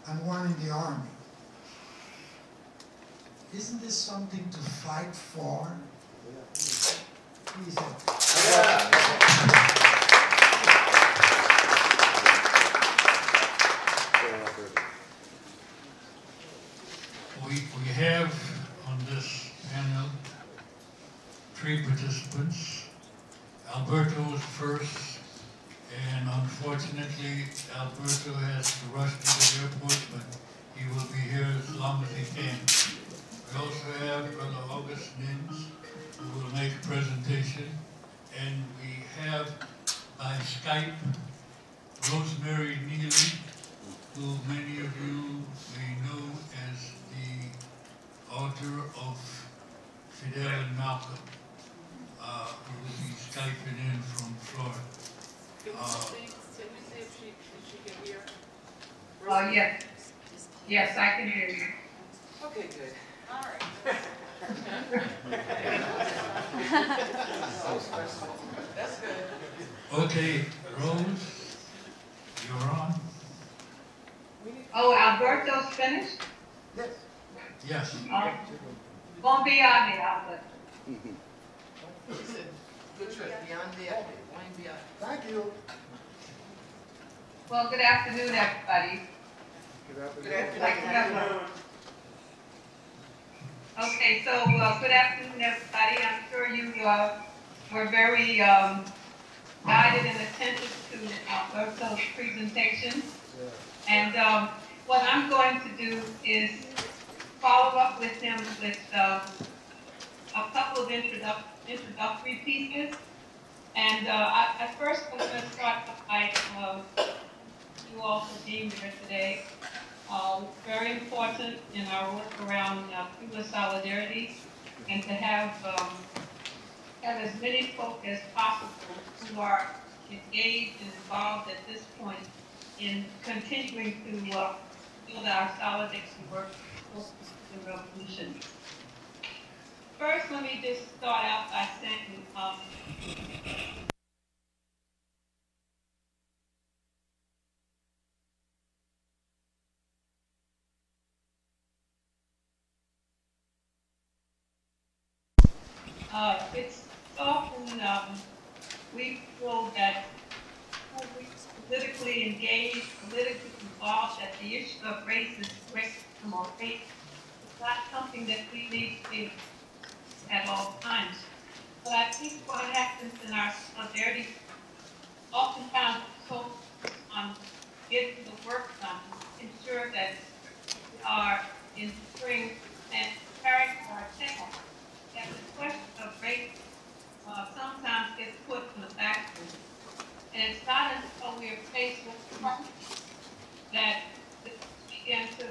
and one in the Army. Isn't this something to fight for? Please. We have on this panel 3 participants. Alberto was first, and unfortunately Alberto has to rush to the airport, but he will be here as long as he can. We also have Brother August Nins, who will make a presentation, and we have by Skype Rosemary Neely, who many of you may know as the author of Fidel and Malcolm, who will be Skyping in from Florida. Can we see if she can hear? Yes. Yes, I can hear you. Okay, good. All right. That's good. Okay, Rose, you're on. Oh, Alberto's finished? Yes. Bon viaje, Albert. She said, good trip, beyond the epic, Wayne beyond. Thank you. Well, good afternoon, everybody. Good afternoon. Okay, so good afternoon, everybody. I'm sure you were very guided and attentive to Alberto's presentation. And what I'm going to do is follow up with him with a couple of introductory pieces. And at first, I'm going to start by you all for being here today. Very important in our work around Cuba solidarity, and to have as many folk as possible who are engaged and involved at this point in continuing to build our solidarity work for the revolution. First, let me just start out by saying it's often we feel that we politically engaged, politically involved, that the issue of race is racism or race is not something that we need to be at all times. But I think what happens in our solidarity oftentimes focus on getting the work done, ensure that we are ensuring and preparing for our table. And the question of race sometimes gets put in the background. And it's not until we are faced with the problem that we begin to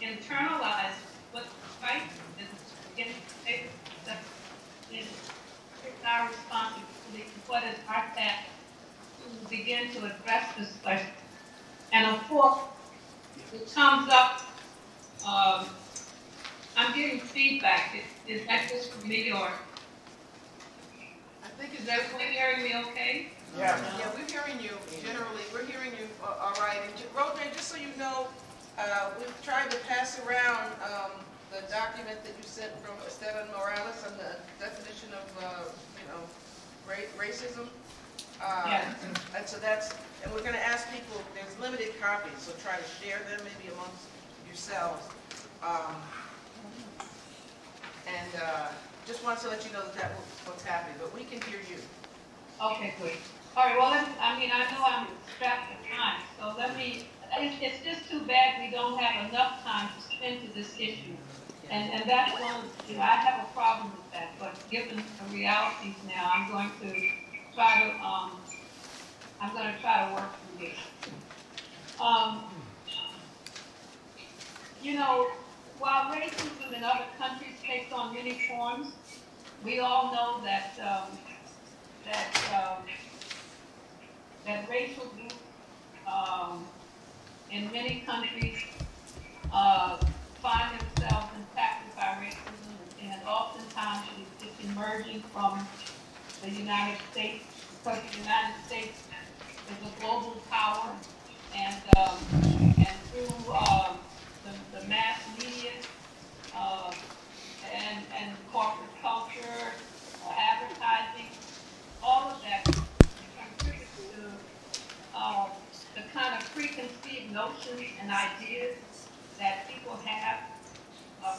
internalize what the right is, begin to take that it's our responsibility, what is our task to begin to address this question. And of course, it comes up, I'm getting feedback. Is that just for me, or I think is everyone hearing me okay? Yeah, we're hearing you. Generally, we're hearing you all right. And Rosemary, just so you know, we've tried to pass around the document that you sent from Esteban Morales on the definition of, racism. And so and we're going to ask people, there's limited copies, so try to share them maybe amongst yourselves. Just wanted to let you know that that's what's happening, but we can hear you. Okay, good. All right, well, I know I'm strapped for time, so it's just too bad we don't have enough time to spend to this issue. And that's one, I have a problem with that, but given the realities now, I'm going to try to work through this. While racism in other countries takes on many forms, we all know that that racial groups in many countries find themselves impacted by racism, and oftentimes it's emerging from the United States, because the United States is a global power, and through preconceived notions and ideas that people have,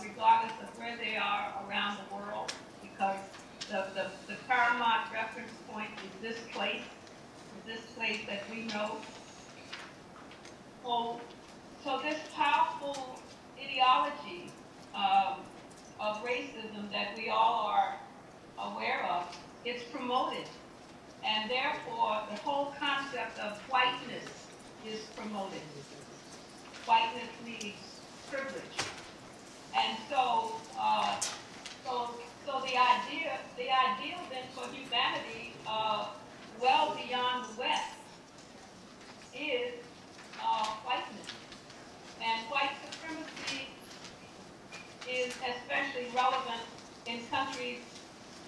regardless of where they are around the world, because the paramount reference point is this place that we know. So this powerful ideology of racism that we all are aware of, it's promoted. And therefore, the whole concept of whiteness is promoted. Whiteness means privilege. And so the ideal then for humanity, well beyond the West, is whiteness. And white supremacy is especially relevant in countries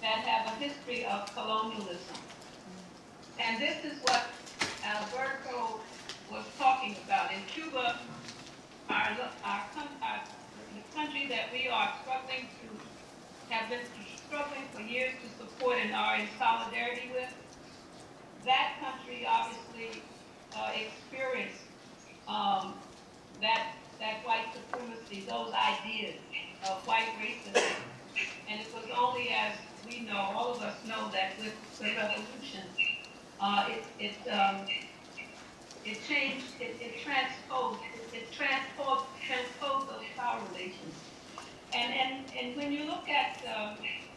that have a history of colonialism. And this is what Alberto was talking about. In Cuba, the country that we are have been struggling for years to support and are in solidarity with, that country obviously experienced that white supremacy, those ideas of white racism. And it was only, as we know, all of us know, that with the revolution, it changed, it transposed those power relations. And when you look at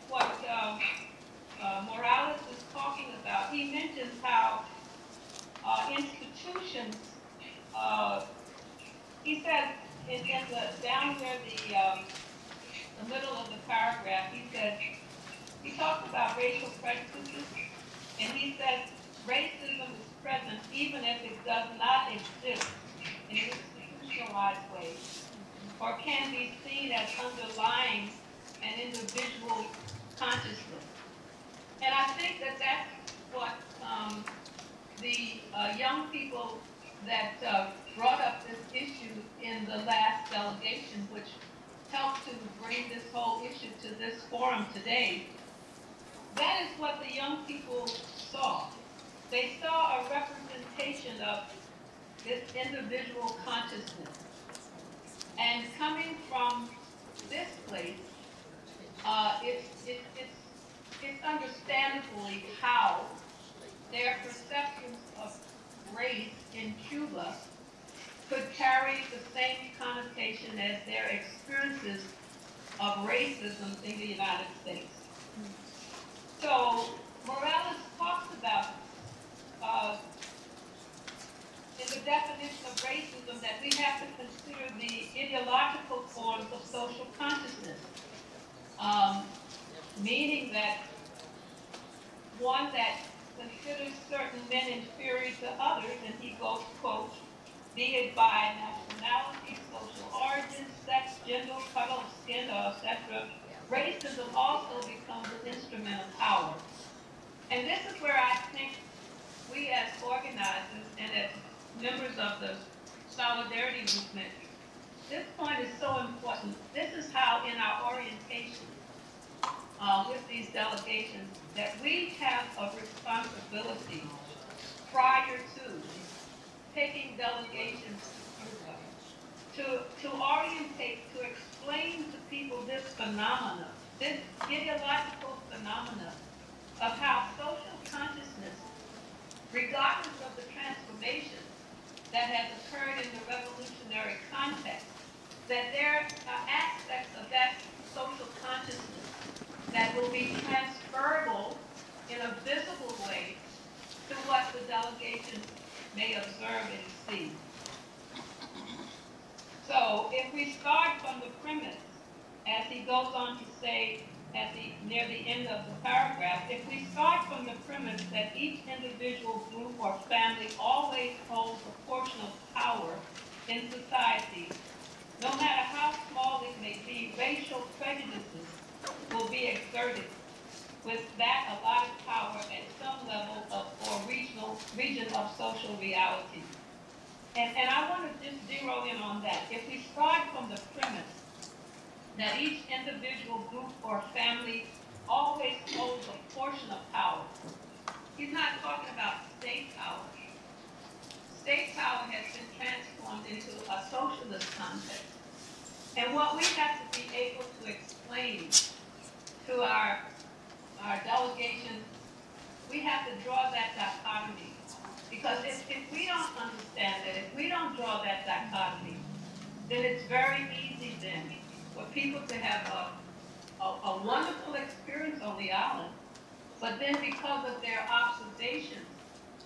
what Morales is talking about, he mentions how institutions, he says in the down where the middle of the paragraph, he talks about racial prejudices, and he says racism is present even if it does not exist in an institutionalized way, or can be seen as underlying an individual consciousness. And I think that that's what the young people that brought up this issue in the last delegation, which helped to bring this whole issue to this forum today, that is what the young people saw. They saw a representation of this individual consciousness. And coming from this place, it's understandably how their perceptions of race in Cuba could carry the same connotation as their experiences of racism in the United States. So Morales talks about, in the definition of racism, that we have to consider the ideological forms of social consciousness, meaning that one that considers certain men inferior to others, and he goes, quote, be it by nationality, social origin, sex, gender, color of skin, or etc., racism also becomes an instrument of power. And this is where I think we as organizers and as members of the solidarity movement, this point is so important. This is how in our orientation with these delegations, that we have a responsibility prior to taking delegations to orientate, to explain to people this phenomena, this ideological phenomena of how social consciousness, regardless of the transformation that has occurred in the revolutionary context, that there are aspects of that social consciousness that will be transferable in a visible way to what the delegation may observe and see. So if we start from the premise, as he goes on to say near the end of the paragraph, if we start from the premise that each individual group or family always holds a portion of power in society, no matter how small it may be, racial prejudices will be exerted. With that, a lot of power at some level of or region of social reality. And I want to just zero in on that. If we start from the premise that each individual group or family always holds a portion of power, he's not talking about state power. state power has been transformed into a socialist context. And what we have to be able to explain to our delegation, we have to draw that dichotomy. Because if we don't understand that, if we don't draw that dichotomy, then it's very easy then for people to have a wonderful experience on the island, but then because of their observations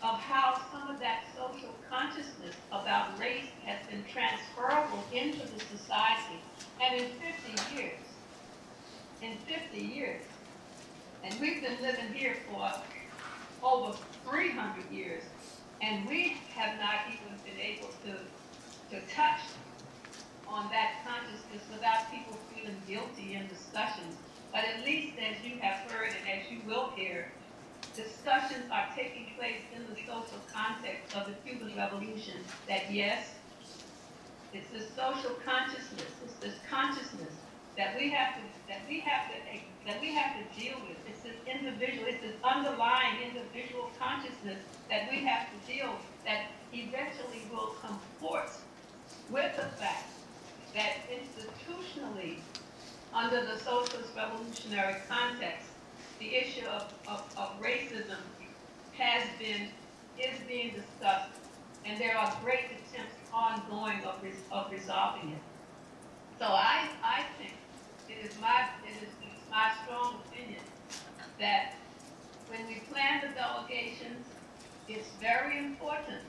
of how some of that social consciousness about race has been transferable into the society, and in 50 years, and we've been living here for over 300 years, and we have not even been able to touch on that consciousness without people feeling guilty in discussions. But at least as you have heard and as you will hear, discussions are taking place in the social context of the Cuban Revolution that yes, it's this social consciousness, it's this consciousness that we have to deal with. It's this individual, it's this underlying individual consciousness that we have to deal with that eventually will comport with the fact that institutionally, under the socialist revolutionary context, the issue of racism is being discussed, and there are great attempts ongoing of resolving it. So I think it is my strong opinion that when we plan the delegations, it's very important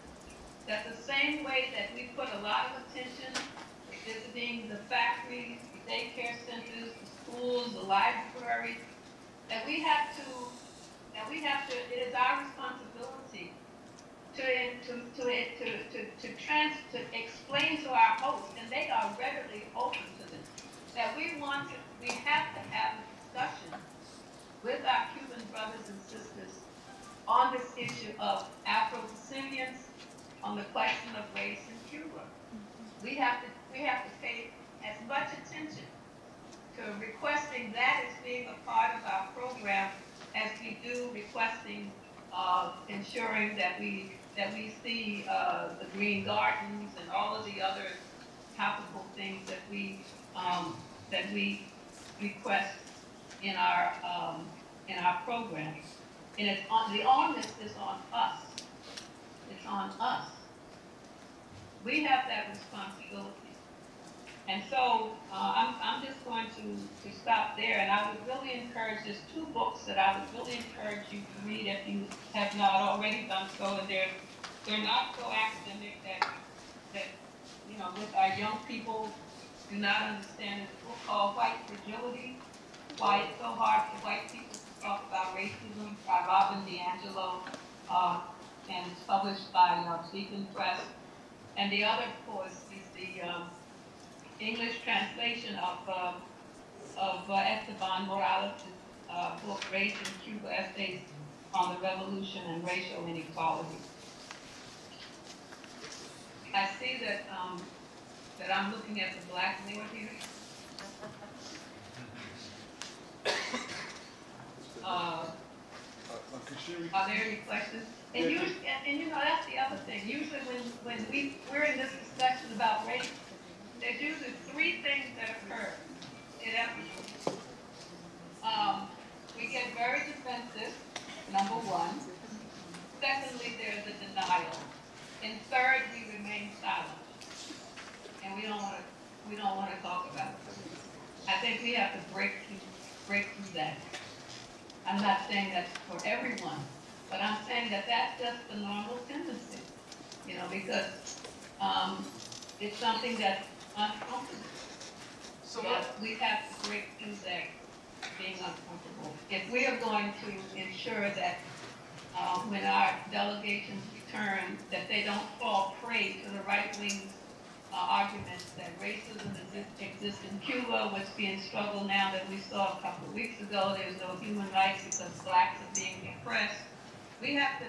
that the same way that we put a lot of attention to visiting the factories, the daycare centers, the schools, the libraries, that we have to, it is our responsibility to explain to our hosts, and they are readily open to this, that we have to have a discussion with our Cuban brothers and sisters on this issue of Afro-descendants, on the question of race in Cuba. We have to pay as much attention to requesting that as being a part of our program as we do requesting ensuring that we see the green gardens and all of the other topical things that we request in our program. And it's on, the onus is on us. It's on us. We have that responsibility. And so I'm just going to stop there, and I would really encourage, there's two books that I would really encourage you to read if you have not already done so, and they're not so academic that you know, with our young people do not understand. It's a book called White Fragility, Why It's So Hard for White People to Talk About Racism, by Robin DiAngelo, and it's published by Beacon Press. And the other, of course, is the English translation of Esteban Morales' book, Race in Cuba, Essays on the Revolution and Racial Inequality. I see that I'm looking at the blackboard here. Are there any questions? And you know, that's the other thing. Usually when we're in this discussion about race, there's usually three things that occur inevitably. We get very defensive, number one. Secondly, there's a denial. And third, we remain silent. And we don't want to talk about it. I think we have to break through that. I'm not saying that's for everyone, but I'm saying that that's just the normal tendency, you know, because it's something that's uncomfortable. So we have to break through that being uncomfortable. If we are going to ensure that when our delegations return, that they don't fall prey to the right-wing arguments that racism exists in Cuba, what's being struggled now that we saw a couple of weeks ago, there's no human rights because blacks are being oppressed. We have to,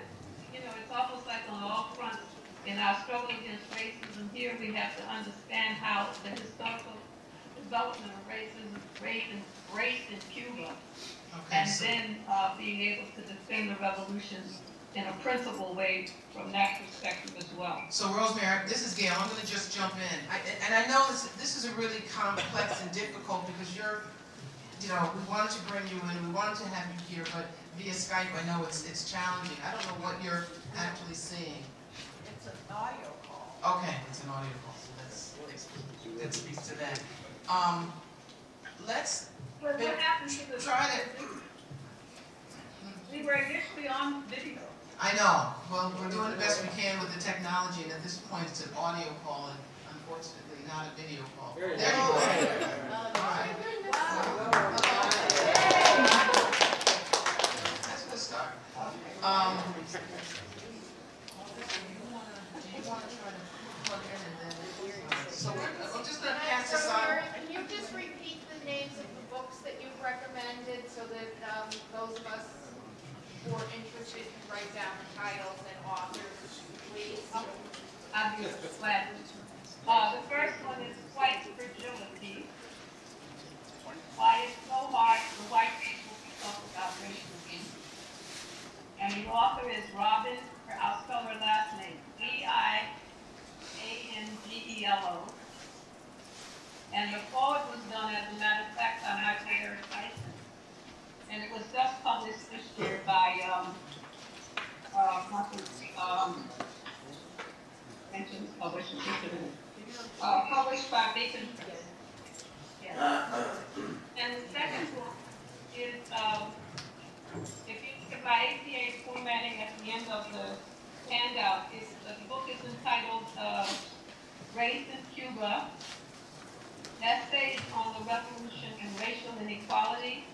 you know, it's almost like on all fronts in our struggle against racism here, we have to understand how the historical development of race in Cuba, okay, and then being able to defend the revolution in a principled way from that perspective as well. So Rosemary, this is Gail. I'm going to just jump in. And I know this is a really complex and difficult because you're, you know, we wanted to bring you in, we wanted to have you here, but via Skype, I know it's challenging. I don't know what you're actually seeing. It's an audio call. Okay, it's an audio call, so that speaks to that. Let's But what happened to the try to. We were initially on video. I know. Well, we're doing the best we can with the technology, and at this point, it's an audio call, and unfortunately, not a video call. There you go. All right. That's a good start. Do you want to try to plug in and then? So I'm just going to pass this on. Can you just repeat the names of the books that you've recommended so that those of us who are interested can write down the titles and authors, please? I'll be glad. The first one is White Fragility. Why it's so hard for white people to talk about racism. And the author is Robin, I'll spell her last name, Viangelo. And the forward was done, as a matter of fact, by Michael Eric Tyson. And it was just published this year by published by Bacon Press. Yes. And the second book is, if you look at my APA formatting at the end of the handout, the book is entitled Race in Cuba, Essays on the Revolution and Racial Inequality,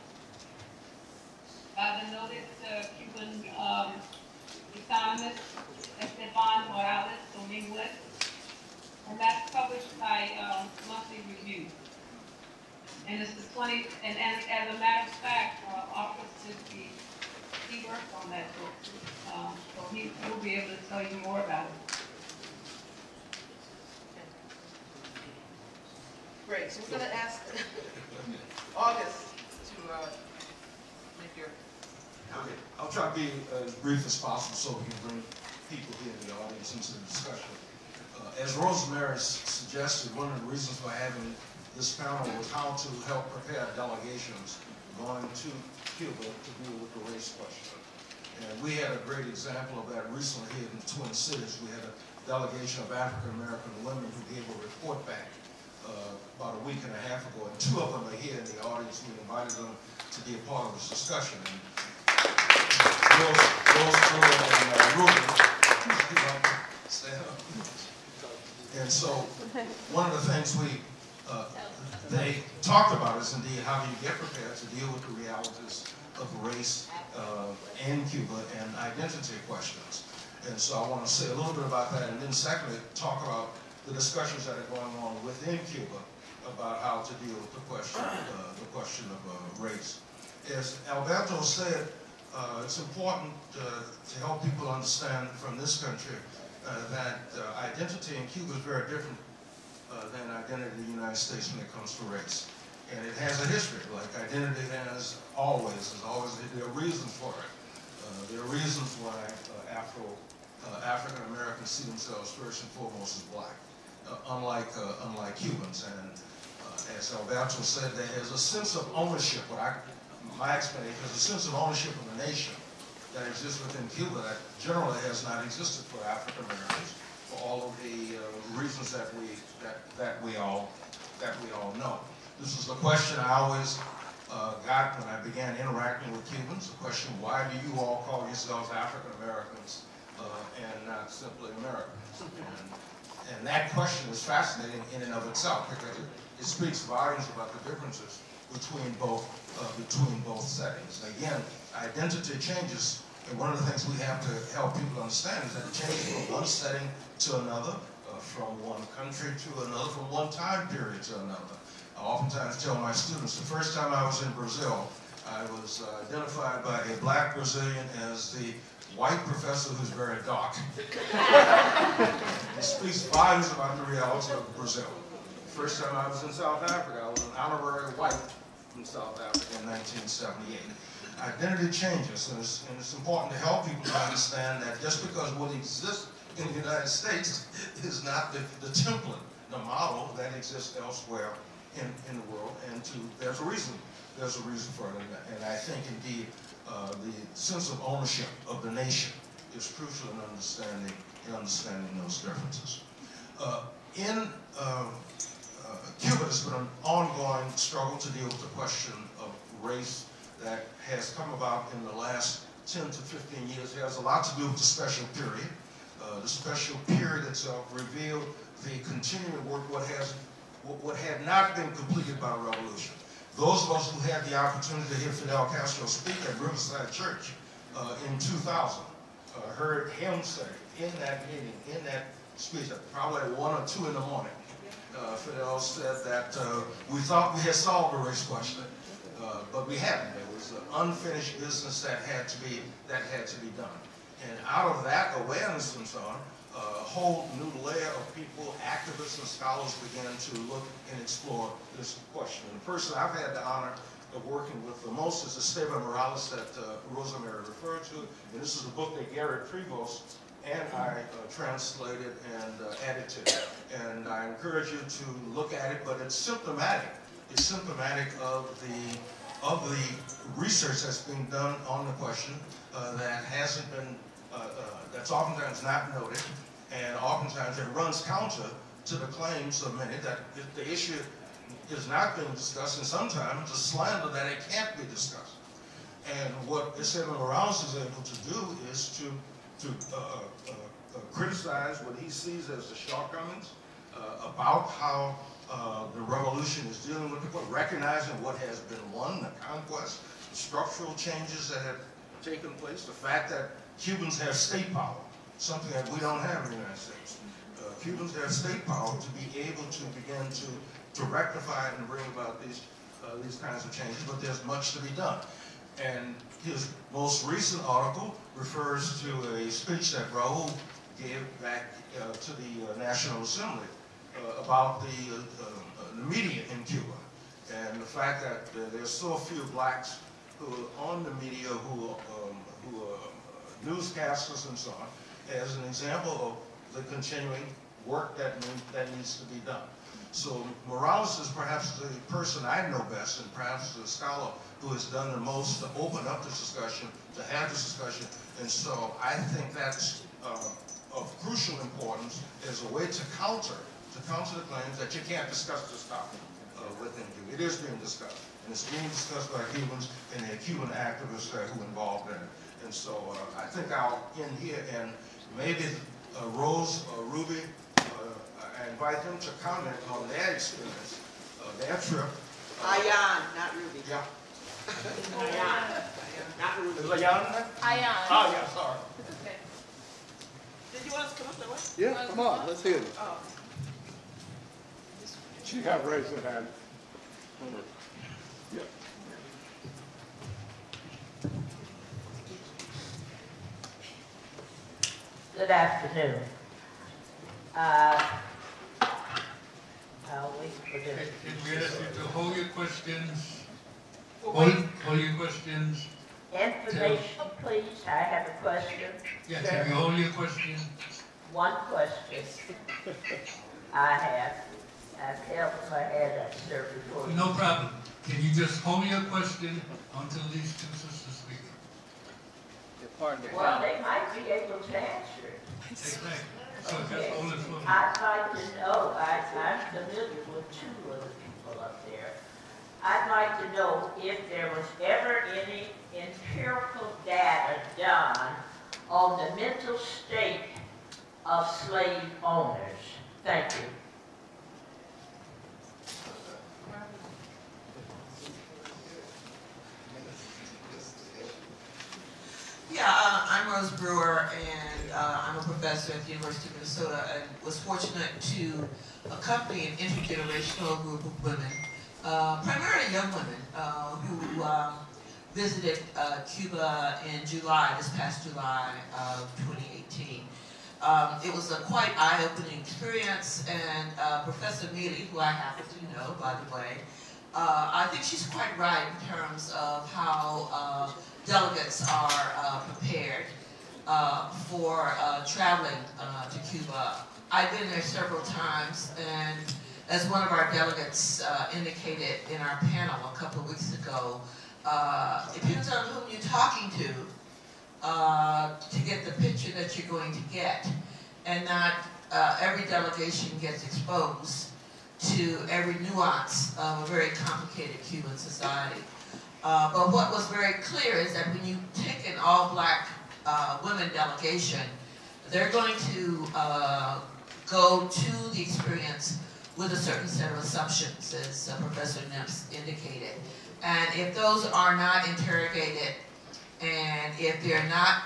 by the noted Cuban economist Esteban Morales Dominguez, and that's published by Monthly Review. And it's the 20th, and as a matter of fact, he worked on that book, so he'll be able to tell you more about it. Great. So we're going to ask August to make your comment. Okay. I'll try to be as brief as possible so we can bring people here in the audience into the discussion. As Rosemary suggested, one of the reasons for having this panel was how to help prepare delegations going to Cuba to deal with the race question. And we had a great example of that recently here in the Twin Cities. We had a delegation of African-American women who gave a report back about a week and a half ago, and two of them are here in the audience. We invited them to be a part of this discussion. And Rose and Ruben, stand up. And so one of the things they talked about is indeed how do you get prepared to deal with the realities of race in Cuba and identity questions. And so I want to say a little bit about that, and then secondly talk about the discussions that are going on within Cuba about how to deal with the question of race. As Alberto said, it's important to help people understand from this country that identity in Cuba is very different than identity in the United States when it comes to race. And it has a history, like identity has always, there are reasons for it. There are reasons why African Americans see themselves first and foremost as black, unlike Cubans. And as Alberto said, there is a sense of ownership, my explanation is a sense of ownership of the nation that exists within Cuba that generally has not existed for African Americans for all of the reasons that we all know. This is the question I always got when I began interacting with Cubans, the question, why do you all call yourselves African Americans and not simply Americans? And that question is fascinating in and of itself because it speaks volumes about the differences between both settings. Again, identity changes, and one of the things we have to help people understand is that it changes from one setting to another, from one country to another, from one time period to another. I oftentimes tell my students, the first time I was in Brazil, I was identified by a black Brazilian as the white professor who's very dark. It speaks volumes about the reality of Brazil. The first time I was in South Africa, I was an honorary white from South Africa in 1978. Identity changes, and it's important to help people to understand that just because what exists in the United States is not the template, the model that exists elsewhere in the world, and there's a reason for it, and I think indeed the sense of ownership of the nation is crucial in understanding those differences. In Cuba, there's been an ongoing struggle to deal with the question of race that has come about in the last 10 to 15 years. It has a lot to do with the special period. The special period itself revealed the continuing work, what had not been completed by the revolution. Those of us who had the opportunity to hear Fidel Castro speak at Riverside Church in 2000 heard him say in that meeting, in that speech, probably at 1 or 2 in the morning, Fidel said that we thought we had solved the race question, but we hadn't. There was unfinished business that had to be done. And out of that awareness and so on, a whole new layer of people, activists and scholars began to look and explore this question. And the person I've had the honor of working with the most is Esteban Morales that Rosemary referred to. And this is a book that Garrett Prevost and I translated and edited. And I encourage you to look at it, but it's symptomatic. It's symptomatic of the research that's being done on the question that hasn't been, that's oftentimes not noted, and oftentimes it runs counter to the claims of many that the issue is not being discussed, and sometimes the slander that it can't be discussed. And what Esteban Morales is able to do is to criticize what he sees as the shortcomings about how the revolution is dealing with people, recognizing what has been won, the conquest, the structural changes that have taken place, the fact that Cubans have state power, something that we don't have in the United States. Cubans have state power to be able to begin to rectify and bring about these kinds of changes, but there's much to be done. And his most recent article refers to a speech that Raul gave back to the National Assembly about the media in Cuba, and the fact that there's so few blacks who are on the media, who are newscasters and so on, as an example of the continuing work that needs to be done. So Morales is perhaps the person I know best, and perhaps the scholar who has done the most to open up this discussion, to have this discussion, and so I think that's of crucial importance as a way to counter the claims that you can't discuss this topic within Cuba. It is being discussed, and it's being discussed by Cubans and the Cuban activists who are involved in it. And so I think I'll end here, and maybe Rose or Ruby, I invite them to comment on their experience, their trip. Ayan, not Ruby. Yeah. Ayan, not Ruby. Is Ayan there? Ayan. Oh, yeah, sorry. Okay. Did you want us to come up that way? Yeah, come on, let's hear it. Oh. She got raised her hand. Yeah. Good afternoon. I'll wait for this. Can we ask you to hold your questions? Hold your questions. Information, please. I have a question. Yes, can you hold your question? One question. I've held my head up, sir, before. No problem. Can you just hold your question until these two sisters speak? Well, they might be able to answer it. Exactly. So just hold it for me. I'd like to know, I'm familiar with two of the people up there. I'd like to know if there was ever any empirical data done on the mental state of slave owners. Thank you. Yeah, I'm Rose Brewer, and I'm a professor at the University of Minnesota, and was fortunate to accompany an intergenerational group of women, primarily young women, who visited Cuba in July, this past July of 2018. It was a quite eye-opening experience, and Professor Mealy, who I happen to know, by the way, I think she's quite right in terms of how delegates are prepared for traveling to Cuba. I've been there several times, and as one of our delegates indicated in our panel a couple of weeks ago, it depends on whom you're talking to get the picture that you're going to get. And not every delegation gets exposed to every nuance of a very complicated Cuban society. But what was very clear is that when you take an all-black women delegation, they're going to go to the experience with a certain set of assumptions, as Professor Nips indicated. And if those are not interrogated, and if they're not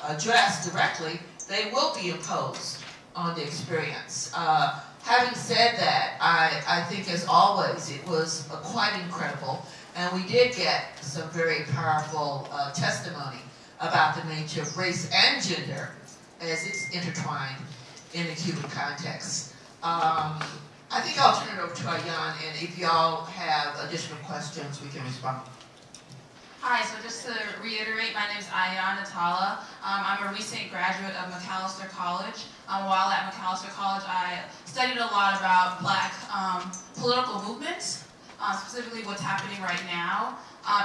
addressed directly, they will be imposed on the experience. Having said that, I think as always, it was quite incredible, and we did get some very powerful testimony about the nature of race and gender as it's intertwined in the Cuban context. I think I'll turn it over to Ayan, and if y'all have additional questions, we can respond. Hi, so just to reiterate, my name is Ayan Natala. I'm a recent graduate of McAllister College. While at McAllister College, I studied a lot about Black political movements, specifically what's happening right now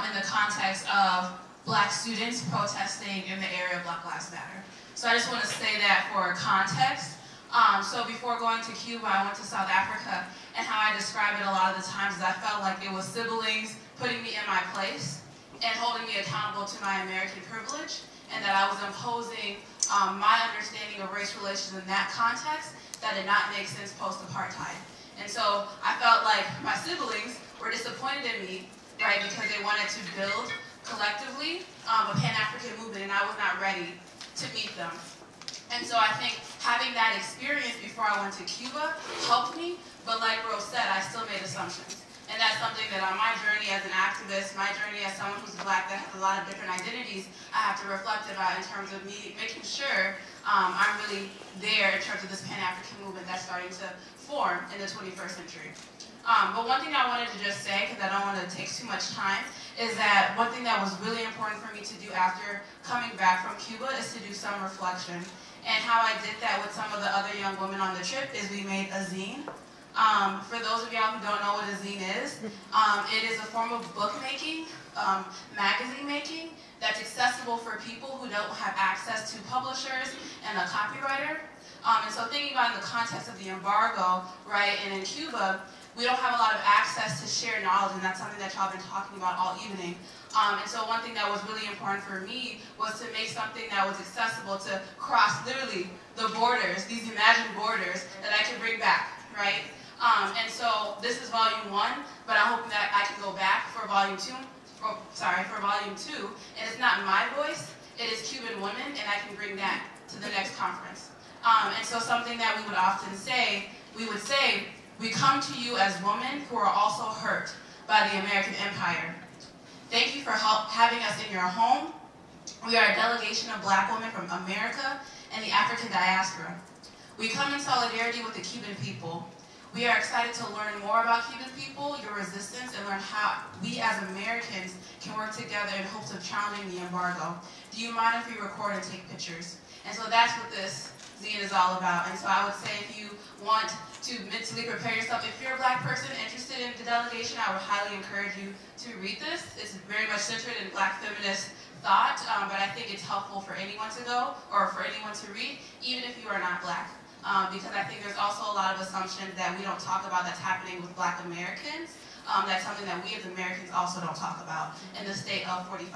in the context of Black students protesting in the area of Black Lives Matter. So I just want to say that for context. So before going to Cuba, I went to South Africa, and how I describe it a lot of the times is I felt like it was siblings putting me in my place and holding me accountable to my American privilege, and that I was imposing my understanding of race relations in that context that did not make sense post-apartheid. And so I felt like my siblings were disappointed in me, right, because they wanted to build collectively a Pan-African movement, and I was not ready to meet them. And so I think having that experience before I went to Cuba helped me, but like Rose said, I still made assumptions. And that's something that on my journey as an activist, my journey as someone who's Black that has a lot of different identities, I have to reflect about in terms of me making sure I'm really there in terms of this Pan-African movement that's starting to form in the 21st century. But one thing I wanted to just say, because I don't want to take too much time, is that one thing that was really important for me to do after coming back from Cuba is to do some reflection. And how I did that with some of the other young women on the trip is we made a zine. For those of y'all who don't know what a zine is, it is a form of bookmaking, magazine making, that's accessible for people who don't have access to publishers and a copywriter. And so thinking about in the context of the embargo, right, and in Cuba, we don't have a lot of access to share knowledge, and that's something that y'all have been talking about all evening. And so one thing that was really important for me was to make something that was accessible to cross literally the borders, these imagined borders that I could bring back, right? And so this is volume 1, but I hope that I can go back for volume 2, and it's not my voice, it is Cuban women, and I can bring that to the next conference. And so something that we would often say, we come to you as women who are also hurt by the American empire. Thank you for having us in your home. We are a delegation of Black women from America and the African diaspora. We come in solidarity with the Cuban people. We are excited to learn more about Cuban people, your resistance, and learn how we as Americans can work together in hopes of challenging the embargo. Do you mind if we record and take pictures? And so that's what this zine is all about. And so I would say if you want to mentally prepare yourself, if you're a Black person interested in the delegation, I would highly encourage you to read this. It's very much centered in Black feminist thought, but I think it's helpful for anyone to go, or for anyone to read, even if you are not Black. Because I think there's also a lot of assumptions that we don't talk about that's happening with Black Americans. That's something that we as Americans also don't talk about in the state of 45.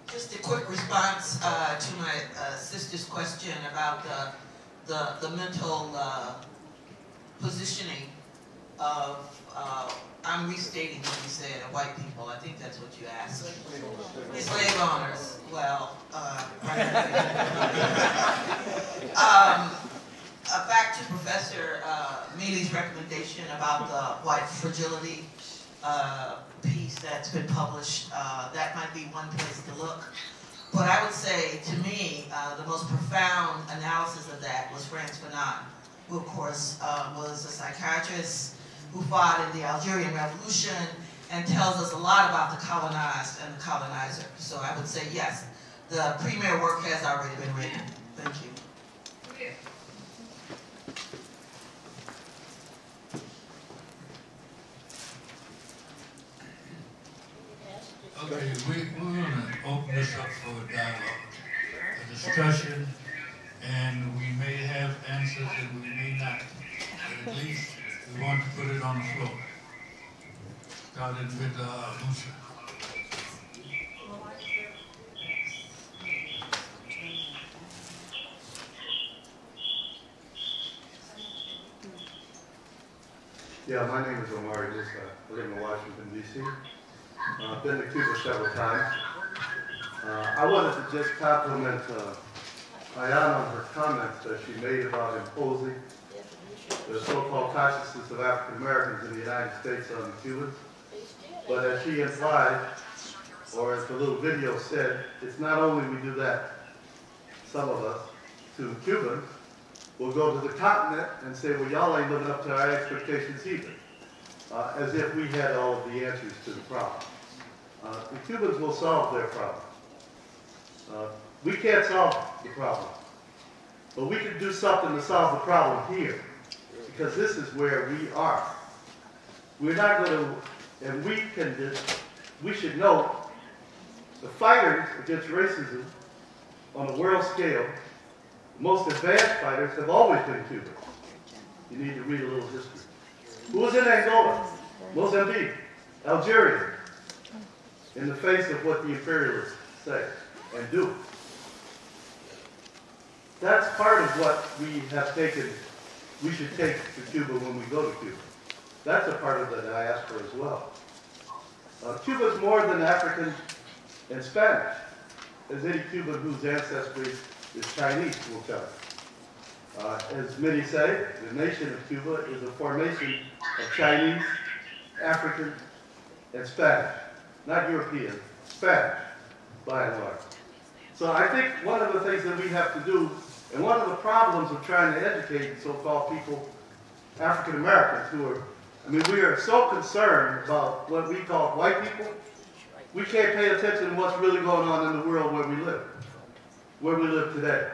Just a quick response to my sister's question about the mental positioning of, I'm restating what you said, of white people. I think that's what you asked. Slave owners. Well, back to Professor Mealy's recommendation about the white fragility piece that's been published. That might be one place to look. But I would say, to me, the most profound analysis of that was Frantz Fanon, who of course was a psychiatrist, who fought in the Algerian Revolution, and tells us a lot about the colonized and the colonizer. So I would say yes, the premier work has already been written. Thank you. Okay, we're going to open this up for a dialogue, a discussion, and we may have answers and we may not. But at least we want to put it on the floor. Starting with Musa. Yeah, my name is Omar Musa. I live in Washington, D.C. I've been to Cuba several times. I wanted to just compliment Ayan on her comments that she made about imposing the so-called consciousness of African Americans in the United States on the Cubans. But as she implied, or as the little video said, it's not only we do that, some of us, to Cubans, we'll go to the continent and say, well, y'all ain't living up to our expectations either. As if we had all of the answers to the problem. The Cubans will solve their problem. We can't solve the problem. But we can do something to solve the problem here. Because this is where we are. We're not going to, and we should know, the fighters against racism on a world scale, the most advanced fighters have always been Cubans. You need to read a little history. Who was in Angola? Mozambique, Algeria, in the face of what the imperialists say and do. That's part of what we have taken, we should take to Cuba when we go to Cuba. That's a part of the diaspora as well. Cuba is more than African and Spanish, as any Cuban whose ancestry is Chinese will tell you. As many say, the nation of Cuba is a formation of Chinese, African, and Spanish. Not European, Spanish, by and large. So I think one of the things that we have to do, and one of the problems of trying to educate so-called people, African Americans, who are, I mean, we are so concerned about what we call white people, we can't pay attention to what's really going on in the world where we live today.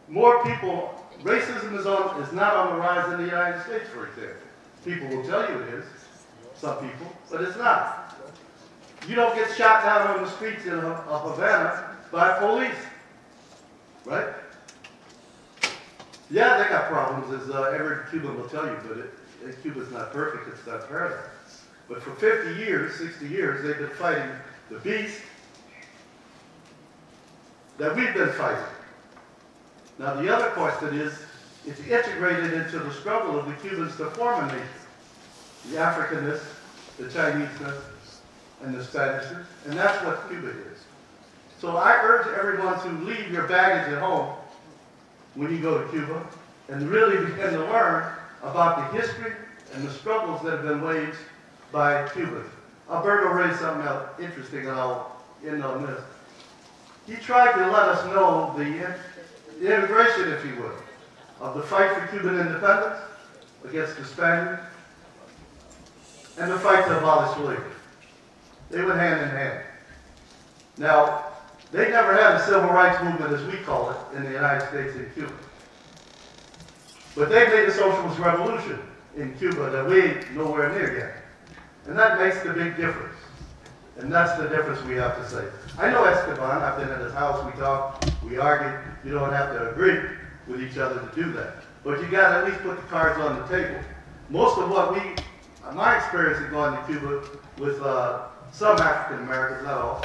More people, racism is not on the rise in the United States, for example. People will tell you it is, some people, but it's not. You don't get shot down on the streets in Havana by police, right? Yeah, they got problems, as every Cuban will tell you, but Cuba's not perfect, it's not paradise. But for 50 years, 60 years, they've been fighting the beast that we've been fighting. Now the other question is, it's integrated into the struggle of the Cubans to form a nation. The Africanness, the Chineseness, and the Spanishness, and that's what Cuba is. So I urge everyone to leave your baggage at home when you go to Cuba and really begin to learn about the history and the struggles that have been waged by Cubans. Alberto raised something else interesting, and I'll end on this. He tried to let us know the integration, if you will, of the fight for Cuban independence against the Spaniards and the fight to abolish slavery. They went hand in hand. Now, they never had a civil rights movement, as we call it, in the United States and Cuba. But they made a socialist revolution in Cuba that we ain't nowhere near yet. And that makes the big difference. And that's the difference we have to say. I know Esteban, I've been at his house, we talk, we argue. You don't have to agree with each other to do that. But you got to at least put the cards on the table. Most of what my experience of going to Cuba with some African Americans, not all,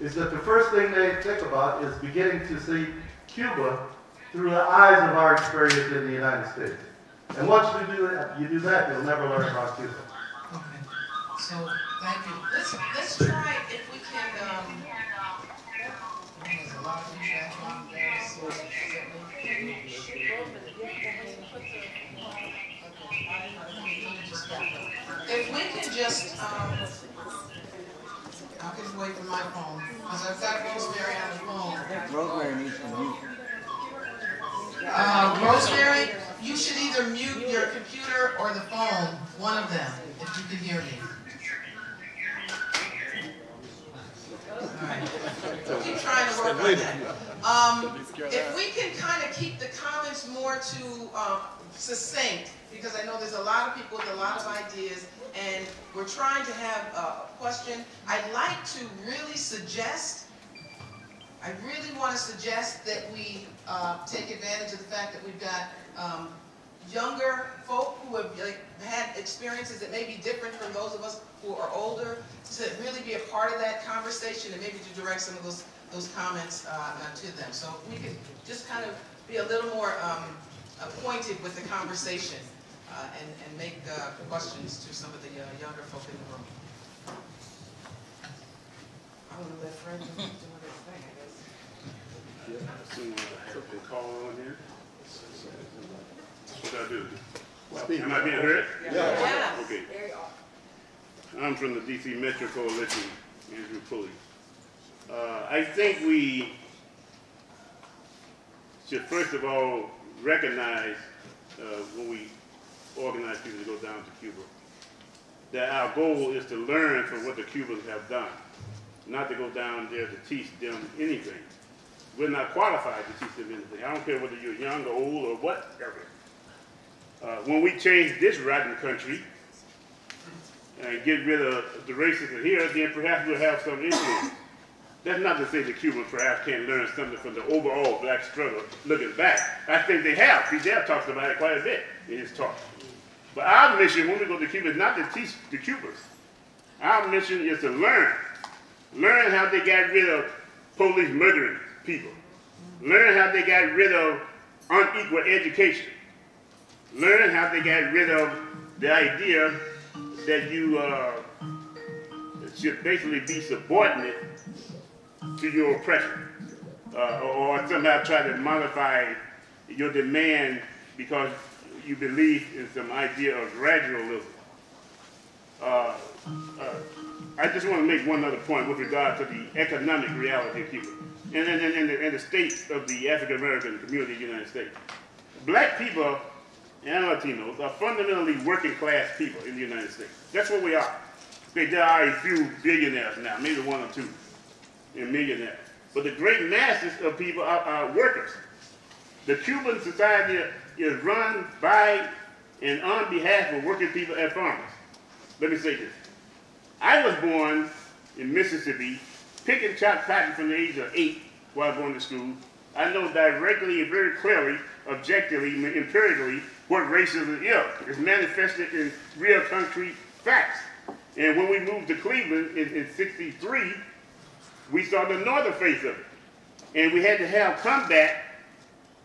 is that the first thing they think about is beginning to see Cuba through the eyes of our experience in the United States. And once you do that, you'll never learn about Cuba. Okay. So, thank you. Let's try if we can, there's a lot of feedback on there, so if we can just, I'll just wait for my phone, because I've got Rosemary on the phone. Rosemary needs to mute. Rosemary, you should either mute your computer or the phone. One of them, if you can hear me. All right. We'll keep trying to work on that. If we can kind of keep the comments more to succinct, because I know there's a lot of people with a lot of ideas, and we're trying to have a question. I'd like to really suggest, I really want to suggest that we take advantage of the fact that we've got younger folk who have had experiences that may be different from those of us who are older, to really be a part of that conversation and maybe to direct some of those comments to them. So we can just kind of be a little more pointed with the conversation and make questions to some of the younger folk in the room. I want to let Fred do his thing, I guess. Yeah, something call on here. What do I do? Am I being heard? Yeah. Okay. I'm from the DC Metro Coalition, Andrew Pulley. I think we should first of all recognize when we organize people to go down to Cuba, that our goal is to learn from what the Cubans have done, not to go down there to teach them anything. We're not qualified to teach them anything. I don't care whether you're young or old or whatever. When we change this rotten country and get rid of the racism here, then perhaps we'll have some influence. That's not to say the Cubans perhaps can't learn something from the overall black struggle looking back. I think they have. Fidel talks about it quite a bit in his talk. But our mission when we go to Cuba is not to teach the Cubans. Our mission is to learn. Learn how they got rid of police murdering people. Learn how they got rid of unequal education. Learn how they got rid of the idea that you should basically be subordinate to your oppression, or somehow try to modify your demand because you believe in some idea of gradualism. I just want to make one other point with regard to the economic reality of Cuba and the state of the African American community in the United States. Black people and Latinos are fundamentally working class people in the United States. That's what we are. Okay, there are a few billionaires now, maybe one or two, and millionaires. But the great masses of people are workers. The Cuban society is run by and on behalf of working people and farmers. Let me say this. I was born in Mississippi, picking chopped cotton from the age of 8 while going to school. I know directly and very clearly, objectively, empirically, what racism is. It's manifested in real concrete facts. And when we moved to Cleveland in '63, we saw the northern face of it. And we had to have combat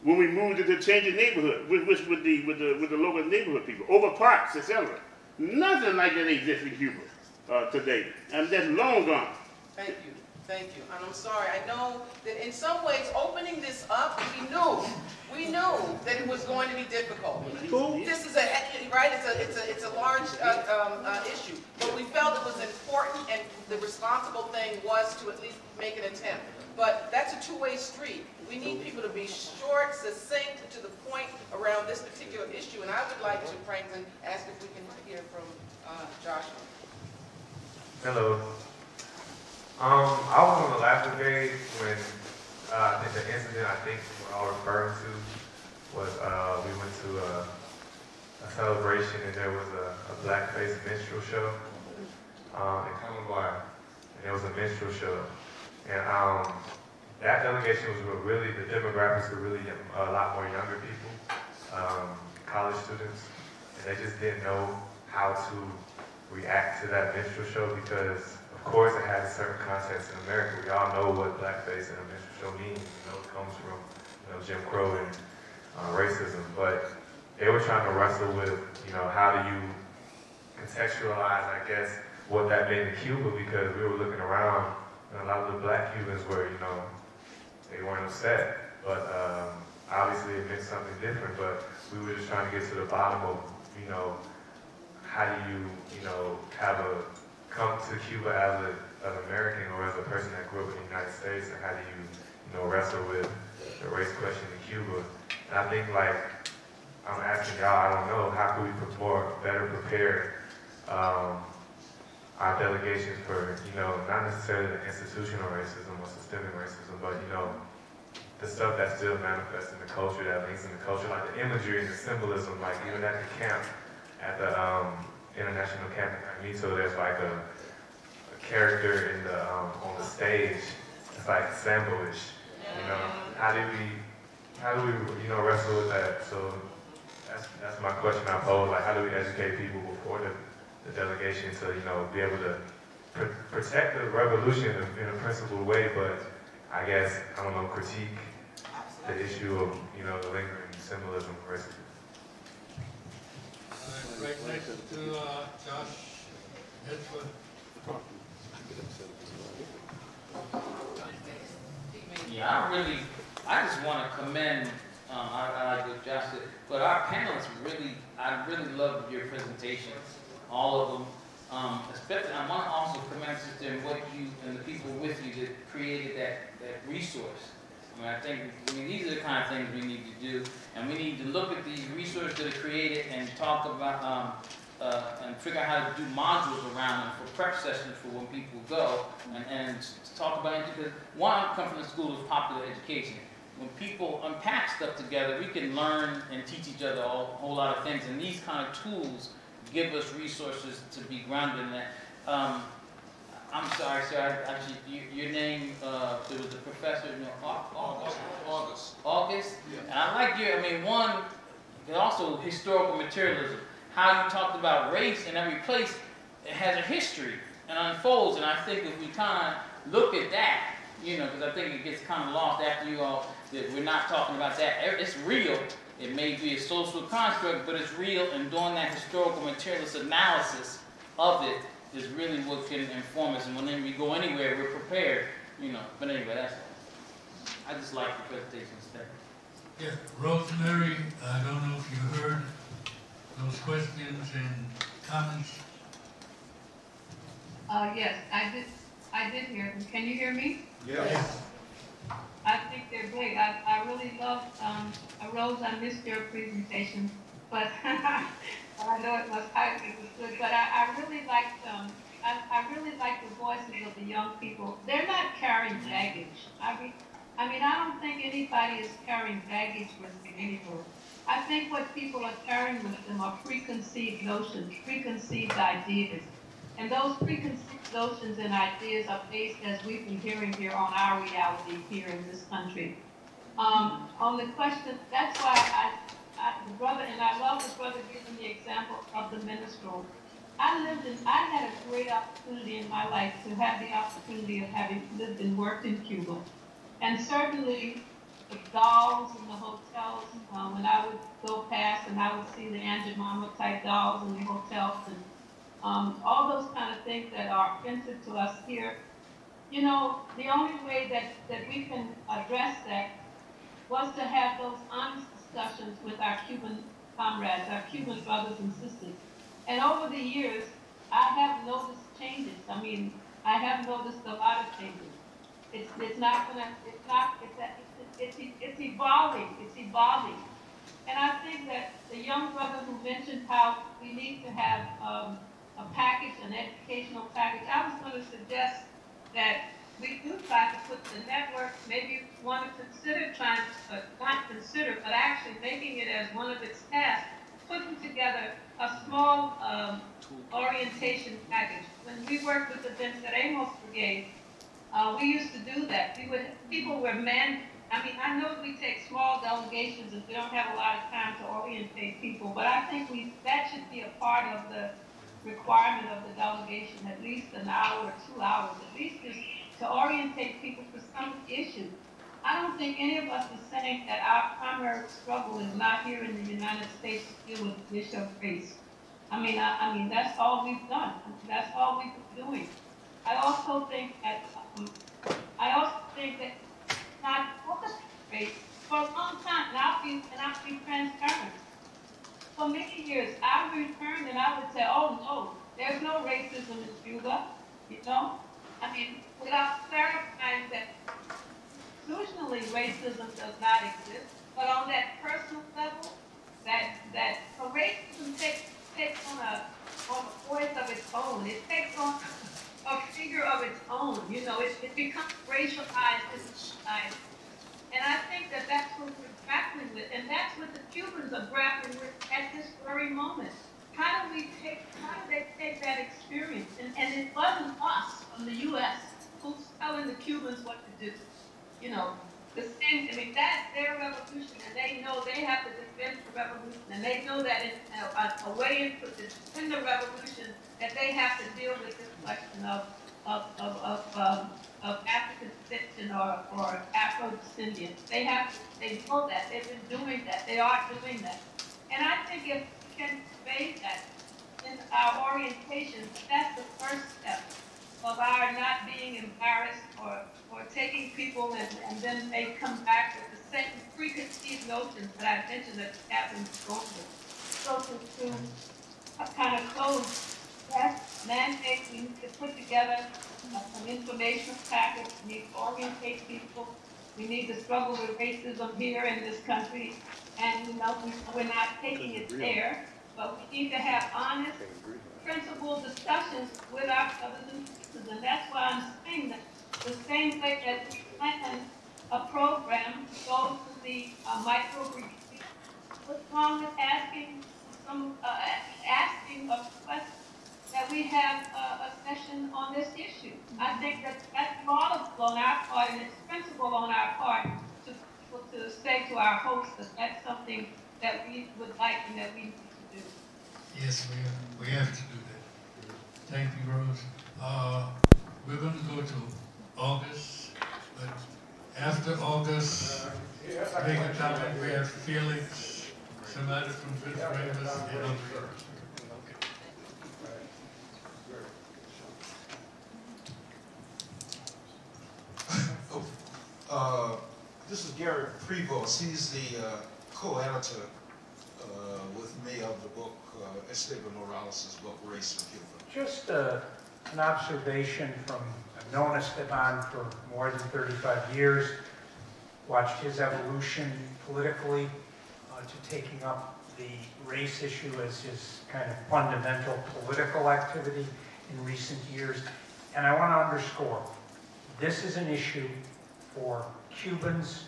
when we moved into changing neighborhood, with the local neighborhood people, over parks, etc. Nothing like that exists in Cuba today. And that's long gone. Thank you. Thank you. And I'm sorry. I know that in some ways, opening this up, we knew that it was going to be difficult. This is right. It's a large issue, but we felt it was important, and the responsible thing was to at least make an attempt. But that's a two-way street. We need people to be short, succinct, to the point around this particular issue. And I would like to, Franklin, ask if we can hear from Joshua. Hello. I was on the last brigade when I think the incident I think we're all referring to was we went to a celebration and there was a blackface minstrel show in Cuba, and it was a minstrel show. And that delegation was really, the demographics were really a lot more younger people, college students, and they just didn't know how to react to that minstrel show because of course, it has a certain context in America. We all know what blackface and a minstrel show means. You know, it comes from Jim Crow and racism. But they were trying to wrestle with, how do you contextualize, I guess, what that meant in Cuba because we were looking around and a lot of the black Cubans were, they weren't upset. But obviously it meant something different. But we were just trying to get to the bottom of, how do you, come to Cuba as an American or as a person that grew up in the United States, and how do you, wrestle with the race question in Cuba? And I think I'm asking y'all, I don't know, how can we better prepare our delegations for, not necessarily the institutional racism or systemic racism, but, the stuff that still manifests in the culture, that links in the culture, like the imagery and the symbolism, like even at the camp, at the International Camp in Magneto, there's like a character in the on the stage. It's like Sambo-ish. How do we wrestle with that? So that's my question I pose. Like, how do we educate people before the delegation to be able to protect the revolution in a principled way, but I guess critique the issue of the lingering symbolism of racism. Right next to Josh Hedford. Yeah, I just want to commend, I like what Josh said, but our panelists I really loved your presentations, all of them. Especially, I want to also commend Sister and what you and the people with you that created that resource. I think these are the kind of things we need to do, and we need to look at these resources that are created and talk about and figure out how to do modules around them for prep sessions for when people go, and talk about it. Because I come from the School of Popular Education. When people unpack stuff together, we can learn and teach each other a whole lot of things, and these kind of tools give us resources to be grounded in that. I'm sorry, sir. Actually, your name, there was a professor, August. August? Yeah. And I like also historical materialism. How you talked about race in every place, it has a history and unfolds. And I think if we kind of look at that, because I think it gets kind of lost after you all, that we're not talking about that. It's real. It may be a social construct, but it's real. And doing that historical materialist analysis of it is really what can inform us, and when we go anywhere, we're prepared, But anyway, that's all. I just like the presentations. Yeah, Rosemary, I don't know if you heard those questions and comments. Yes, I did hear them. Can you hear me? Yes. I think they're great. I really love, Rose, I missed your presentation, but I know it was good, but I really liked I really like the voices of the young people. They're not carrying baggage. I don't think anybody is carrying baggage with them anymore. I think what people are carrying with them are preconceived notions, preconceived ideas. And those preconceived notions and ideas are based, as we've been hearing here, on our reality here in this country. On the question, that's why the brother, and I love the brother giving the example of the minstrel. I had a great opportunity in my life to have the opportunity of having lived and worked in Cuba. And certainly the dolls in the hotels, when I would go past and I would see the Aunt Jemima type dolls in the hotels, and all those kind of things that are offensive to us here. The only way that we can address that was to have those honest discussions with our Cuban comrades, our Cuban brothers and sisters. And over the years, I have noticed changes. I have noticed a lot of changes. It's evolving. It's evolving. And I think that the young brother who mentioned how we need to have a package, an educational package, I was going to suggest that we do try to put the network, maybe want to consider but actually making it as one of its tasks, putting together a small orientation package. When we worked with the Vincent Amos Brigade, we used to do that. People were I know we take small delegations if we don't have a lot of time to orientate people, but I think that should be a part of the requirement of the delegation, at least an hour or 2 hours, at least just to orientate people for some issue. I don't think any of us is saying that our primary struggle is not here in the United States to deal with the issue of race. That's all we've done. That's all we've been doing. I also think that not focused on race for a long time, and I'll be transparent. For many years, I would return and I would say, oh no, there's no racism in Cuba, without clarifying that institutionally racism does not exist, but on that personal level, that racism takes on a voice of its own. It takes on a figure of its own. You know, it becomes racialized in society. And I think that that's what we're grappling with, and that's what the Cubans are grappling with at this very moment. How do they take that experience? And it wasn't us from the U.S. who's telling the Cubans what to do. You know, the same, I mean, that's their revolution, and they know they have to defend the revolution, and they know that it's a way to defend the revolution that they have to deal with this question of African descent or Afro-descendants. They know that. They've been doing that. They are doing that. And I think if we can convey that in our orientation, that's the first step of our not being embarrassed or taking people and then they come back with the same preconceived notions that I mentioned that happened globally. So to kind of close that mandate, we need to put together an informational package. We need to orientate people. We need to struggle with racism here in this country. And you know, we're not taking it there, but we need to have honest, principled discussions with our brothers and sisters. And that's why I'm saying that the same way that we plan a program to go to the micro-retreat, what's wrong with asking a question that we have a session on this issue? I think that that's laudable on our part, and it's principle on our part to say to our hosts that that's something that we would like and that we need to do. Yes, we have to do that. Thank you, Rose. We're going to go to August, but after August, make a comment. We have Felix, somebody from Fifth Graders, and others. This is Gary Prevost. He's the co-editor with me of the book, Esteban Morales' book, Race in Cuba. Just an observation from, I've known Esteban for more than 35 years, watched his evolution politically to taking up the race issue as his kind of fundamental political activity in recent years. And I want to underscore, this is an issue for Cubans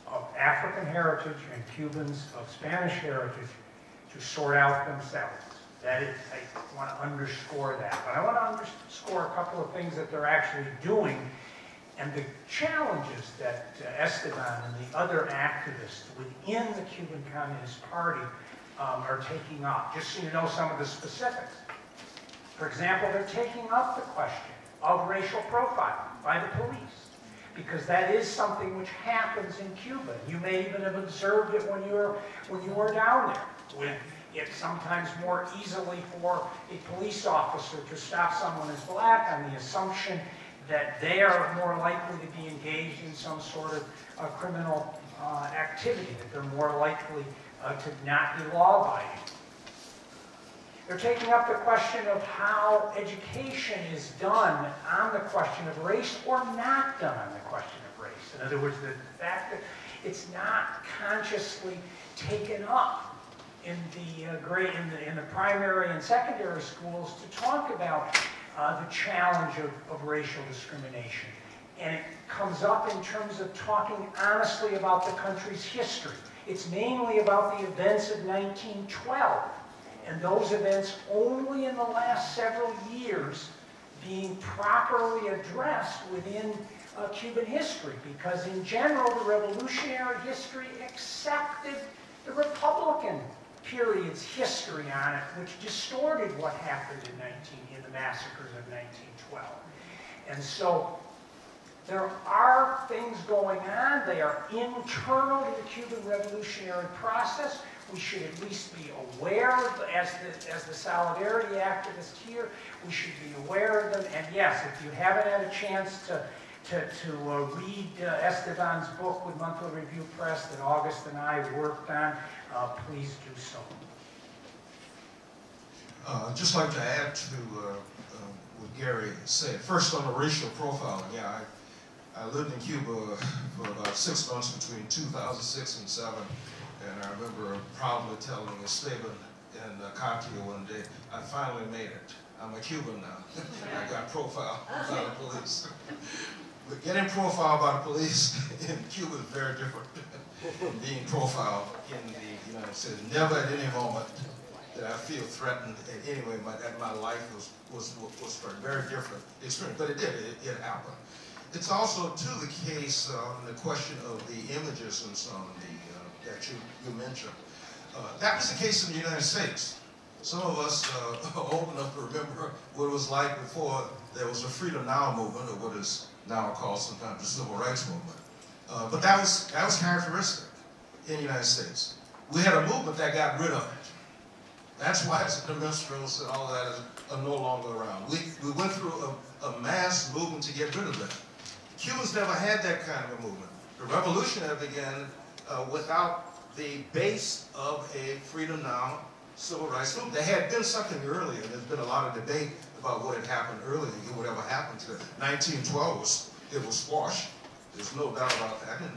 of African heritage and Cubans of Spanish heritage to sort out themselves. That is, I want to underscore that. But I want to underscore a couple of things that they're actually doing and the challenges that Esteban and the other activists within the Cuban Communist Party are taking up. Just so you know some of the specifics. For example, they're taking up the question of racial profiling by the police, because that is something which happens in Cuba. You may even have observed it when you were down there. It's sometimes more easily for a police officer to stop someone as black on the assumption that they are more likely to be engaged in some sort of criminal activity, that they're more likely to not be law-abiding. They're taking up the question of how education is done on the question of race or not done on the question of race. In other words, the fact that it's not consciously taken up in the primary and secondary schools to talk about the challenge of racial discrimination. And it comes up in terms of talking honestly about the country's history. It's mainly about the events of 1912. And those events only in the last several years being properly addressed within Cuban history, because in general the revolutionary history accepted the Republican period's history on it, which distorted what happened in the massacres of 1912. And so there are things going on. They are internal to the Cuban revolutionary process. We should at least be aware of, as the solidarity activists here, we should be aware of them. And yes, if you haven't had a chance to read Esteban's book with Monthly Review Press that August and I worked on, please do so. I'd just like to add to what Gary said. First, on the racial profiling, yeah, I lived in Cuba for about 6 months between 2006 and 2007. And I remember proudly telling Esteban in Katia one day, I finally made it. I'm a Cuban now. I got profiled by the police. But getting profiled by the police in Cuba is very different from being profiled in the United States. Never at any moment did I feel threatened in any way. My life was a very different experience, but it did, it happened. It's also, too, the case on the question of the images and so on that you mentioned. That was the case in the United States. Some of us are old enough to remember what it was like before there was a Freedom Now movement, or what is now called sometimes the Civil Rights Movement. But that was characteristic in the United States. We had a movement that got rid of it. That's why the minstrels and all of that are no longer around. We went through a mass movement to get rid of that. Cubans never had that kind of a movement. The revolution had began without the base of a Freedom Now civil rights movement. There had been something earlier. There's been a lot of debate about what had happened earlier, whatever happened to it. 1912 it was squashed. There's no doubt about that in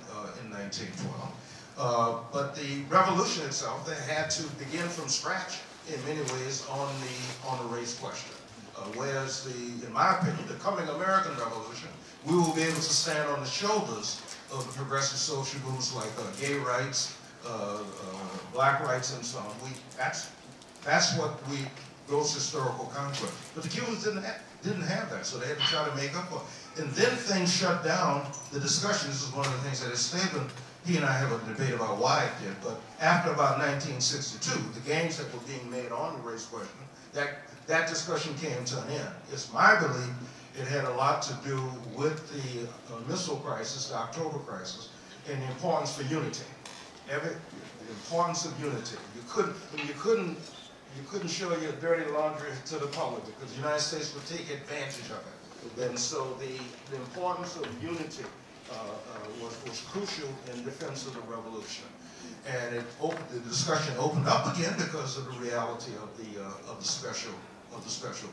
1912. But the revolution itself, they had to begin from scratch in many ways on the race question. Whereas in my opinion, the coming American Revolution, we will be able to stand on the shoulders of the progressive social movements like gay rights, black rights, and so on. That's what those historical conflicts. But the Cubans didn't have that, so they had to try to make up for it. And then things shut down the discussion. This is one of the things that Esteban, he and I have a debate about why it did, but after about 1962, the gains that were being made on the race question, that discussion came to an end. It's my belief it had a lot to do with the missile crisis, the October crisis, and the importance for unity. The importance of unity. You couldn't show your dirty laundry to the public because the United States would take advantage of it. And so the importance of unity was crucial in defense of the revolution. And the discussion opened up again because of the reality of the special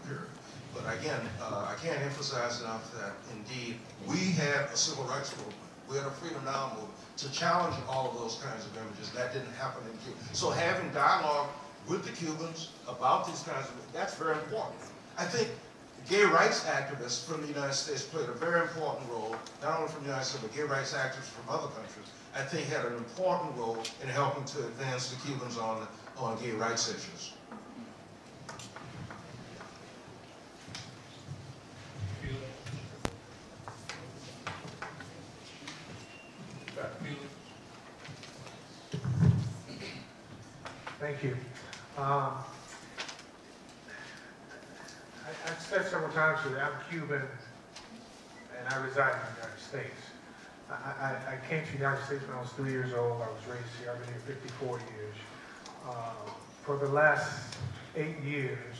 period. But again, I can't emphasize enough that indeed we had a civil rights movement, we had a Freedom Now movement to challenge all of those kinds of images. That didn't happen in Cuba. So having dialogue with the Cubans about these kinds of, that's very important. I think gay rights activists from the United States played a very important role, not only from the United States, but gay rights activists from other countries, I think had an important role in helping to advance the Cubans on gay rights issues. Thank you. I've said several times that I'm Cuban and I reside in the United States. I came to the United States when I was 3 years old. I was raised here. I've been here 54 years. For the last 8 years,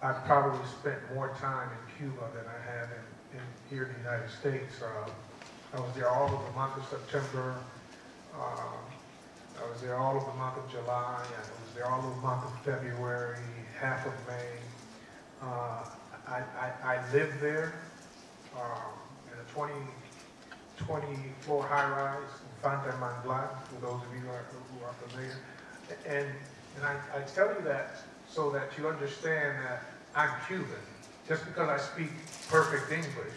I've probably spent more time in Cuba than I have here in the United States. I was there all of the month of September. I was there all of the month of July. I was there all of the month of February, half of May. I lived there in a 20-floor high-rise in Fontainebleau, for those of you who are familiar. And I tell you that so that you understand that I'm Cuban. Just because I speak perfect English,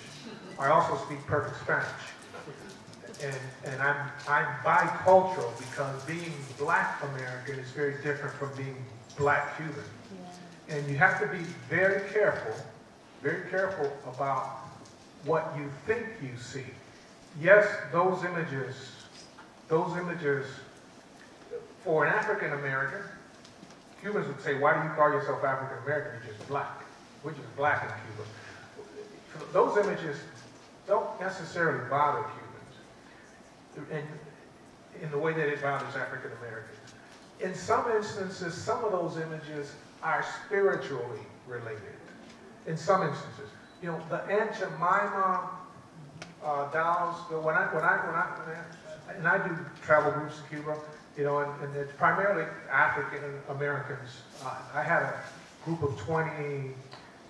I also speak perfect Spanish. And I'm bicultural because being black American is very different from being black Cuban. Yeah. And you have to be very careful about what you think you see. Yes, those images, for an African American, Cubans would say, why do you call yourself African American? You're just black. We're just black in Cuba. Those images don't necessarily bother Cubans in the way that it bothers African Americans. In some instances, some of those images are spiritually related. In some instances, you know, the Aunt Jemima dolls. And I do travel groups to Cuba, you know, and it's primarily African Americans. I had a group of 20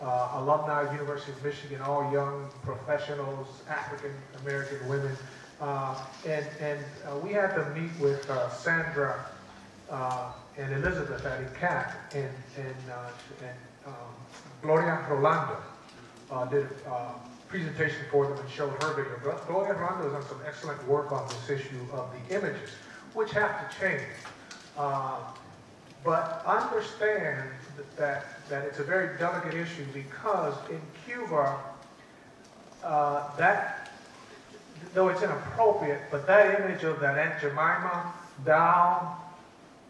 alumni, University of Michigan, all young professionals, African American women. We had to meet with Sandra and Elizabeth at ICAP, and Gloria Rolando did a presentation for them and showed her video. Gloria Rolando has done some excellent work on this issue of the images, which have to change. But understand that it's a very delicate issue, because in Cuba, though it's inappropriate, but that image of that Aunt Jemima doll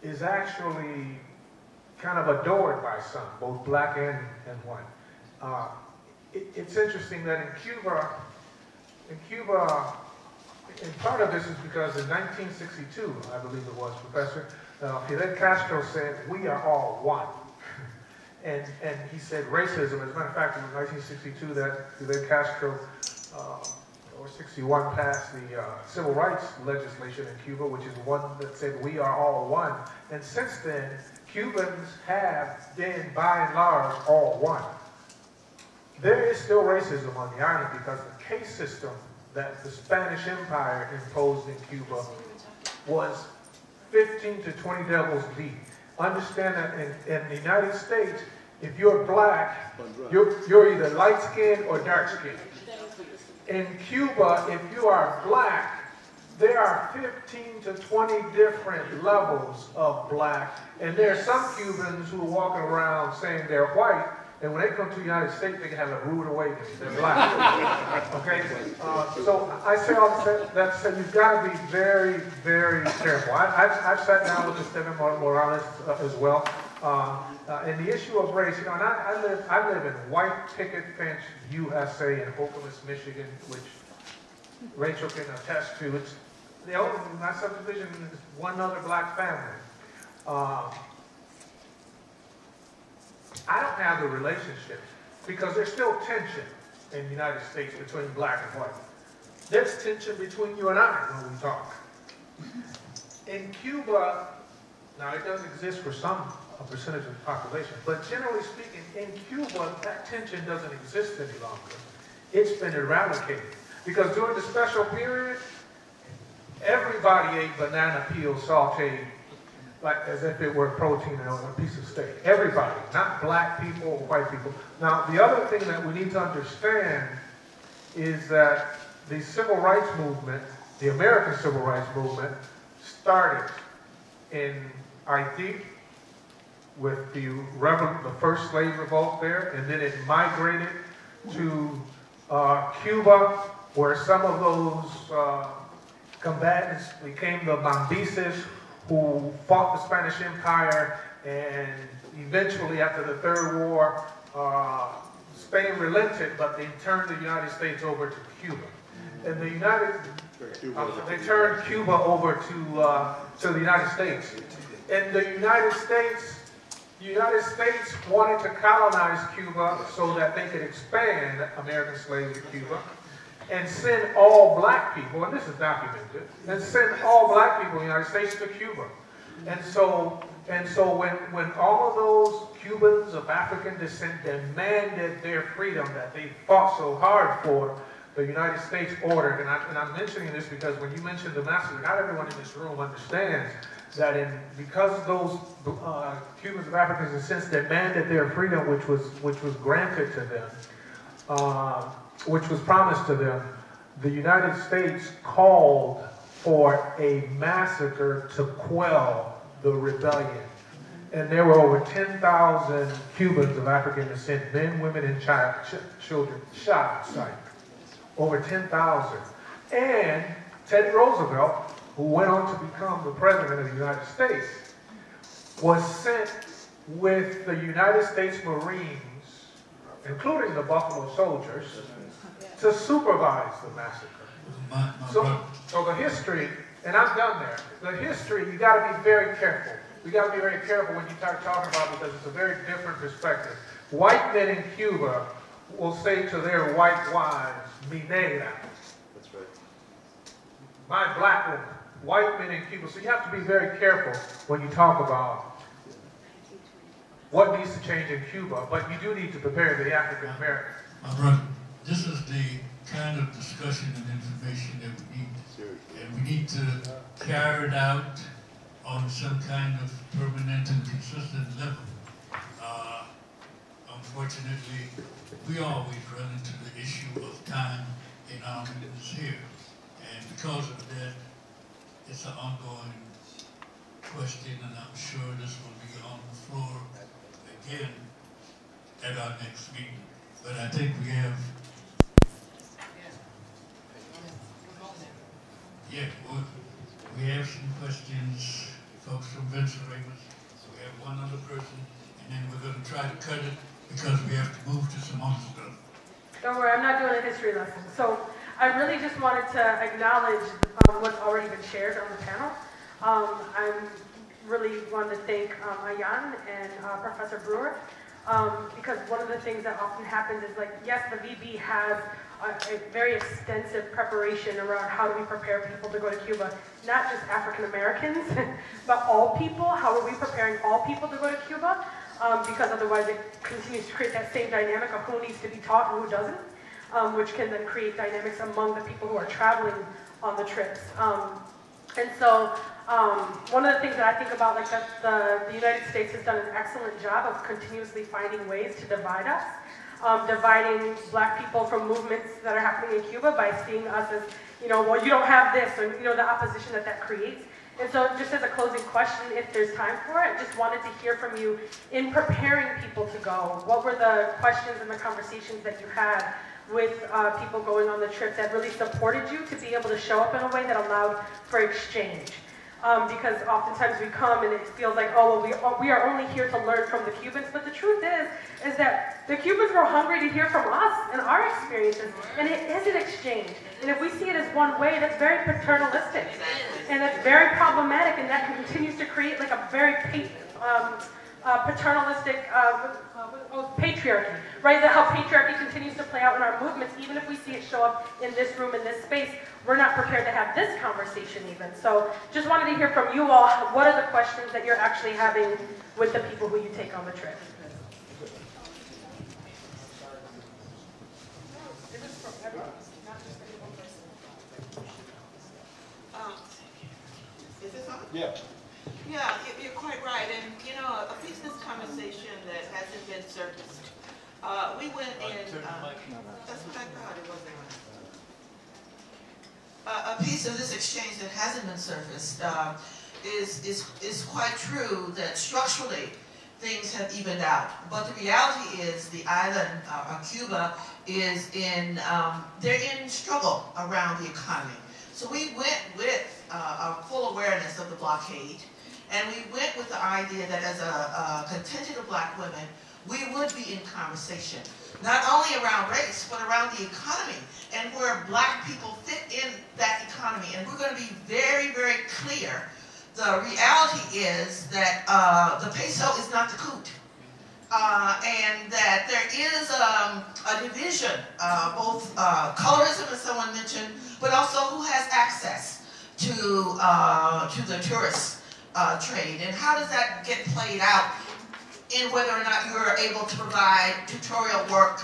is actually kind of adored by some, both black and white. It's interesting that in Cuba, and part of this is because in 1962, I believe it was, Professor, Fidel Castro said, "We are all one." And he said racism. As a matter of fact, it was 1962 that Fidel Castro, or 61, passed the civil rights legislation in Cuba, which is one that said we are all one. And since then, Cubans have been, by and large, all one. There is still racism on the island because the caste system that the Spanish Empire imposed in Cuba was 15 to 20 devils deep. Understand that in the United States, if you're black, you're either light-skinned or dark-skinned. In Cuba, if you are black, there are 15 to 20 different levels of black. And there are some Cubans who are walking around saying they're white, and when they come to the United States, they can have a rude awakening. They're black. Okay? So I say all that said, you've got to be very, very careful. I've sat down with Esteban Morales as well. And the issue of race, you know, and I live in White Picket Fence, USA, in Okemos, Michigan, which Rachel can attest to. It's my subdivision is one other black family. I don't have the relationship because there's still tension in the United States between black and white. There's tension between you and I when we talk. In Cuba, now it does exist for some percentage of the population, but generally speaking, in Cuba, that tension doesn't exist any longer. It's been eradicated because during the special period, everybody ate banana peel sauteed like as if it were protein on a piece of steak. Everybody, not black people or white people. Now, the other thing that we need to understand is that the civil rights movement, the American civil rights movement, started in Haiti with the first slave revolt there, and then it migrated to Cuba, where some of those combatants became the Bambises, who fought the Spanish Empire, and eventually after the Third War, Spain relented, but they turned the United States over to Cuba. And they turned Cuba over to the United States. And the United States wanted to colonize Cuba so that they could expand American slavery to Cuba and send all black people, and this is documented, and send all black people in the United States to Cuba. And so when all of those Cubans of African descent demanded their freedom that they fought so hard for, the United States ordered, and I'm mentioning this because when you mentioned the massacre, not everyone in this room understands that because those Cubans of African descent demanded their freedom, which was granted to them, which was promised to them, the United States called for a massacre to quell the rebellion. And there were over 10,000 Cubans of African descent, men, women, and children shot at sight. Over 10,000. And Teddy Roosevelt, who went on to become the president of the United States, was sent with the United States Marines, including the Buffalo Soldiers, to supervise the massacre. So the history, and I'm done there, the history, you got to be very careful. You got to be very careful when you start talking about it because it's a very different perspective. White men in Cuba will say to their white wives, "Mi negra." That's right. My black woman. White men in Cuba. So you have to be very careful when you talk about what needs to change in Cuba, but you do need to prepare the African Americans. My brother, this is the kind of discussion and information that we need. And we need to carry it out on some kind of permanent and consistent level. Unfortunately, we always run into the issue of time in our meetings here. And because of that, it's an ongoing question, and I'm sure this will be on the floor again at our next meeting. But I think we have, we have some questions, folks from Pennsylvania. We have one other person, and then we're going to try to cut it because we have to move to some other stuff. Don't worry, I'm not doing a history lesson. So I really just wanted to acknowledge what's already been shared on the panel. I really wanted to thank Ayan and Professor Brewer, because one of the things that often happens is, like, yes, the VB has a very extensive preparation around how do we prepare people to go to Cuba, not just African Americans, but all people. How are we preparing all people to go to Cuba? Because otherwise it continues to create that same dynamic of who needs to be taught and who doesn't, which can then create dynamics among the people who are traveling on the trips. And so one of the things that I think about, like, that the United States has done an excellent job of continuously finding ways to divide us, dividing Black people from movements that are happening in Cuba by seeing us as, you know, well, you don't have this, or, you know, the opposition that that creates. And so just as a closing question, if there's time for it, I just wanted to hear from you in preparing people to go. What were the questions and the conversations that you had with people going on the trip that really supported you to be able to show up in a way that allowed for exchange? Because oftentimes we come and it feels like, oh, well, we are only here to learn from the Cubans, but the truth is that the Cubans were hungry to hear from us and our experiences, and it is an exchange. And if we see it as one way, that's very paternalistic, and that's very problematic, and that continues to create like a very paternalistic patriarchy, right? That how patriarchy continues to play out in our movements, even if we see it show up in this room, in this space, we're not prepared to have this conversation even. So just wanted to hear from you all, what are the questions that you're actually having with the people who you take on the trip? Is this on? Yeah. Yeah, you're quite right. And, you know, a piece of this conversation that hasn't been surfaced. We went in, that's what I thought, it wasn't on. A piece of this exchange that hasn't been surfaced is quite true that structurally things have evened out. But the reality is the island, Cuba, is in, they're in struggle around the economy. So we went with a full awareness of the blockade, and we went with the idea that as a contingent of Black women, we would be in conversation, not only around race, but around the economy, and where Black people fit in that economy. And we're going to be very, very clear. The reality is that the peso is not the coot, and that there is a division, both colorism, as someone mentioned, but also who has access to the tourist trade, and how does that get played out in whether or not you are able to provide tutorial work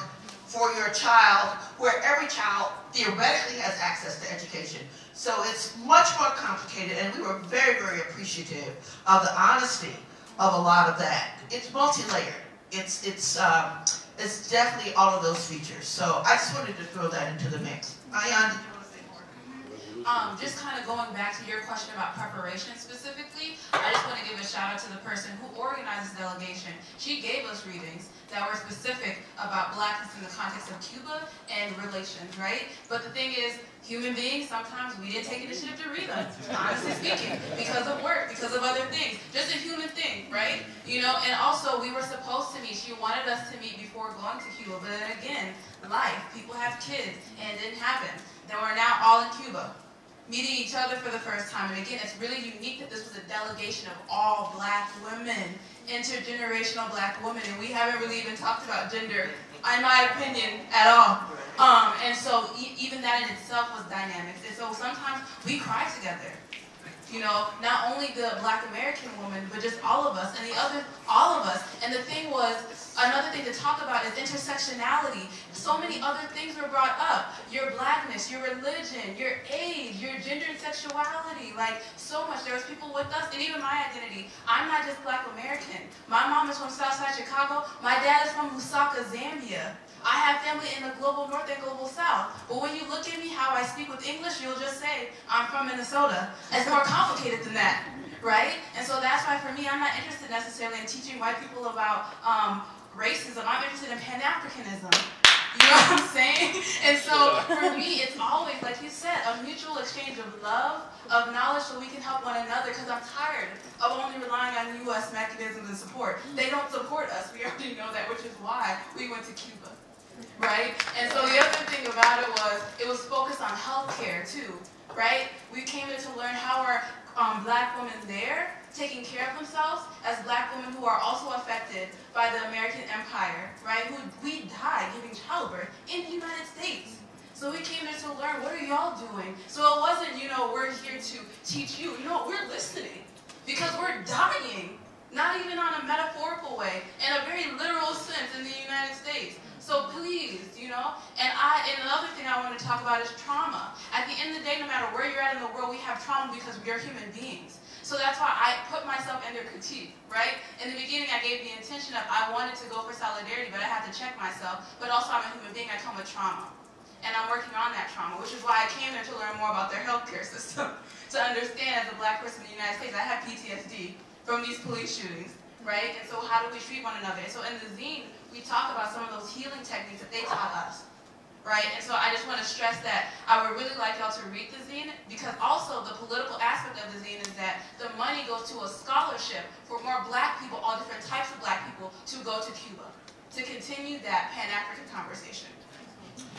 for your child, where every child theoretically has access to education. So it's much more complicated, and we were very, very appreciative of the honesty of a lot of that. It's multi-layered. It's definitely all of those features. So I just wanted to throw that into the mix. Ayan, did you want to say more? Just kind of going back to your question about preparation specifically, I just want to give a shout out to the person who organized the delegation. She gave us readings that were specific about Blackness in the context of Cuba and relations, right? But the thing is, human beings, sometimes we didn't take initiative to read them, honestly speaking, because of work, because of other things. Just a human thing, right? You know, and also we were supposed to meet. She wanted us to meet before going to Cuba, but then again, life, people have kids, and it didn't happen. Then we're now all in Cuba, meeting each other for the first time. And again, it's really unique that this was a delegation of all Black women, intergenerational Black women, and we haven't really even talked about gender, in my opinion, at all. And so even that in itself was dynamic. And so sometimes we cry together. You know, not only the Black American woman, but just all of us, and the other, all of us. And the thing was, Another thing to talk about is intersectionality. So many other things were brought up. Your blackness, your religion, your age, your gender and sexuality, like so much. There was people with us, and even my identity. I'm not just Black American. My mom is from Southside Chicago. My dad is from Lusaka, Zambia. I have family in the global north and global south. But when you look at me, how I speak with English, you'll just say, I'm from Minnesota. It's more complicated than that, right? And so that's why for me, I'm not interested necessarily in teaching white people about racism. I'm interested in Pan-Africanism. You know what I'm saying? And so for me, it's always, like you said, a mutual exchange of love, of knowledge, so we can help one another, because I'm tired of only relying on U.S. mechanisms and support. They don't support us. We already know that, which is why we went to Cuba, right? And so the other thing about it was focused on healthcare too, right? We came there to learn how are Black women there taking care of themselves as Black women who are also affected by the American empire, right? Who we died giving childbirth in the United States. So we came there to learn, what are y'all doing? So it wasn't, we're here to teach you. We're listening because we're dying, not even on a metaphorical way, in a very literal sense in the United States. So please, and another thing I want to talk about is trauma. At the end of the day, no matter where you're at in the world, we have trauma because we are human beings. So that's why I put myself in their critique, right? In the beginning, I gave the intention of I wanted to go for solidarity, but I had to check myself. But also, I'm a human being. I come with trauma. And I'm working on that trauma, which is why I came there to learn more about their healthcare system. To understand, as a Black person in the United States, I have PTSD from these police shootings, right? And so how do we treat one another? And so in the zine, we talk about some of those healing techniques that they taught us, right? And so I just want to stress that I would really like y'all to read the zine, because also the political aspect of the zine is that the money goes to a scholarship for more Black people, all different types of Black people, to go to Cuba, to continue that Pan-African conversation.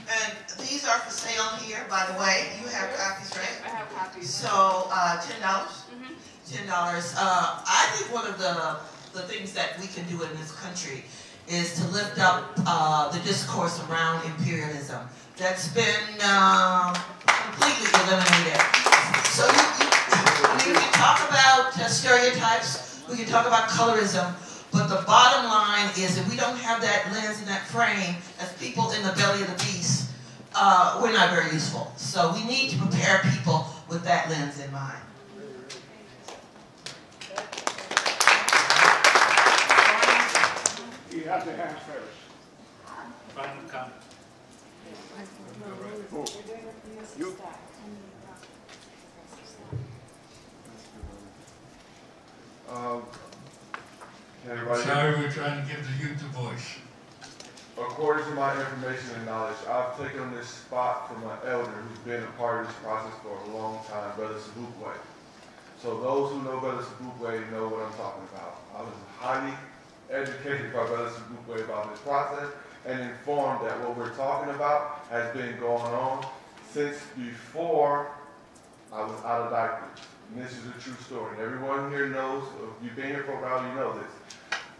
And these are for sale here, by the way. You have copies, right? I have copies. So, $10? $10. I think one of the things that we can do in this country is to lift up the discourse around imperialism that's been completely eliminated. So we can talk about stereotypes, we can talk about colorism, but the bottom line is if we don't have that lens and that frame as people in the belly of the beast, we're not very useful. So we need to prepare people with that lens in mind. You have to ask first. Final comment. You. Everybody. Sorry, we're trying to give the youth a voice. According to my information and knowledge, I've taken this spot from an elder who's been a part of this process for a long time, Brother Sabukwe. So those who know Brother Sabukwe know what I'm talking about. I was highly educated by Brother Sabukwe about this process and informed that what we're talking about has been going on since before I was out of diapers. And this is a true story. And everyone here knows, if you've been here for a while, you know this.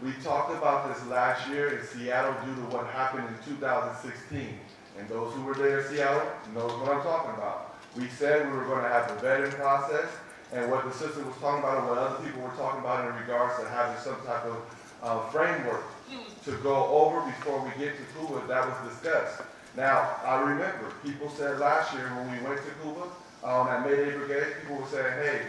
We talked about this last year in Seattle due to what happened in 2016. And those who were there in Seattle knows what I'm talking about. We said we were going to have the vetting process, and what the sister was talking about and what other people were talking about in regards to having some type of framework to go over before we get to Cuba, that was discussed. Now, I remember people said last year when we went to Cuba, at Mayday Brigade, people were saying, hey,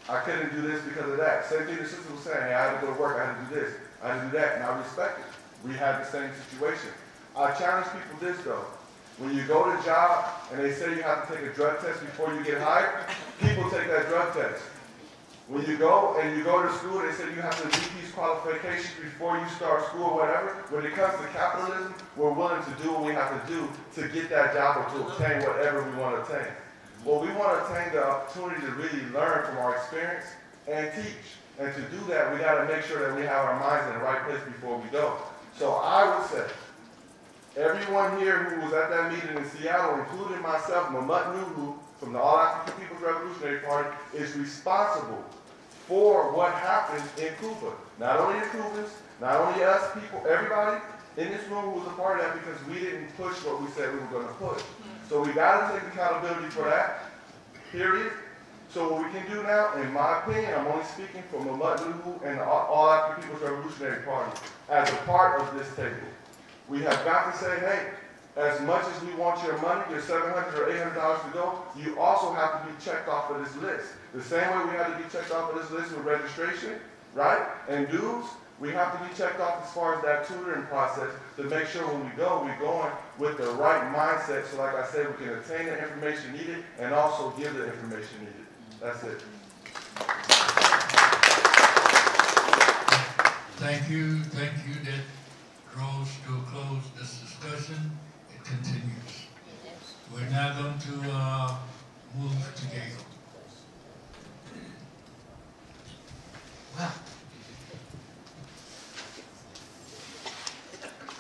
I couldn't do this because of that. Same thing the sister was saying, hey, I had to go to work, I had to do this, I had to do that, and I respect it. We had the same situation. I challenge people this though. When you go to a job and they say you have to take a drug test before you get hired, people take that drug test. When you go to school, they say you have to meet these qualifications before you start school or whatever. When it comes to capitalism, we're willing to do what we have to do to get that job or to obtain whatever we want to obtain. Well, we want to obtain the opportunity to really learn from our experience and teach. And to do that, we got to make sure that we have our minds in the right place before we go. So I would say, everyone here who was at that meeting in Seattle, including myself, Mamat Nuhu, from the All African People's Revolutionary Party, is responsible for what happened in Cuba. Not only the Cubans, not only us people, everybody in this room was a part of that because we didn't push what we said we were going to push. So we got to take accountability for that, period. So what we can do now, in my opinion, I'm only speaking for Mamat Nuhu and the All African People's Revolutionary Party. as a part of this table. We have got to say, hey, as much as we want your money, your $700 or $800 to go, you also have to be checked off of this list. The same way we had to be checked off of this list with registration, right, and dues, we have to be checked off as far as that tutoring process to make sure when we go, we're going with the right mindset. So like I said, we can obtain the information needed and also give the information needed. That's it. Thank you. Thank you. That draws to a close this discussion. It continues. We're now going to move to Gail. Well,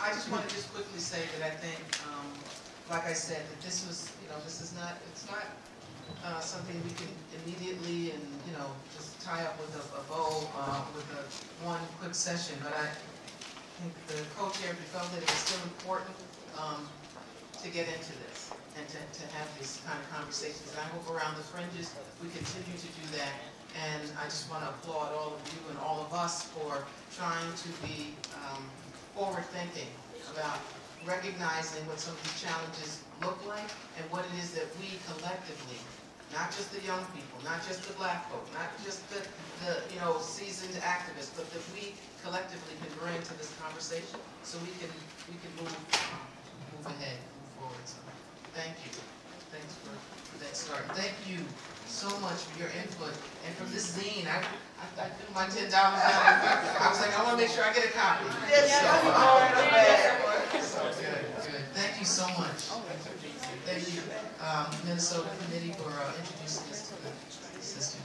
I just want to just quickly say that I think, like I said, that this was, this is not, it's not something we can immediately and, just tie up with a bow with one quick session. But I think the co-chair felt that it was still important to get into this and to have these kind of conversations. And I hope around the fringes we continue to do that. And I just want to applaud all of you and all of us for trying to be forward-thinking about recognizing what some of these challenges look like and what it is that we collectively, not just the young people, not just the black folk, not just the seasoned activists, but that we collectively can bring to this conversation so we can move ahead, move forward. So thank you. Thanks for that start. Thank you so much for your input and from this zine. I threw my $10 down. I was like, I want to make sure I get a copy. So good. Thank you so much. Thank you, Minnesota Committee, for introducing us to the system.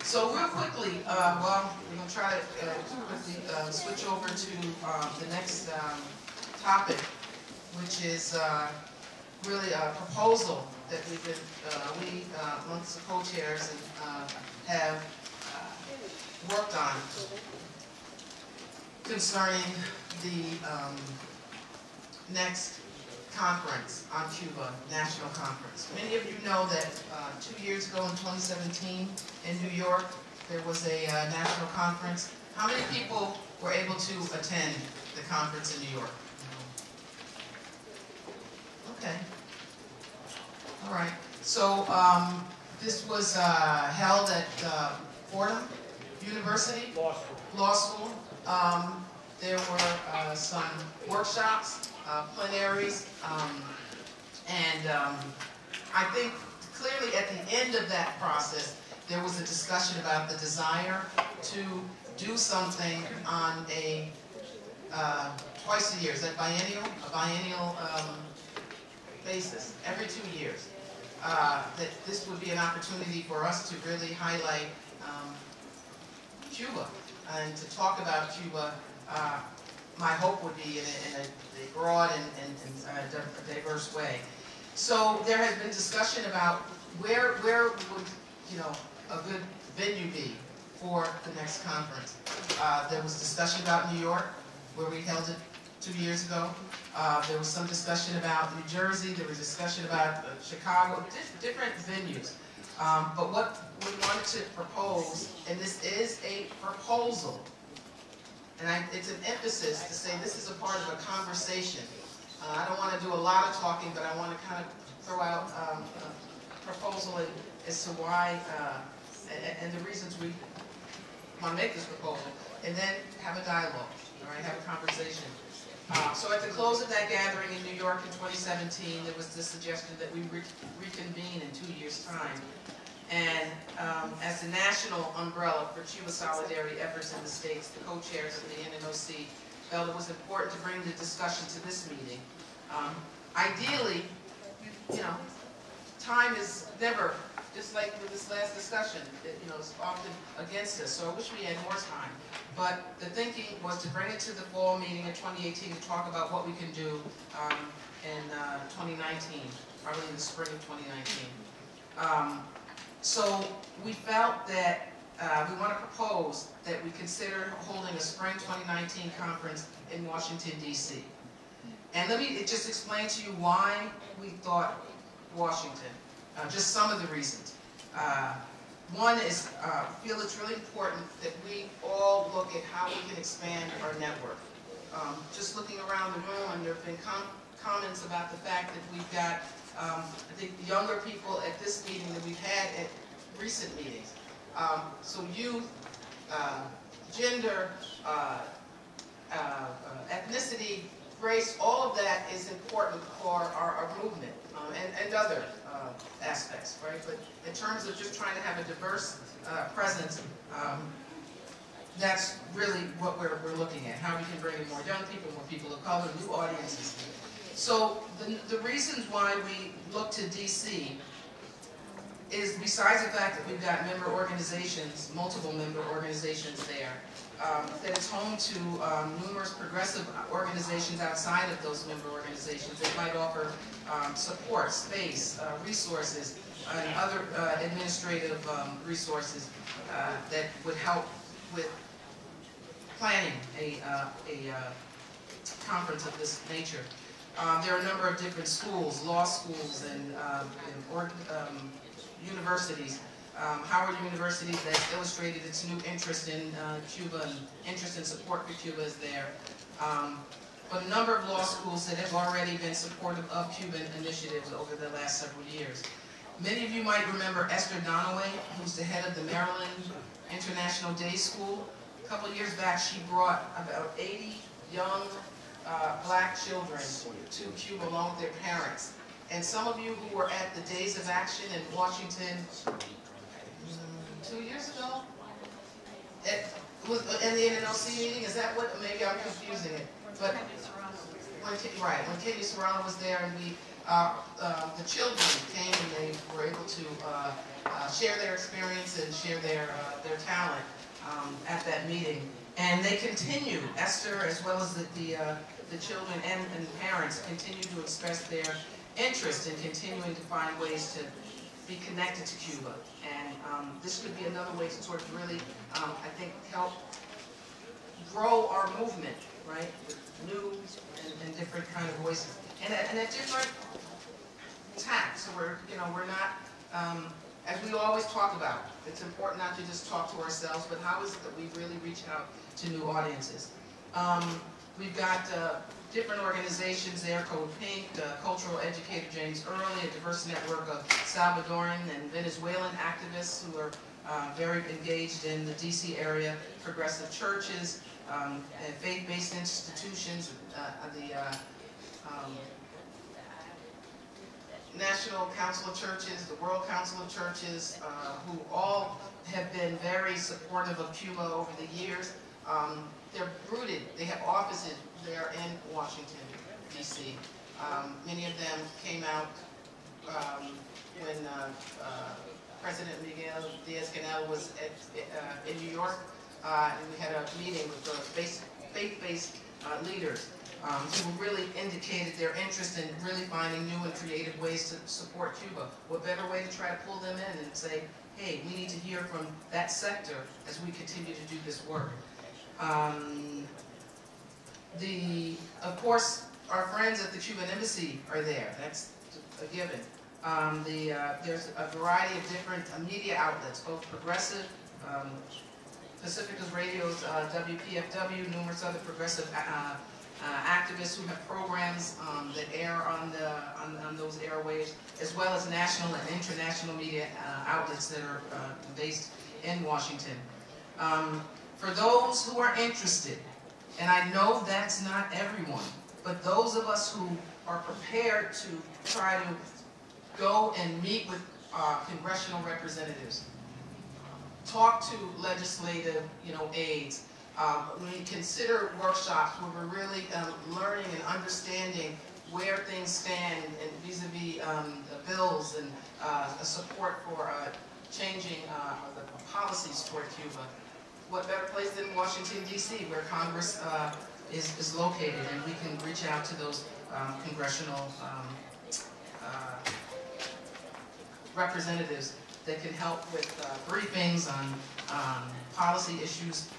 So real quickly, we're going to try to quickly switch over to the next topic, which is really a proposal that we've been, we amongst the co-chairs have worked on concerning the next conference on Cuba, national conference. Many of you know that 2 years ago in 2017 in New York, there was a national conference. How many people were able to attend the conference in New York? Okay. All right. So this was held at Fordham University Law School. There were some workshops, plenaries, and I think clearly at the end of that process, there was a discussion about the desire to do something on a twice a year. Is that biennial? A biennial basis, every 2 years. That this would be an opportunity for us to really highlight Cuba and to talk about Cuba. My hope would be in a broad and diverse way. So there has been discussion about where would a good venue be for the next conference. There was discussion about New York, where we held it 2 years ago. There was some discussion about New Jersey. There was discussion about Chicago, different venues. But what we wanted to propose, and this is a proposal, and it's an emphasis to say this is a part of a conversation. I don't want to do a lot of talking, but I want to kind of throw out a proposal as to why and the reasons we want to make this proposal, and then have a dialogue, all right, have a conversation. So at the close of that gathering in New York in 2017, there was the suggestion that we reconvene in 2 years' time. And as the national umbrella for Cuba solidarity efforts in the states, the co-chairs of the NNOC felt it was important to bring the discussion to this meeting. Ideally, time is never, just like with this last discussion, it's often against us. So I wish we had more time. But the thinking was to bring it to the fall meeting in 2018 to talk about what we can do in 2019, probably in the spring of 2019. So we felt that we want to propose that we consider holding a spring 2019 conference in Washington, D.C. And let me just explain to you why we thought Washington, just some of the reasons. One is, I feel it's really important that we all look at how we can expand our network. just looking around the room, and there have been comments about the fact that we've got, I think, younger people at this meeting than we've had at recent meetings. So youth, gender, ethnicity, race, all of that is important for our movement and other aspects, right? But in terms of just trying to have a diverse presence, that's really what we're looking at, how we can bring in more young people, more people of color, new audiences. So the reasons why we look to DC is, besides the fact that we've got member organizations, multiple member organizations there, that it's home to numerous progressive organizations outside of those member organizations that might offer support, space, resources, and other administrative resources that would help with planning a conference of this nature. There are a number of different schools, law schools and universities. Howard University that illustrated its new interest in Cuba and interest in support for Cuba is there. But a number of law schools that have already been supportive of Cuban initiatives over the last several years. Many of you might remember Esther Donaway, who's the head of the Maryland International Day School. A couple of years back, she brought about 80 young black children to Cuba along with their parents. And some of you who were at the Days of Action in Washington 2 years ago, in the NNOC meeting, is that what? Maybe I'm confusing it. But when Katie Serrano was there, and the children came and they were able to share their experience and share their talent at that meeting. And they continue, Esther as well as the children and parents continue to express their interest in continuing to find ways to be connected to Cuba. And this could be another way to sort of really, I think, help grow our movement, right? With new and different kind of voices. And at different tacks. So we're not, as we always talk about, it's important not to just talk to ourselves, but how is it that we really reach out to new audiences? We've got different organizations there, Code Pink, cultural educator James Early, a diverse network of Salvadoran and Venezuelan activists who are very engaged in the DC area, progressive churches, and faith-based institutions, the National Council of Churches, the World Council of Churches, who all have been very supportive of Cuba over the years. They're rooted, they have offices there in Washington, D.C. Many of them came out when President Miguel Diaz-Canel was in New York, and we had a meeting with the faith-based leaders who really indicated their interest in really finding new and creative ways to support Cuba. What better way to try to pull them in and say, hey, we need to hear from that sector as we continue to do this work. Of course, our friends at the Cuban Embassy are there. That's a given. There's a variety of different media outlets, both progressive, Pacifica's Radio's WPFW, numerous other progressive activists who have programs that air on those airwaves, as well as national and international media outlets that are based in Washington. For those who are interested, and I know that's not everyone, but those of us who are prepared to try to go and meet with congressional representatives, talk to legislative, aides, we consider workshops where we're really learning and understanding where things stand and vis-a-vis the bills and support for changing the policies toward Cuba. What better place than Washington, D.C., where Congress is located, and we can reach out to those congressional representatives that can help with briefings on policy issues,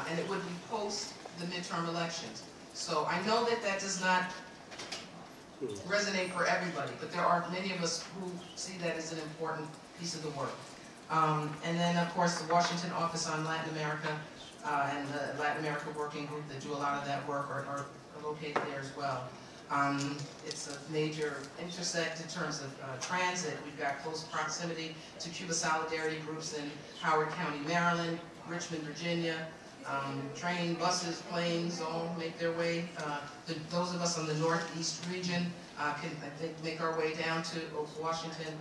and it would be post the midterm elections. So I know that that does not resonate for everybody, but there are many of us who see that as an important piece of the work. And then, of course, the Washington Office on Latin America, and the Latin America Working Group that do a lot of that work are located there as well. It's a major intersect in terms of transit. We've got close proximity to Cuba Solidarity groups in Howard County, Maryland, Richmond, Virginia. Train, buses, planes all make their way. Those of us on the northeast region can, I think, make our way down to Washington.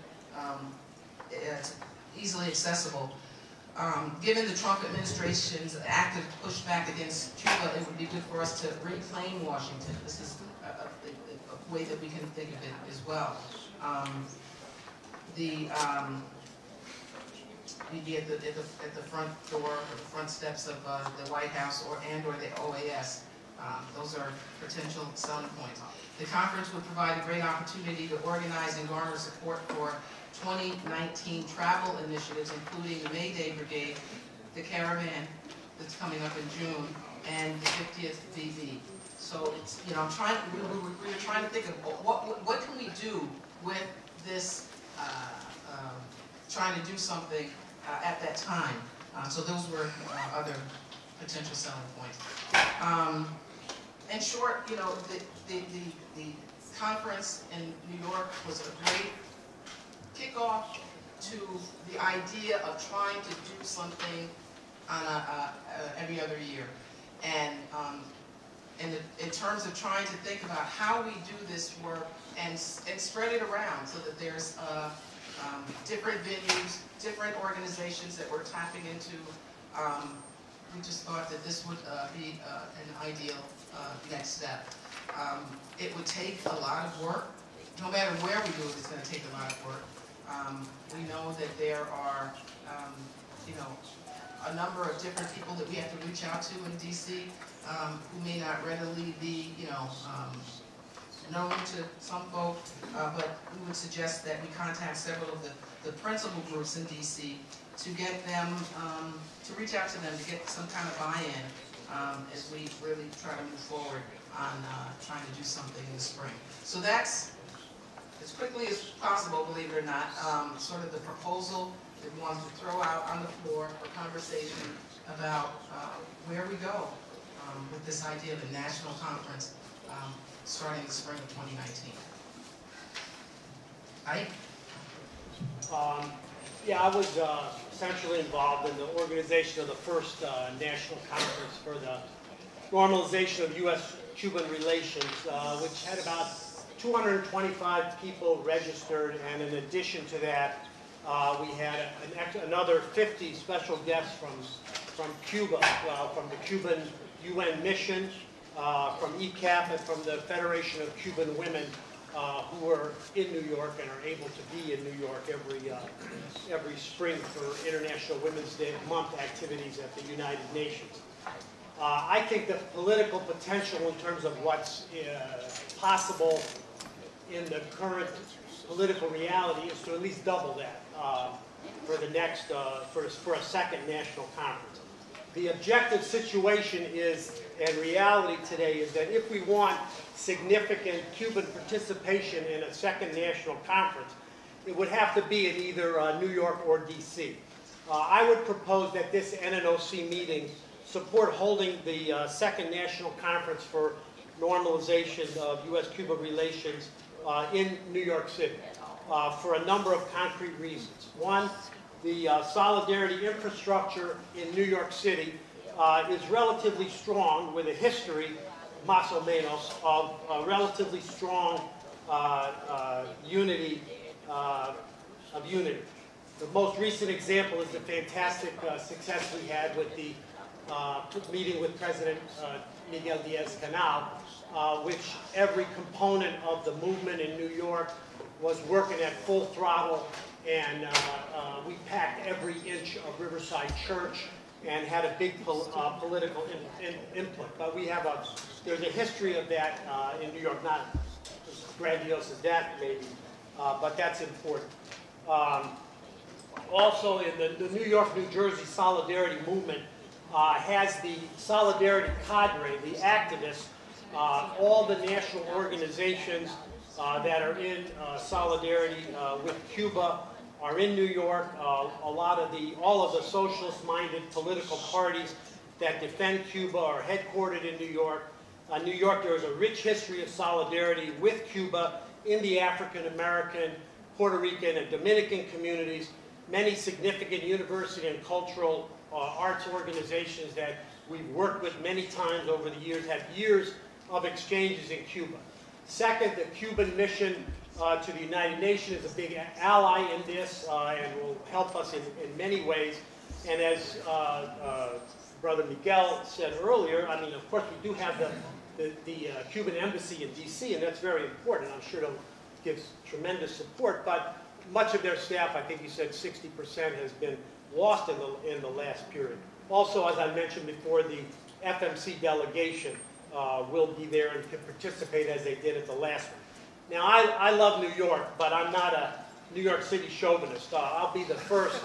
It's easily accessible. Given the Trump administration's active pushback against Cuba, it would be good for us to reclaim Washington. This is a way that we can think of it as well. We'd be at the front door or the front steps of the White House or the OAS. Those are potential selling points. The conference would provide a great opportunity to organize and garner support for 2019 travel initiatives, including the May Day Brigade, the Caravan that's coming up in June, and the 50th VB. So it's, you know, we're trying to think of what can we do with this, trying to do something at that time. So those were other potential selling points. In short, you know, the conference in New York was a great kickoff to the idea of trying to do something on every other year. And in terms of trying to think about how we do this work and spread it around so that there's different venues, different organizations that we're tapping into, we just thought that this would be an ideal next step. It would take a lot of work. No matter where we do it, it's going to take a lot of work. We know that there are, you know, a number of different people that we have to reach out to in DC who may not readily be, you know, known to some folk, but we would suggest that we contact several of the principal groups in DC to get them, to reach out to them to get some kind of buy-in as we really try to move forward on trying to do something in the spring. So that's, as quickly as possible, believe it or not, sort of the proposal that we wanted to throw out on the floor for conversation about where we go with this idea of a national conference starting in the spring of 2019. Ike? Yeah, I was essentially involved in the organization of the first national conference for the normalization of U.S.-Cuban relations, which had about 225 people registered, and in addition to that, we had another 50 special guests from Cuba, from the Cuban UN mission, from ECAP, and from the Federation of Cuban Women, who are in New York and are able to be in New York every spring for International Women's Day month activities at the United Nations. I think the political potential in terms of what's possible in the current political reality is to at least double that for the next, for a second national conference. The objective situation is, and reality today, is that if we want significant Cuban participation in a second national conference, it would have to be in either New York or DC. I would propose that this NNOC meeting support holding the second national conference for normalization of U.S.-Cuba relations in New York City for a number of concrete reasons. One, the solidarity infrastructure in New York City is relatively strong, with a history, más o menos, of relatively strong unity. The most recent example is the fantastic success we had with the meeting with President Miguel Diaz-Canel, which every component of the movement in New York was working at full throttle, and we packed every inch of Riverside Church and had a big political input. But there's a history of that in New York, not as grandiose as that maybe, but that's important. Also, in the New York-New Jersey solidarity movement has the solidarity cadre, the activists, all the national organizations that are in solidarity with Cuba are in New York. All of the socialist-minded political parties that defend Cuba are headquartered in New York. New York, there is a rich history of solidarity with Cuba in the African American, Puerto Rican, and Dominican communities. Many significant university and cultural arts organizations that we've worked with many times over the years have years of exchanges in Cuba. Second, the Cuban mission to the United Nations is a big ally in this and will help us in many ways. And as Brother Miguel said earlier, I mean, of course, we do have the Cuban embassy in D.C., and that's very important. I'm sure it'll give tremendous support, but much of their staff, I think he said 60%, has been lost in the last period. Also, as I mentioned before, the FMC delegation will be there and can participate as they did at the last one. Now, I love New York, but I'm not a New York City chauvinist. I'll be the first,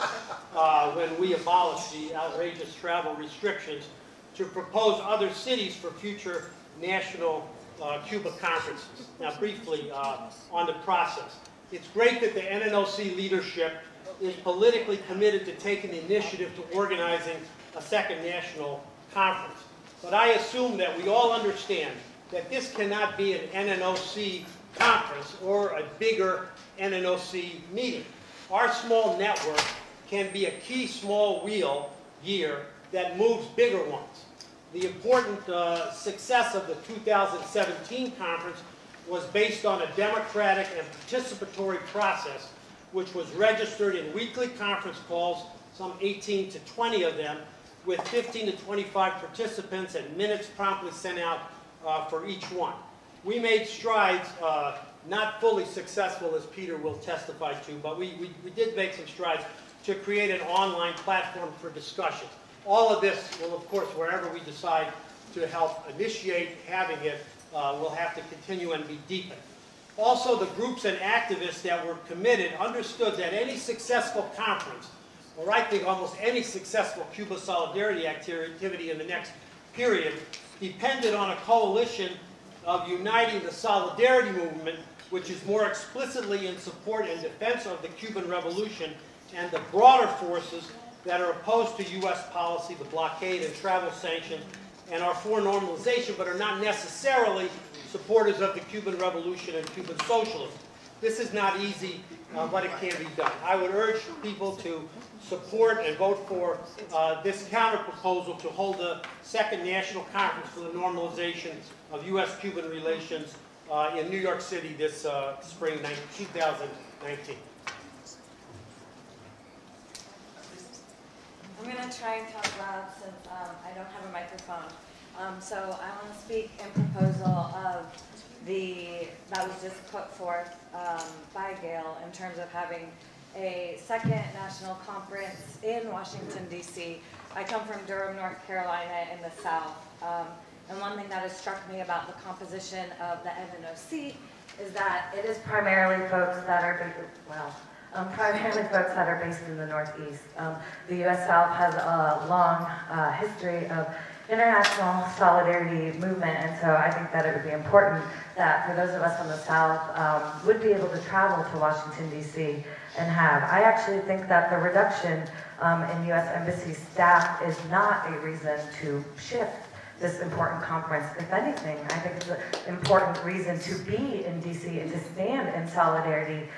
when we abolish the outrageous travel restrictions, to propose other cities for future national Cuba conferences. Now, briefly on the process. It's great that the NNOC leadership is politically committed to taking the initiative to organizing a second national conference. But I assume that we all understand that this cannot be an NNOC conference or a bigger NNOC meeting. Our small network can be a key small wheel gear that moves bigger ones. The important success of the 2017 conference was based on a democratic and participatory process, which was registered in weekly conference calls, some 18 to 20 of them, with 15 to 25 participants and minutes promptly sent out for each one. We made strides, not fully successful as Peter will testify to, but we did make some strides to create an online platform for discussion. All of this will, of course, wherever we decide to help initiate having it, will have to continue and be deepened. Also, the groups and activists that were committed understood that any successful conference, or I think almost any successful Cuba solidarity activity in the next period, depended on a coalition of uniting the solidarity movement, which is more explicitly in support and defense of the Cuban Revolution, and the broader forces that are opposed to U.S. policy, the blockade and travel sanctions, and are for normalization, but are not necessarily supporters of the Cuban Revolution and Cuban socialism. This is not easy, but it can be done. I would urge people to support and vote for this counter-proposal to hold a second national conference for the normalization of U.S.-Cuban relations in New York City this spring 2019. I'm going to try and talk loud since I don't have a microphone. So I want to speak in proposal of that was just put forth by Gail in terms of having a second national conference in Washington, D.C. I come from Durham, North Carolina in the South. And one thing that has struck me about the composition of the NNOC is that it is primarily folks that are, primarily folks that are based in the Northeast. The U.S. South has a long history of international solidarity movement, and so I think that it would be important that for those of us from the South would be able to travel to Washington, D.C. and have. I actually think that the reduction in U.S. Embassy staff is not a reason to shift this important conference. If anything, I think it's an important reason to be in D.C. and to stand in solidarity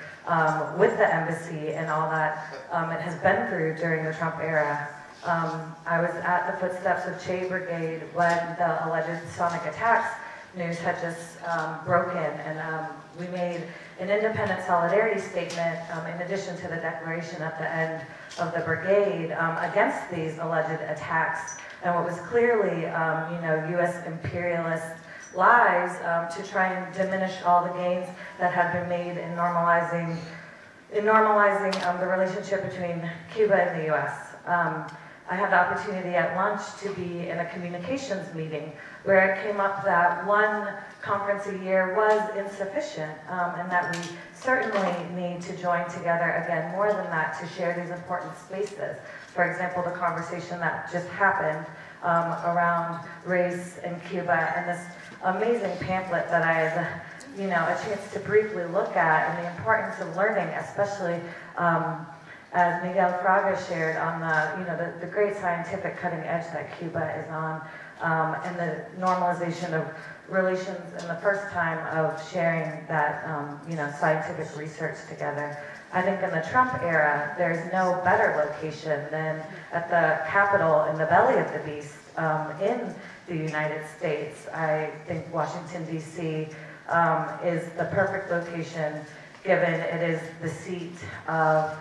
with the embassy and all that it has been through during the Trump era. I was at the footsteps of Che Brigade when the alleged sonic attacks news had just broken, and we made an independent solidarity statement in addition to the declaration at the end of the brigade against these alleged attacks. And what was clearly, U.S. imperialist lies to try and diminish all the gains that had been made in normalizing the relationship between Cuba and the U.S. I had the opportunity at lunch to be in a communications meeting where it came up that one conference a year was insufficient, and that we certainly need to join together again more than that to share these important spaces. For example, the conversation that just happened around race in Cuba, and this amazing pamphlet that I had a chance to briefly look at, and the importance of learning, especially as Miguel Fraga shared on the great scientific cutting edge that Cuba is on, and the normalization of relations and the first time of sharing that, scientific research together. I think in the Trump era, there's no better location than at the Capitol in the belly of the beast in the United States. I think Washington, D.C. Is the perfect location, given it is the seat of,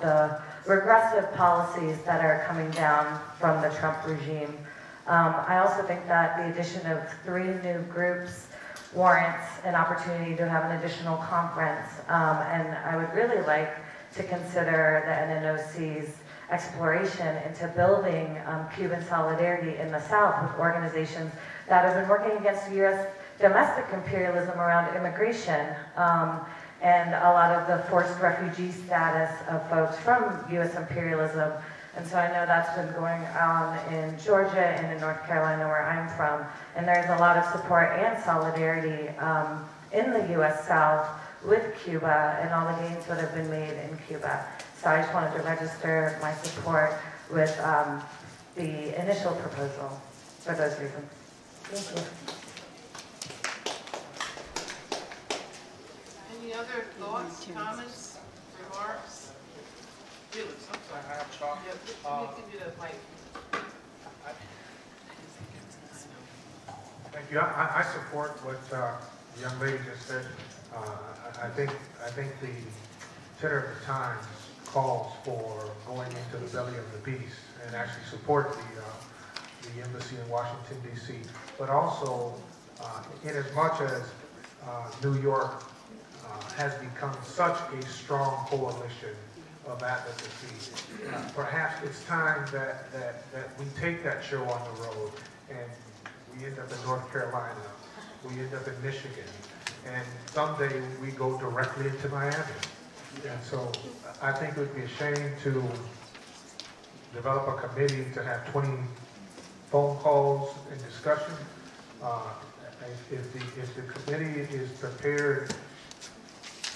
the regressive policies that are coming down from the Trump regime. I also think that the addition of 3 new groups warrants an opportunity to have an additional conference, and I would really like to consider the NNOC's exploration into building Cuban solidarity in the South with organizations that have been working against U.S. domestic imperialism around immigration, and a lot of the forced refugee status of folks from U.S. imperialism. And so I know that's been going on in Georgia and in North Carolina, where I'm from. And there's a lot of support and solidarity in the U.S. South with Cuba and all the gains that have been made in Cuba. So I just wanted to register my support with the initial proposal for those reasons. Thank you. Any other thoughts, comments, remarks? Felix, I'm sorry. I have chalk. Yeah, let me give you the mic. Thank you. I support what the young lady just said. I think the tenor of the times calls for going into the belly of the beast and actually support the embassy in Washington, D.C. But also, in as much as New York has become such a strong coalition of advocacy, perhaps it's time that we take that show on the road and we end up in North Carolina, we end up in Michigan, and someday we go directly into Miami. And so I think it would be a shame to develop a committee to have 20 phone calls and discussion. If the committee is prepared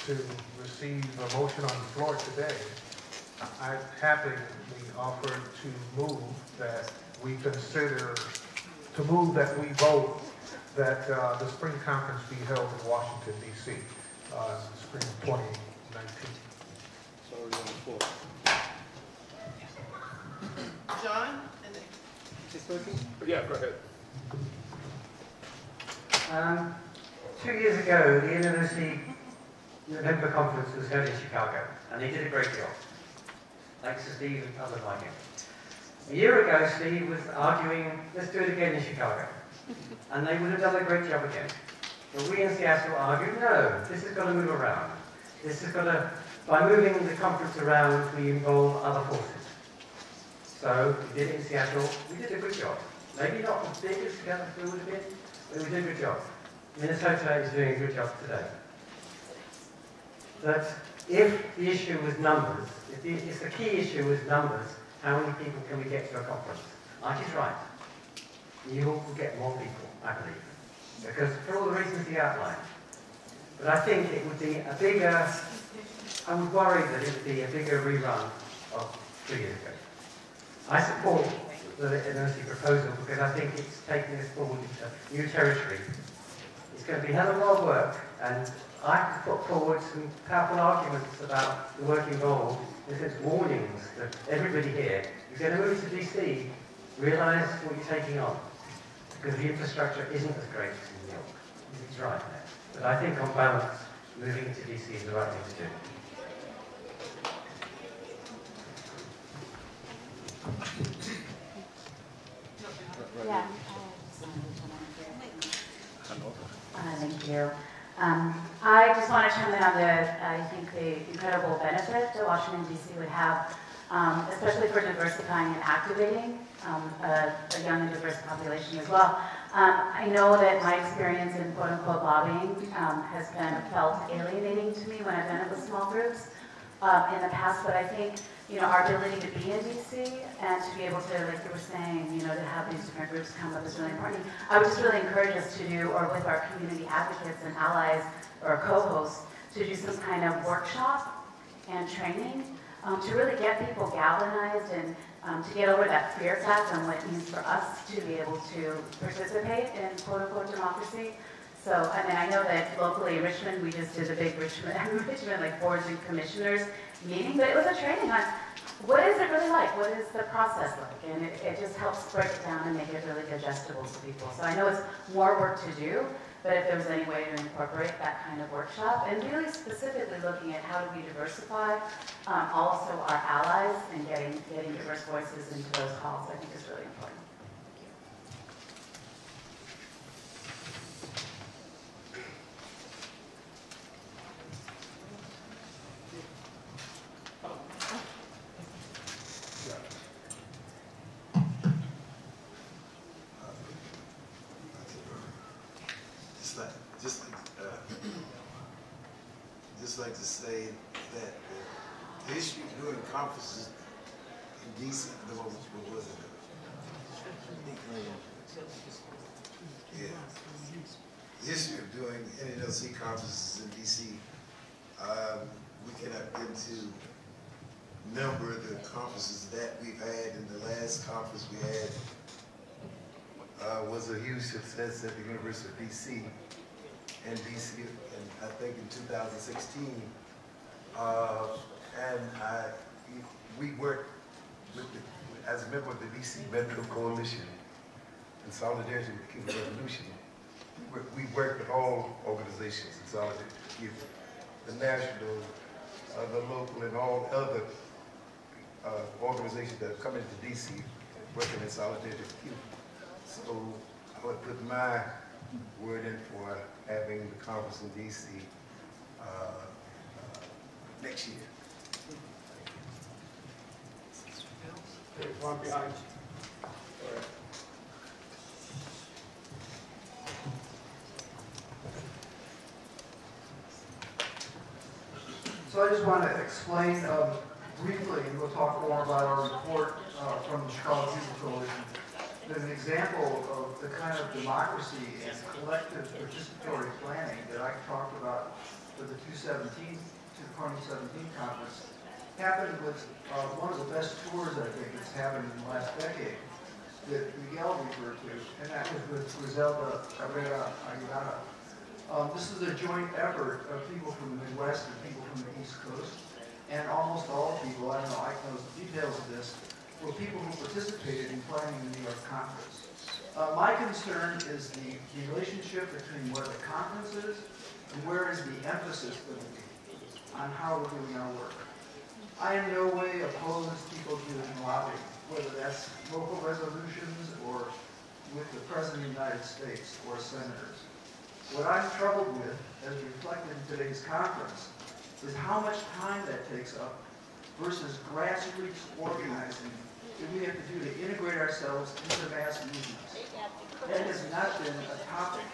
to receive a motion on the floor today, I happily offer to move that we consider, to move that we vote that the spring conference be held in Washington, D.C., spring 2019. Sorry, on the floor. John? And then... Is this working? Yeah, go ahead. 2 years ago, the NNOC November conference was held in Chicago, and they did a great job. Thanks to Steve and others like him. A year ago, Steve was arguing, let's do it again in Chicago. And they would have done a great job again. But we in Seattle argued, no, this has got to move around. This has got to, by moving the conference around, we involve other forces. So we did it in Seattle. We did a good job. Maybe not as big as Seattle would have been, but we did a good job. Minnesota is doing a good job today. But if the issue was numbers, if the key issue was numbers, how many people can we get to a conference? Ike is right. New York will get more people, I believe, because for all the reasons he outlined. But I think it would be a bigger, I would worry that it would be a bigger rerun of 3 years ago. I support the NNOC proposal because I think it's taking us forward into new territory. It's going to be a hell of a lot of work, and I have to put forward some powerful arguments about the work involved, in a sense warnings that everybody here, if you're going to move to DC, realise what you're taking on. Because the infrastructure isn't as great as in New York. He's right there. But I think on balance, moving to DC is the right thing to do. Yeah. Thank you. I just want to chime in on I think the incredible benefit that Washington, D.C. would have, especially for diversifying and activating a young and diverse population as well. I know that my experience in quote-unquote lobbying has been felt alienating to me when I've done it with small groups in the past, but I think our ability to be in DC and to be able to, like you were saying, to have these different groups come up is really important. I would just really encourage us to do, or with our community advocates and allies or co-hosts, to do some kind of workshop and training to really get people galvanized and to get over that fear factor and what it means for us to be able to participate in quote-unquote democracy. So, I mean, I know that locally in Richmond, we just did a big Richmond like boards and commissioners meeting, but it was a training on what is it really like? What is the process like? And it just helps break it down and make it really digestible to people. So I know it's more work to do, but if there was any way to incorporate that kind of workshop, and really specifically looking at how do we diversify also our allies and getting diverse voices into those calls, I think is really important. Just like to say that the issue of doing conferences in DC, what was it? Yeah. The issue of doing NNOC conferences in DC, we cannot begin to number the conferences that we've had. In the last conference we had was a huge success at the University of DC. And DC, and I think in 2016, we worked with as a member of the DC Metro Coalition in solidarity with the Cuban Revolution. We worked with all organizations in solidarity with Cuba, the national, the local, and all other organizations that have come into DC working in solidarity with Cuba. So I would put my word in for having the conference in DC next year. One behind. So I just want to explain briefly, and we'll talk more about our report from the Chicago Cuba Coalition. There's an example of the kind of democracy and collective participatory planning that I talked about for the 2017 conference. Happened with one of the best tours, I think, that's happened in the last decade that Miguel referred to, and that was with Griselda Cabrera Aguilera. This is a joint effort of people from the Midwest and people from the East Coast, and almost all people, I don't know, I know the details of this, were people who participated in planning the New York conference. My concern is the relationship between where the conference is and where is the emphasis going to be on how we're doing our work. I in no way oppose people doing lobbying, whether that's local resolutions or with the President of the United States or senators. What I'm troubled with, as reflected in today's conference, is how much time that takes up versus grassroots organizing that we have to do to integrate ourselves into mass movements. That has not been a topic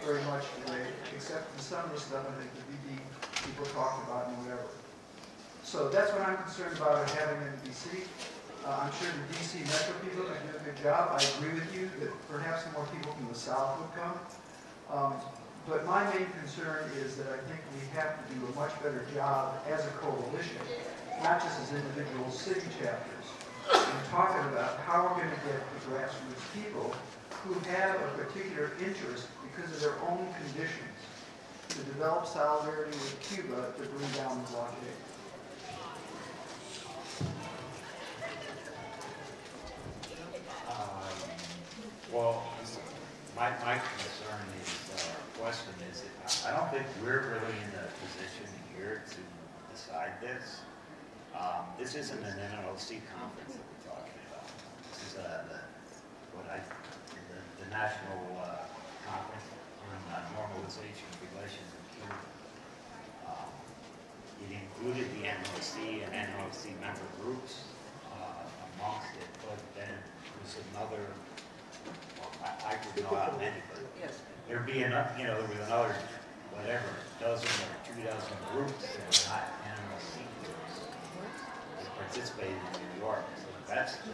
very much today, except for some of the stuff I think the BB people talk about and whatever. So that's what I'm concerned about having in DC. I'm sure the DC Metro people are doing a good job. I agree with you that perhaps more people from the South would come. But my main concern is that I think we have to do a much better job as a coalition, not just as individual city chapters, in talking about how we're going to get the grassroots people who have a particular interest because of their own conditions to develop solidarity with Cuba to bring down the blockade. Well, my concern is, question is, I don't think we're really in a position here to decide this. This isn't an NNOC conference that we're talking about. This is the National Conference on Normalization of Relations in Cuba. It included the NNOC and NNOC member groups amongst it, but then there was another, well, I could know how many, but there'd be enough, there was another, whatever, dozen or 2 dozen groups that were not NNOC groups that participated in New York. So that's the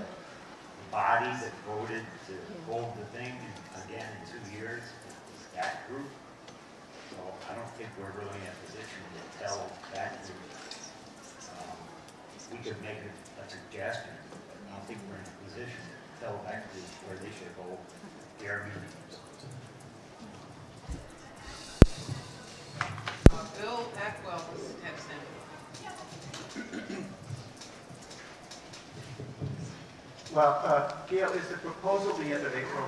body that voted to hold the thing again in 2 years, is that group. So I don't think we're really in a position to tell that group we could make a suggestion, but I don't think we're in a position to tell actually where they should hold their meetings. Bill Ackwell has him. Well, Gail, is the proposal the end of April?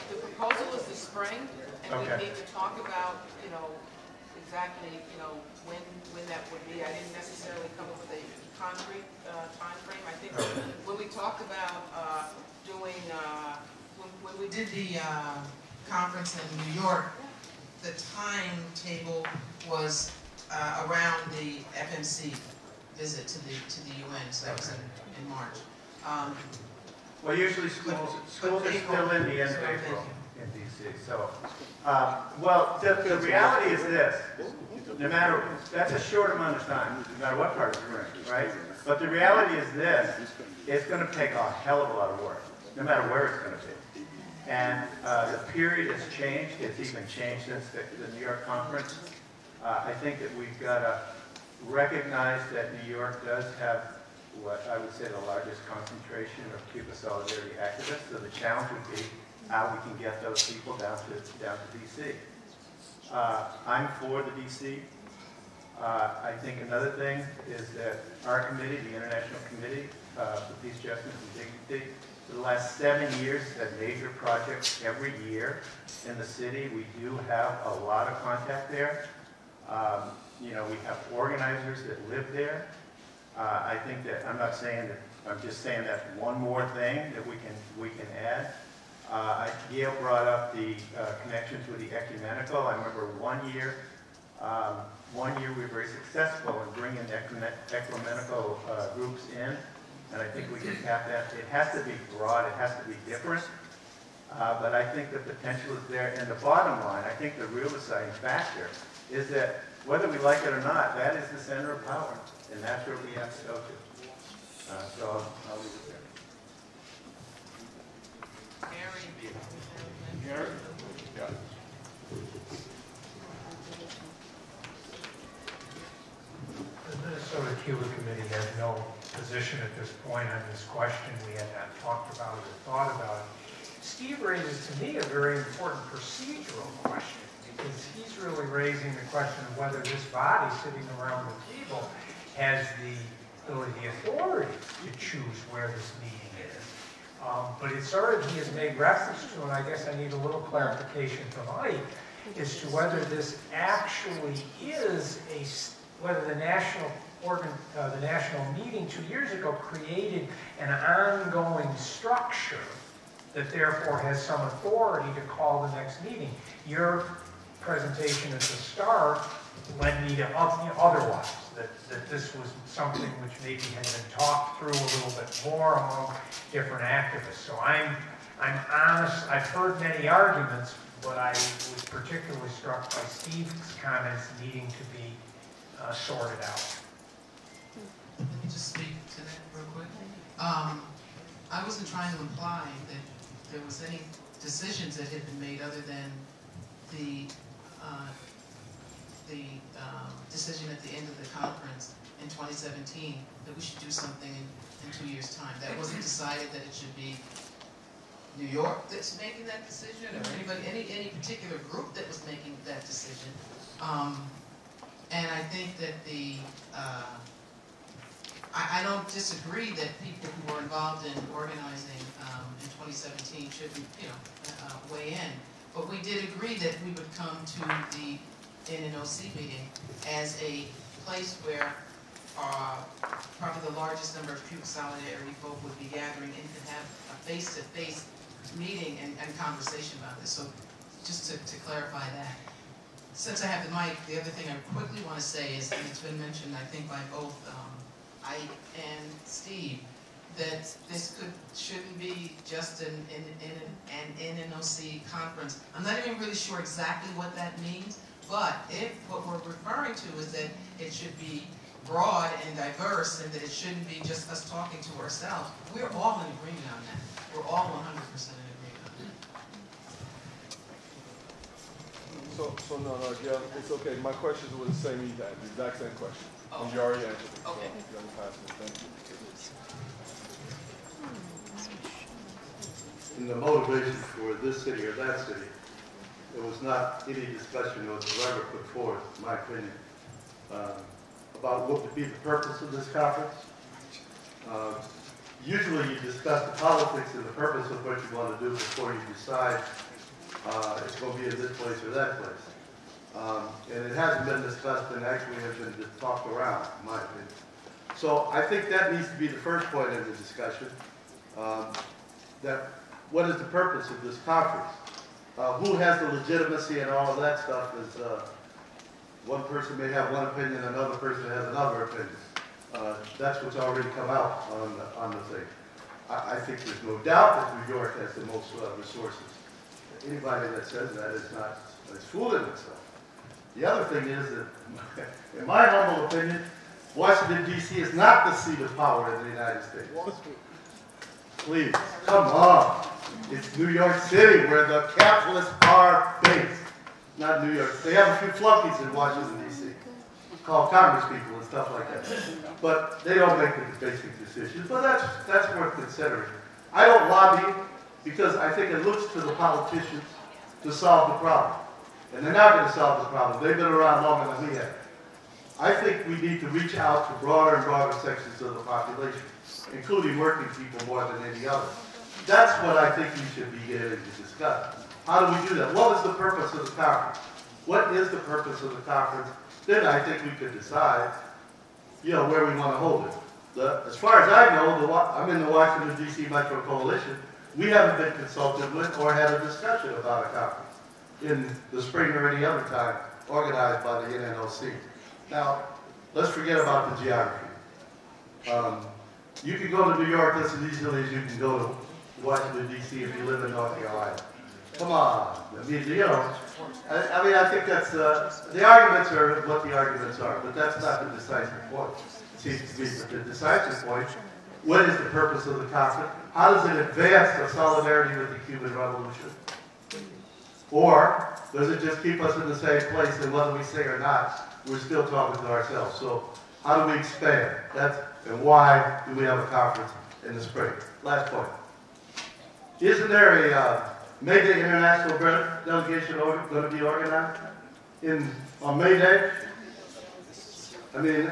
The proposal is the spring, and Okay. we need to talk about, exactly, when that would be. I didn't necessarily come up with a concrete time frame. I think when we talked about doing, When we did the conference in New York, the timetable was around the FMC visit to the UN, so that was in March. Well, usually schools are still in the end of April in DC. So, well, the reality is this: no matter, that's a short amount of time, no matter what part of the spring, right? But the reality is this: it's going to take a hell of a lot of work, no matter where it's going to be. And the period has changed. It's even changed since the New York conference. I think that we've got to recognize that New York does have what I would say the largest concentration of Cuba Solidarity activists. So the challenge would be how we can get those people down to DC. I'm for the DC. I think another thing is that our committee, the International Committee for Peace, Justice, and Dignity, for the last 7 years has had major projects every year in the city. We do have a lot of contact there. We have organizers that live there. I think that, I'm not saying that, I'm just saying that's one more thing that we can add. Gail brought up the connections with the ecumenical. I remember one year we were very successful in bringing ecumenical groups in, and I think we can tap that. It has to be broad, it has to be different, but I think the potential is there. And the bottom line, I think the real deciding factor is that whether we like it or not, that is the center of power, and that's where we have to go to. So I'll leave it there. Gary? Yeah. The Minnesota Cuba Committee has no position at this point on this question. We had not talked about it or thought about it. Steve raises to me a very important procedural question, because he's really raising the question of whether this body sitting around the table has the authority to choose where this meeting is. But it's sort of, he has made reference to, and I guess I need a little clarification from Mike, as to whether this actually is whether the national meeting 2 years ago created an ongoing structure that therefore has some authority to call the next meeting. Your presentation at the start led me to otherwise, that this was something which maybe had been talked through a little bit more among different activists. So I'm honest, I've heard many arguments, but I was particularly struck by Steve's comments needing to be sorted out. Let me just speak to that real quick. I wasn't trying to imply that there was any decisions that had been made other than the decision at the end of the conference in 2017 that we should do something in 2 years' time. That wasn't decided that it should be New York that's making that decision, or anybody, any particular group that was making that decision. And I think that I don't disagree that people who were involved in organizing in 2017 shouldn't, weigh in. But we did agree that we would come to the NNOC meeting as a place where probably the largest number of Cuba Solidarity folk would be gathering and could have a face-to-face meeting and conversation about this. So just to clarify that. Since I have the mic, the other thing I quickly want to say is, and it's been mentioned, I think, by both Ike and Steve, that this shouldn't be just an NNOC conference. I'm not even really sure exactly what that means, but if what we're referring to is that it should be broad and diverse, and that it shouldn't be just us talking to ourselves, we're all in agreement on that. We're all 100% in agreement on that. So no, Gail, it's okay. My questions were the same you had, the exact same question. And you already answered it. Okay. So you already passed it. Thank you. In the motivation for this city or that city, there was not any discussion whatsoever put forth, in my opinion, about what would be the purpose of this conference. Usually you discuss the politics and the purpose of what you want to do before you decide it's going to be in this place or that place. And it hasn't been discussed and actually has been just talked around, in my opinion. So I think that needs to be the first point in the discussion. That what is the purpose of this conference? Who has the legitimacy and all of that stuff is, one person may have one opinion, another person has another opinion. That's what's already come out on the thing. I think there's no doubt that New York has the most resources. Anybody that says that is fooling itself. The other thing is that, in my humble opinion, Washington, D.C. is not the seat of power in the United States. Please, come on. It's New York City where the capitalists are based, not New York. They have a few flunkies in Washington, D.C. called Congress people and stuff like that. But they don't make the basic decisions. But that's worth considering. I don't lobby because I think it looks to the politicians to solve the problem. And they're not going to solve the problem. They've been around longer than we have. I think we need to reach out to broader and broader sections of the population, including working people more than any other. That's what I think we should be getting to discuss. How do we do that? What is the purpose of the conference? What is the purpose of the conference? Then I think we could decide, where we want to hold it. As far as I know, I'm in the Washington, D.C. Metro Coalition. We haven't been consulted with or had a discussion about a conference in the spring or any other time organized by the NNOC. Now, let's forget about the geography. You can go to New York just as easily as you can go to Washington, D.C. if you live in North Carolina. Come on. I mean, I think that's, the arguments are what the arguments are, but that's not the decisive point. It seems to be the decisive point. What is the purpose of the conference? How does it advance the solidarity with the Cuban Revolution? Or does it just keep us in the same place, and whether we say or not, we're still talking to ourselves? So how do we expand? And why do we have a conference in the spring? Last point. Isn't there a May Day International Delegation going to be organized on May Day? I mean,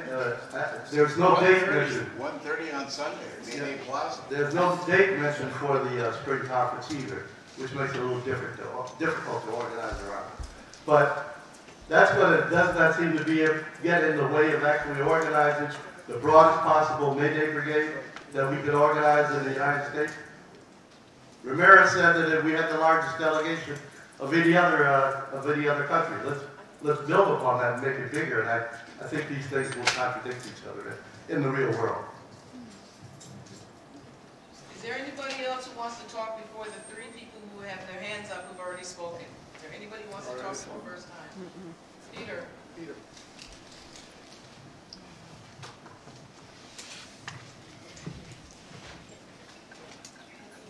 there's no date mentioned. 1:30 on Sunday, May Day Plaza. There's no date mentioned for the spring conference either, which makes it a little difficult to organize around. But that's what it does not seem to get in the way of actually organizing the broadest possible May Day brigade that we could organize in the United States. Ramirez said that we had the largest delegation of any other country. Let's build upon that and make it bigger. And I think these things will contradict each other in the real world. Is there anybody else who wants to talk before the three people who have their hands up who've already spoken? Is there anybody who wants to talk for the first time? Peter.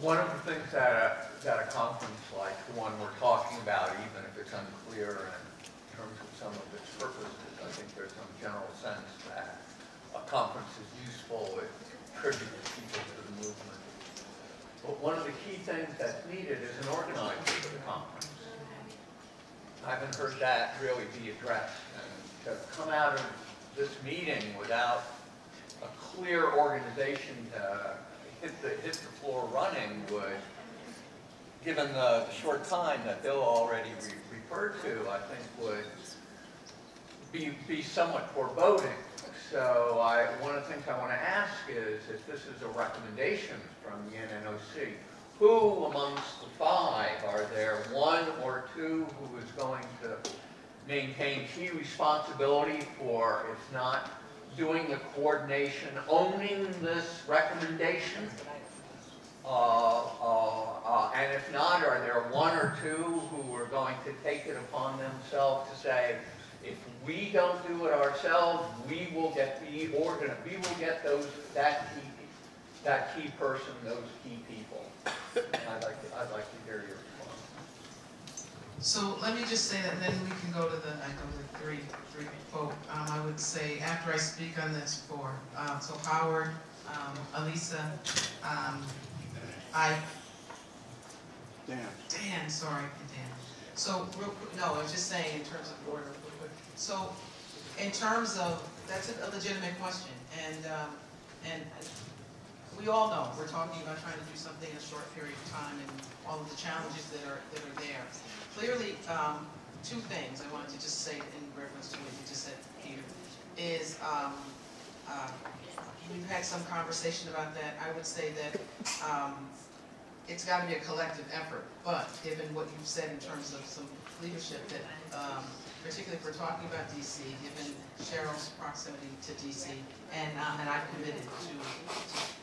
One of the things that a conference like the one we're talking about, even if it's unclear in terms of some of its purposes, I think there's some general sense that a conference is useful, it contributes people to the movement. But one of the key things that's needed is an organizer for the conference. I haven't heard that really be addressed. And to come out of this meeting without a clear organization to hit the floor running would, given the short time that Bill already referred to, I think would be somewhat foreboding. So one of the things I want to ask is, if this is a recommendation from the NNOC, who amongst the five, are there one or two who is going to maintain key responsibility for, if not doing the coordination, owning this recommendation? And if not, are there one or two who are going to take it upon themselves to say, if we don't do it ourselves, we will get that key person, those key people? I'd like to hear your response. So let me just say that, and then we can go to the, I go to three folk. I would say after I speak on this for, so Howard, Elisa, Dan, sorry, Dan. So real quick, no, I was just saying in terms of order, real quick. So in terms of, that's a legitimate question, and we all know we're talking about trying to do something in a short period of time and all of the challenges that are there. Clearly, two things I wanted to just say in reference to what you just said, Peter, is we've had some conversation about that. I would say that it's got to be a collective effort, but given what you've said in terms of some leadership that, particularly if we're talking about DC, given Cheryl's proximity to DC, and I've committed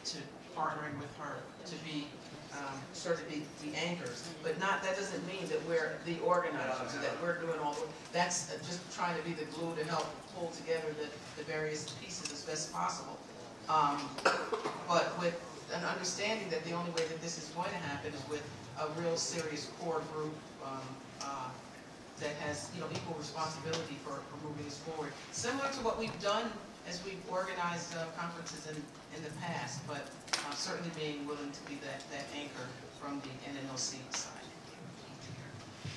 to partnering with her to be sort of the anchors, but that doesn't mean that we're the organizers, or that we're doing all the work. That's just trying to be the glue to help pull together the various pieces as best possible. But with an understanding that the only way that this is going to happen is with a real serious core group that has equal responsibility for moving us forward. Similar to what we've done as we've organized conferences in the past, but certainly being willing to be that anchor from the NNOC side.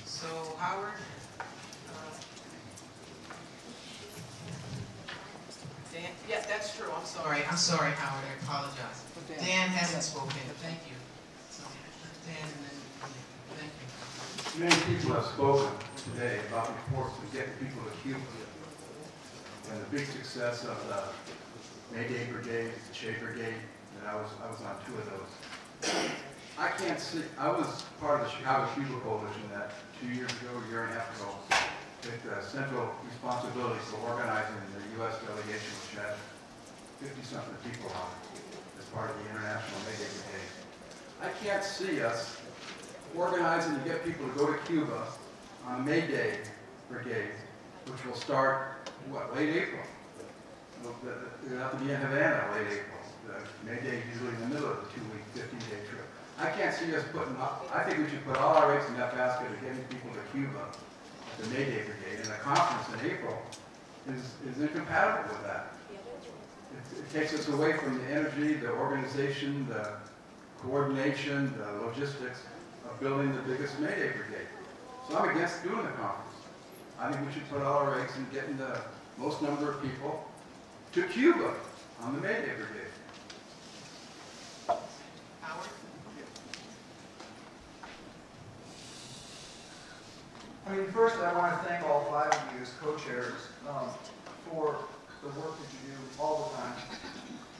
So Howard, Dan, yeah, that's true. I'm sorry, Howard. I apologize. Dan hasn't spoken. Thank you. So Dan, and then thank you. Many people have spoken today about reports of getting people to Cuba and the big success of the May Day Brigade, the Shea Brigade, and I was on two of those. I can't see, I was part of the Chicago Cuba Coalition that 2 years ago, a year and a half ago, took central responsibility for organizing the U.S. delegation, which had 50-something people on it as part of the International May Day Brigade. I can't see us organizing to get people to go to Cuba on May Day Brigade, which will start, what, late April? It'll have to be in Havana late April. May Day is usually in the middle of the 2-week, 15-day trip. I can't see us putting up, I think we should put all our eggs in that basket of getting people to Cuba at the May Day Brigade, and a conference in April is incompatible with that. It takes us away from the energy, the organization, the coordination, the logistics of building the biggest May Day Brigade. So I'm against doing the conference. I think we should put all our eggs in getting the most number of people to Cuba on the May Day Brigade. Howard? I mean, first I want to thank all 5 of you as co-chairs for the work that you do all the time,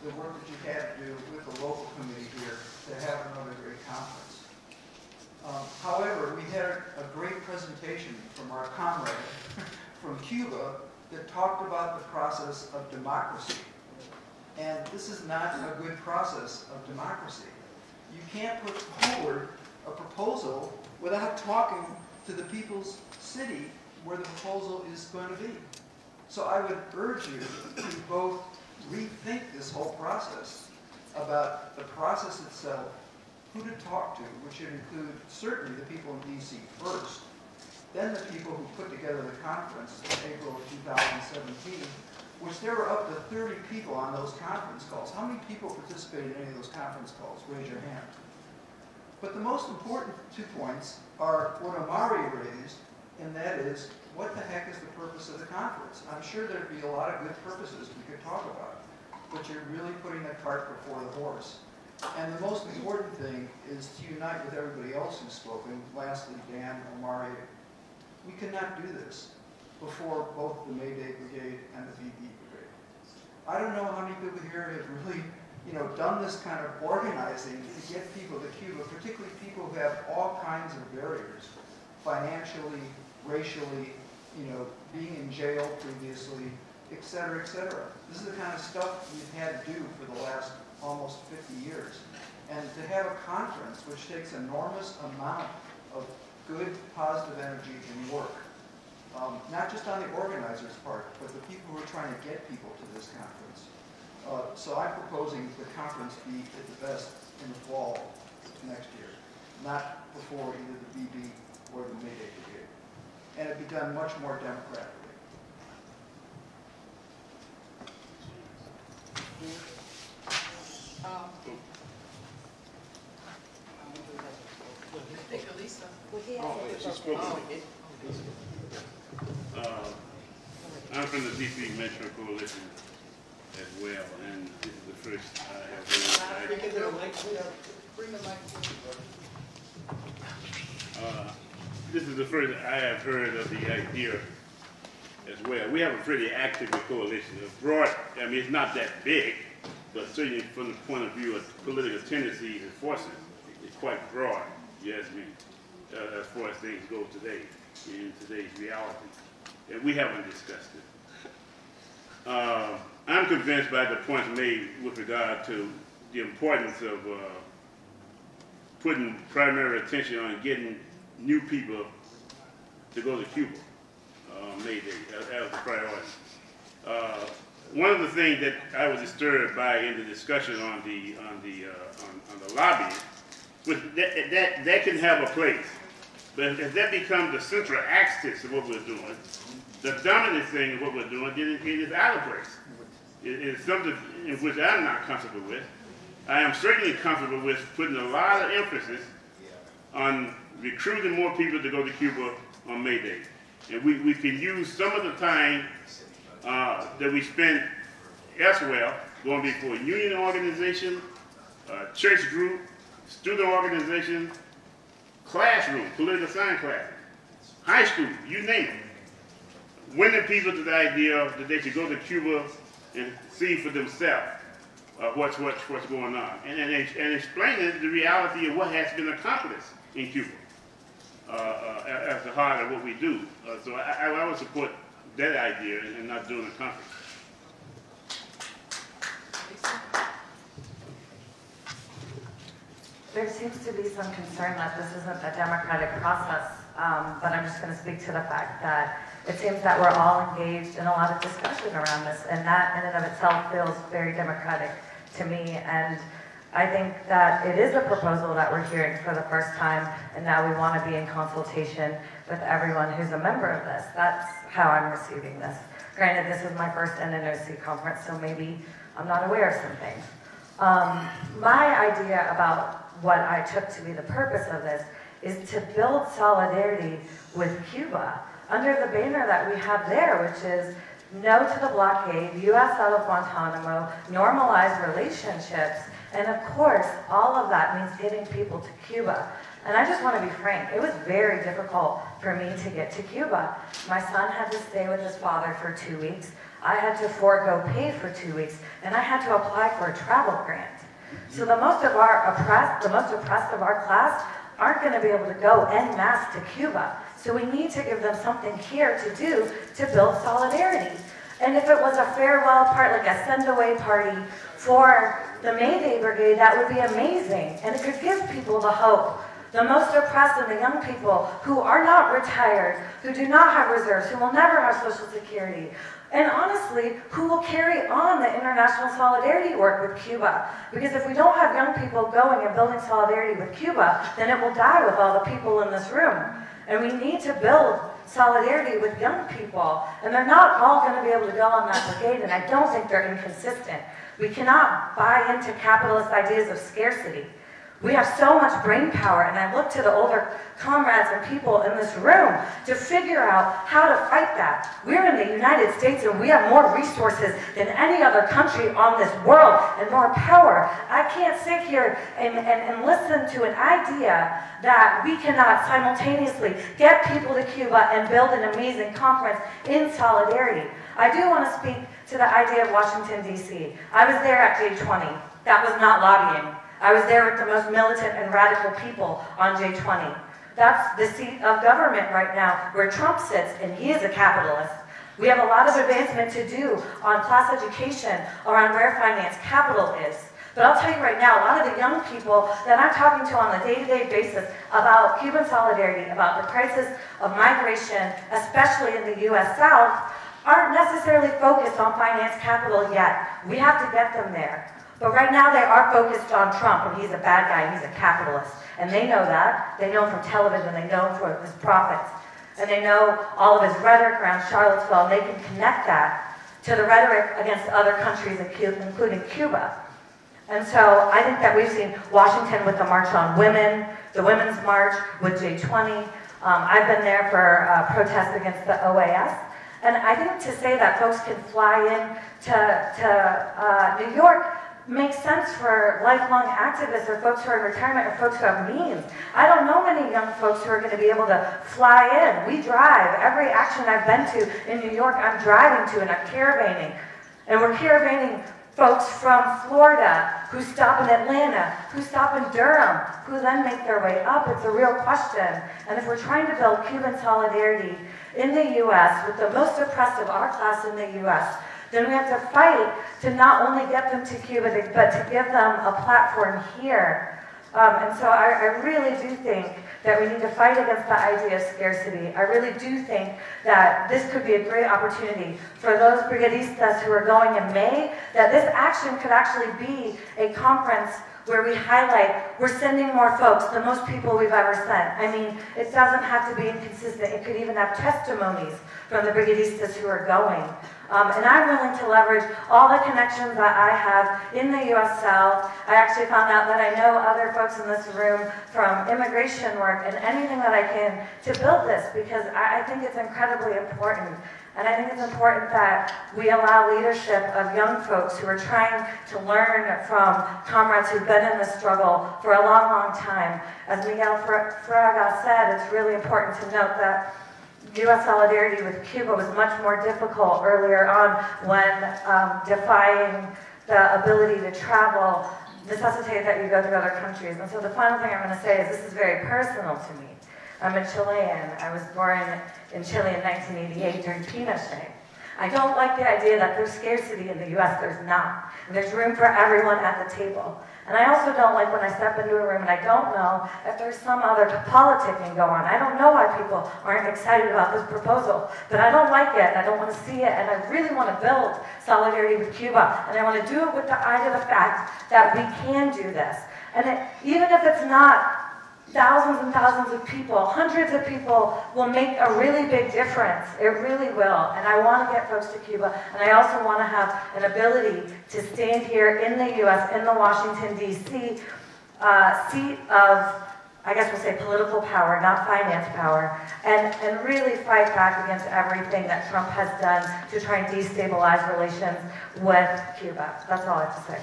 the work that you had to do with the local committee here to have another great conference. However, we had a great presentation from our comrade from Cuba that talked about the process of democracy. And this is not a good process of democracy. You can't put forward a proposal without talking to the people's city where the proposal is going to be. So I would urge you to both rethink this whole process about the process itself, who to talk to, which should include certainly the people in DC first, then the people who put together the conference in April of 2017, which there were up to 30 people on those conference calls. How many people participated in any of those conference calls? Raise your hand. But the most important 2 points are what Omari raised, and that is, what the heck is the purpose of the conference? I'm sure there'd be a lot of good purposes we could talk about, but you're really putting the cart before the horse. And the most important thing is to unite with everybody else who's spoken, lastly, Dan, Omari. We cannot do this before both the May Day Brigade and the VB Brigade. I don't know how many people here have really done this kind of organizing to get people to Cuba, particularly people who have all kinds of barriers, financially, racially, being in jail previously, et cetera, et cetera. This is the kind of stuff we've had to do for the last almost 50 years. And to have a conference which takes an enormous amount of good, positive energy and work, not just on the organizers' part, but the people who are trying to get people to this conference. So I'm proposing the conference be at the best in the fall next year, not before either the BB or the May Day Brigade. and it be done much more democratically. I'm from the DC Metro Coalition as well, and this is the first I have this is the first I have heard of the idea as well. We have a pretty active coalition. It's broad, I mean, it's not that big, but certainly from the point of view of political tendencies and forces, it's quite broad, you ask me, as far as things go today, in today's reality. And we haven't discussed it. I'm convinced by the points made with regard to the importance of putting primary attention on getting new people to go to Cuba May Day as a priority. One of the things that I was disturbed by in the discussion on the lobby was that can have a place, but if that becomes the central axis of what we're doing, the dominant thing of what we're doing, it is out of place. It is something in which I'm not comfortable with. I am certainly comfortable with putting a lot of emphasis on recruiting more people to go to Cuba on May Day. And we can use some of the time that we spent elsewhere, going before a union organization, church group, student organization, classroom, political science class, high school, you name it. Winning people to the idea that they should go to Cuba and see for themselves what's going on, and explaining the reality of what has been accomplished in Cuba at the heart of what we do. So I would support that idea and not doing a conference. There seems to be some concern that this isn't a democratic process, but I'm just going to speak to the fact that it seems that we're all engaged in a lot of discussion around this, and that in and of itself feels very democratic to me. And I think that it is a proposal that we're hearing for the first time, and now we want to be in consultation with everyone who's a member of this. That's how I'm receiving this. Granted, this is my first NNOC conference, so maybe I'm not aware of some things. My idea about what I took to be the purpose of this is to build solidarity with Cuba under the banner that we have there, which is no to the blockade, U.S. out of Guantanamo, normalized relationships, and of course, all of that means getting people to Cuba. And I just want to be frank, it was very difficult for me to get to Cuba. My son had to stay with his father for 2 weeks. I had to forego pay for 2 weeks, and I had to apply for a travel grant. So the most oppressed of our class aren't going to be able to go en masse to Cuba. So we need to give them something here to do to build solidarity. And if it was a farewell party, like a send-away party for the May Day Brigade, that would be amazing. And it could give people the hope. The most oppressed and the young people who are not retired, who do not have reserves, who will never have Social Security, and honestly, who will carry on the international solidarity work with Cuba. Because if we don't have young people going and building solidarity with Cuba, then it will die with all the people in this room. And we need to build solidarity with young people. And they're not all going to be able to go on that brigade, and I don't think they're inconsistent. We cannot buy into capitalist ideas of scarcity. We have so much brain power, and I look to the older comrades and people in this room to figure out how to fight that. We're in the United States, and we have more resources than any other country on this world, and more power. I can't sit here and listen to an idea that we cannot simultaneously get people to Cuba and build an amazing conference in solidarity. I do want to speak to the idea of Washington, D.C. I was there at J20. That was not lobbying. I was there with the most militant and radical people on J20. That's the seat of government right now where Trump sits, and he is a capitalist. We have a lot of advancement to do on class education around where finance capital is. But I'll tell you right now, a lot of the young people that I'm talking to on a day-to-day basis about Cuban solidarity, about the crisis of migration, especially in the U.S. South, aren't necessarily focused on finance capital yet. We have to get them there. But right now they are focused on Trump, and he's a bad guy, he's a capitalist. And they know that. They know him from television, they know him for his profits. and they know all of his rhetoric around Charlottesville, and they can connect that to the rhetoric against other countries, including Cuba. And so I think that we've seen Washington with the March on Women, the Women's March with J20. I've been there for protests against the OAS. And I think to say that folks can fly in to New York makes sense for lifelong activists or folks who are in retirement or folks who have means. I don't know many young folks who are going to be able to fly in. We drive. Every action I've been to in New York, I'm driving to and I'm caravanning. And we're caravanning folks from Florida who stop in Atlanta, who stop in Durham, who then make their way up. It's a real question. And if we're trying to build Cuban solidarity in the U.S. with the most oppressed of our class in the U.S., then we have to fight to not only get them to Cuba, but to give them a platform here. And so I really do think that we need to fight against the idea of scarcity. I really do think that this could be a great opportunity for those brigadistas who are going in May, that this action could actually be a conference where we highlight, we're sending more folks, the most people we've ever sent. I mean, it doesn't have to be inconsistent. It could even have testimonies from the brigadistas who are going. And I'm willing to leverage all the connections that I have in the U.S. South. I actually found out that I know other folks in this room from immigration work and anything that I can to build this, because I think it's incredibly important. And I think it's important that we allow leadership of young folks who are trying to learn from comrades who've been in this struggle for a long, long time. As Miguel Fraga said, it's really important to note that U.S. solidarity with Cuba was much more difficult earlier on when defying the ability to travel necessitated that you go through other countries. And so the final thing I'm going to say is this is very personal to me. I'm a Chilean. I was born in Chile in 1988 during Pinochet. I don't like the idea that there's scarcity in the U.S. There's not. And there's room for everyone at the table. And I also don't like when I step into a room and I don't know if there's some other politicking going on. I don't know why people aren't excited about this proposal, but I don't like it and I don't want to see it, and I really want to build solidarity with Cuba, and I want to do it with the eye to the fact that we can do this. And even if it's not thousands and thousands of people, hundreds of people will make a really big difference. It really will. And I want to get folks to Cuba, and I also want to have an ability to stand here in the U.S., in the Washington, D.C. seat of, I guess we'll say political power, not finance power, and really fight back against everything that Trump has done to try and destabilize relations with Cuba. That's all I have to say.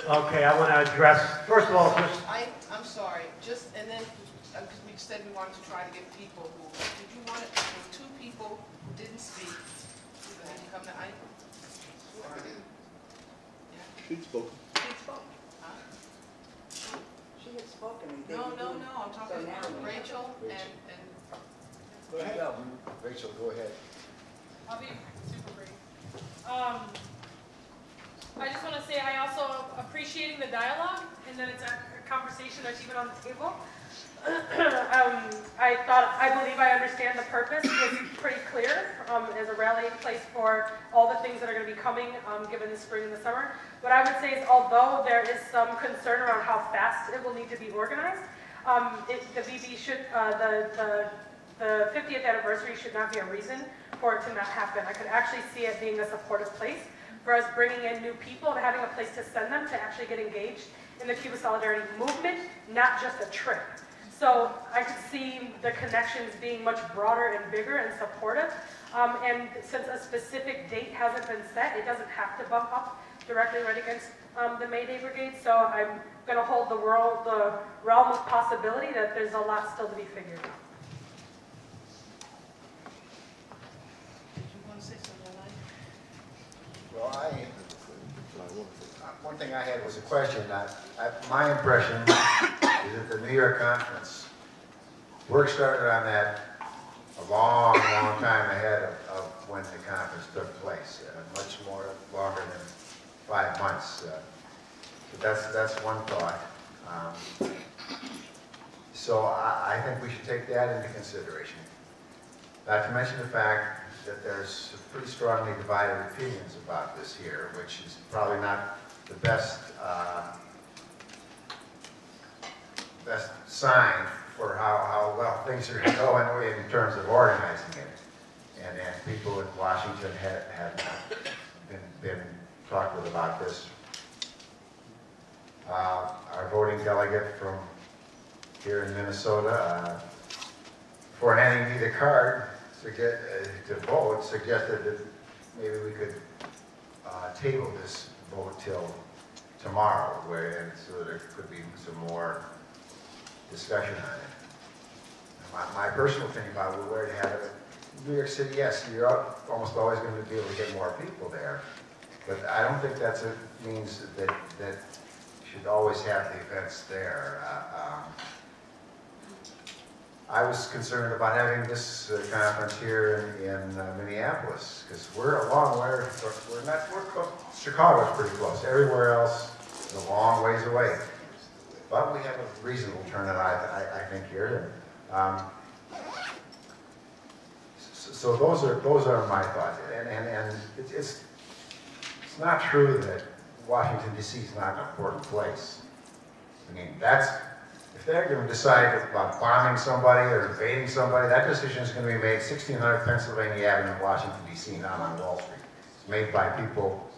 Okay, I want to address, first of all, just... I'm sorry, and then, we said we wanted to try to get people who, did you want it, there were two people who didn't speak. Did you come to Ike? She spoke. She spoke. Huh? She had spoken. No, I'm talking about Rachel and... Go ahead. Rachel, go ahead. I'll be super brief. I just want to say I also appreciating the dialogue and that it's a conversation that's even on the table. I believe I understand the purpose was pretty clear as a rallying place for all the things that are going to be coming given the spring and the summer. What I would say is although there is some concern around how fast it will need to be organized, the VB should, the 50th anniversary should not be a reason for it to not happen. I could actually see it being a supportive place for us bringing in new people and having a place to send them to actually get engaged in the Cuba Solidarity movement, not just a trip. So I could see the connections being much broader and bigger and supportive. And since a specific date hasn't been set, it doesn't have to bump up directly right against the May Day Brigade. So I'm going to hold the realm of possibility that there's a lot still to be figured out. Well, one thing I had was a question. My impression is that the New York conference, work started on that a long, long time ahead of when the conference took place, much more longer than 5 months. But that's one thought. So I think we should take that into consideration. Not to mention the fact that there's pretty strongly divided opinions about this here, which is probably not the best best sign for how well things are going in terms of organizing it. And people in Washington have been talked with about this. Our voting delegate from here in Minnesota, before handing me the card to vote, suggested that maybe we could table this vote till tomorrow, so there could be some more discussion on it. My personal thing about where to have it, New York City, yes, you're almost always going to be able to get more people there, but I don't think that means that you should always have the events there. I was concerned about having this conference here in Minneapolis, because we're a long way, we're close. Chicago's pretty close. Everywhere else is a long ways away. But we have a reasonable turnout, I think, here. So those are my thoughts. And it's not true that Washington, D.C. is not an important place. I mean, if they're going to decide about bombing somebody or invading somebody, that decision is going to be made 1600 Pennsylvania Avenue in Washington, D.C., not on Wall Street. It's made by people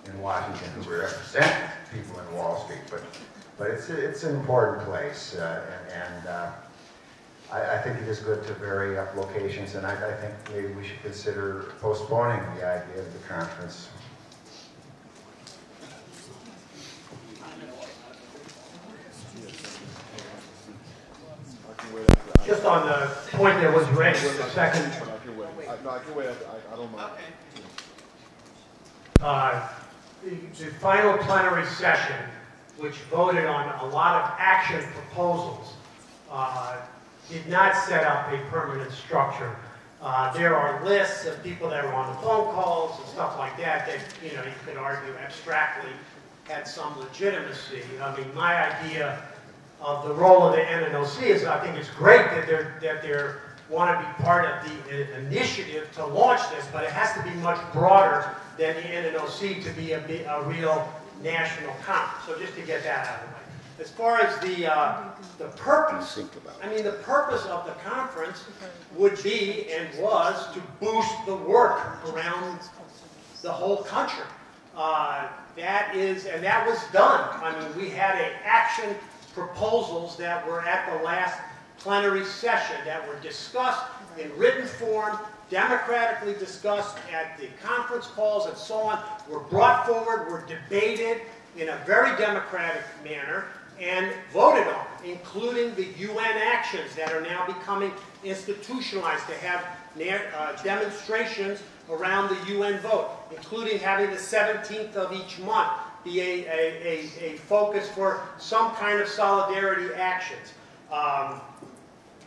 in Washington who represent people in Wall Street, but it's an important place, and I think it is good to vary up locations, and I think maybe we should consider postponing the idea of the conference. Just on the point that was raised a second. No, I can wait. I don't mind. The final plenary session, which voted on a lot of action proposals, did not set up a permanent structure. There are lists of people that were on the phone calls and stuff like that you could argue abstractly had some legitimacy. I mean, my idea of the role of the NNOC is, I think it's great that they want to be part of the initiative to launch this, but it has to be much broader than the NNOC to be a real national conference. So just to get that out of the way. As far as the purpose, I mean, the purpose of the conference would be and was to boost the work around the whole country. That was done. I mean, we had action proposals that were at the last plenary session that were discussed in written form, democratically discussed at the conference calls and so on, were brought forward, were debated in a very democratic manner, and voted on, including the UN actions that are now becoming institutionalized to have demonstrations around the UN vote, including having the 17th of each month be a focus for some kind of solidarity actions,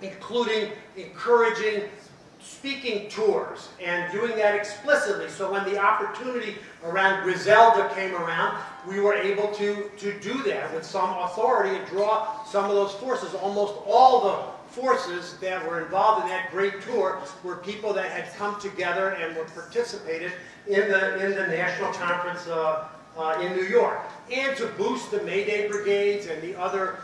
including encouraging speaking tours and doing that explicitly. So when the opportunity around Griselda came around, we were able to do that with some authority and draw some of those forces. Almost all the forces that were involved in that great tour were people that had come together and were participated in the national conference in New York, and to boost the May Day brigades and the other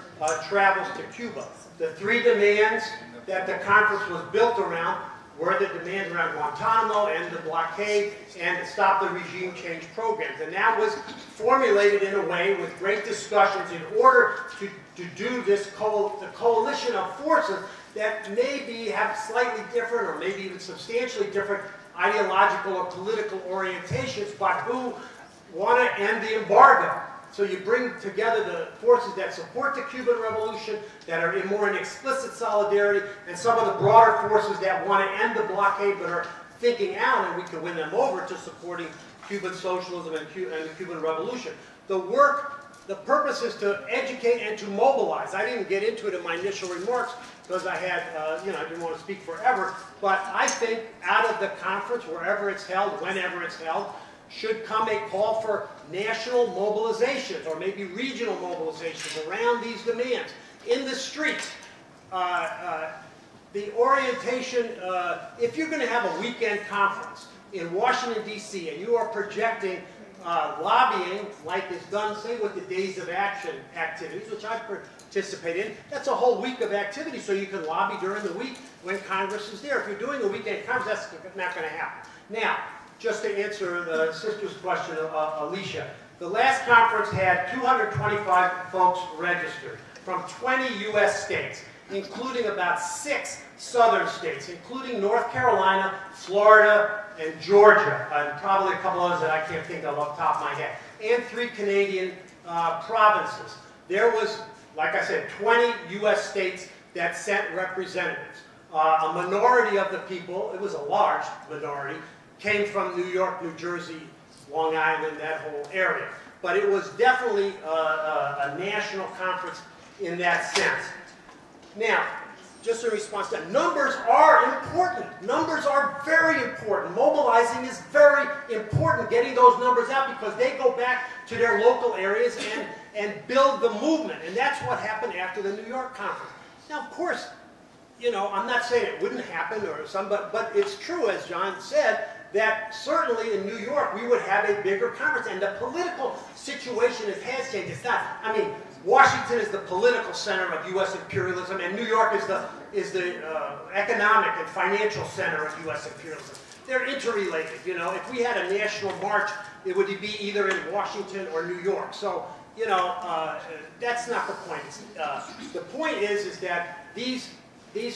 travels to Cuba. The three demands that the conference was built around were the demands around Guantanamo and the blockade and to stop the regime change programs. And that was formulated in a way with great discussions in order to do this the coalition of forces that maybe have slightly different or maybe even substantially different ideological or political orientations, but who want to end the embargo. So you bring together the forces that support the Cuban Revolution, that are more in explicit solidarity, and some of the broader forces that want to end the blockade but are thinking out, and we can win them over to supporting Cuban socialism and the Cuban Revolution. The purpose is to educate and to mobilize. I didn't get into it in my initial remarks because I had, I didn't want to speak forever, but I think out of the conference, wherever it's held, whenever it's held, should come a call for national mobilizations or maybe regional mobilizations around these demands in the streets. The orientation, if you're going to have a weekend conference in Washington, D.C., and you are projecting lobbying like is done, say, with the Days of Action activities, which I participate in. That's a whole week of activity, so you can lobby during the week when Congress is there. If you're doing a weekend conference, that's not going to happen. Now, just to answer the sister's question, Alicia, the last conference had 225 folks registered from 20 U.S. states, including about 6 southern states, including North Carolina, Florida, and Georgia, and probably a couple others that I can't think of off the top of my head, and 3 Canadian provinces. There was, like I said, 20 U.S. states that sent representatives. A minority of the people, it was a large minority, came from New York, New Jersey, Long Island, that whole area. But it was definitely a national conference in that sense. Now, just in response to that, numbers are important. Numbers are very important. Mobilizing is very important, getting those numbers out, because they go back to their local areas and build the movement. And that's what happened after the New York conference. Now, of course, you know, I'm not saying it wouldn't happen or something, but it's true, as John said, that certainly in New York we would have a bigger conference. And the political situation has changed. It's not, I mean, Washington is the political center of U.S. imperialism, and New York is the economic and financial center of U.S. imperialism. They're interrelated, you know. If we had a national march, it would be either in Washington or New York. So, you know, that's not the point. The point is that these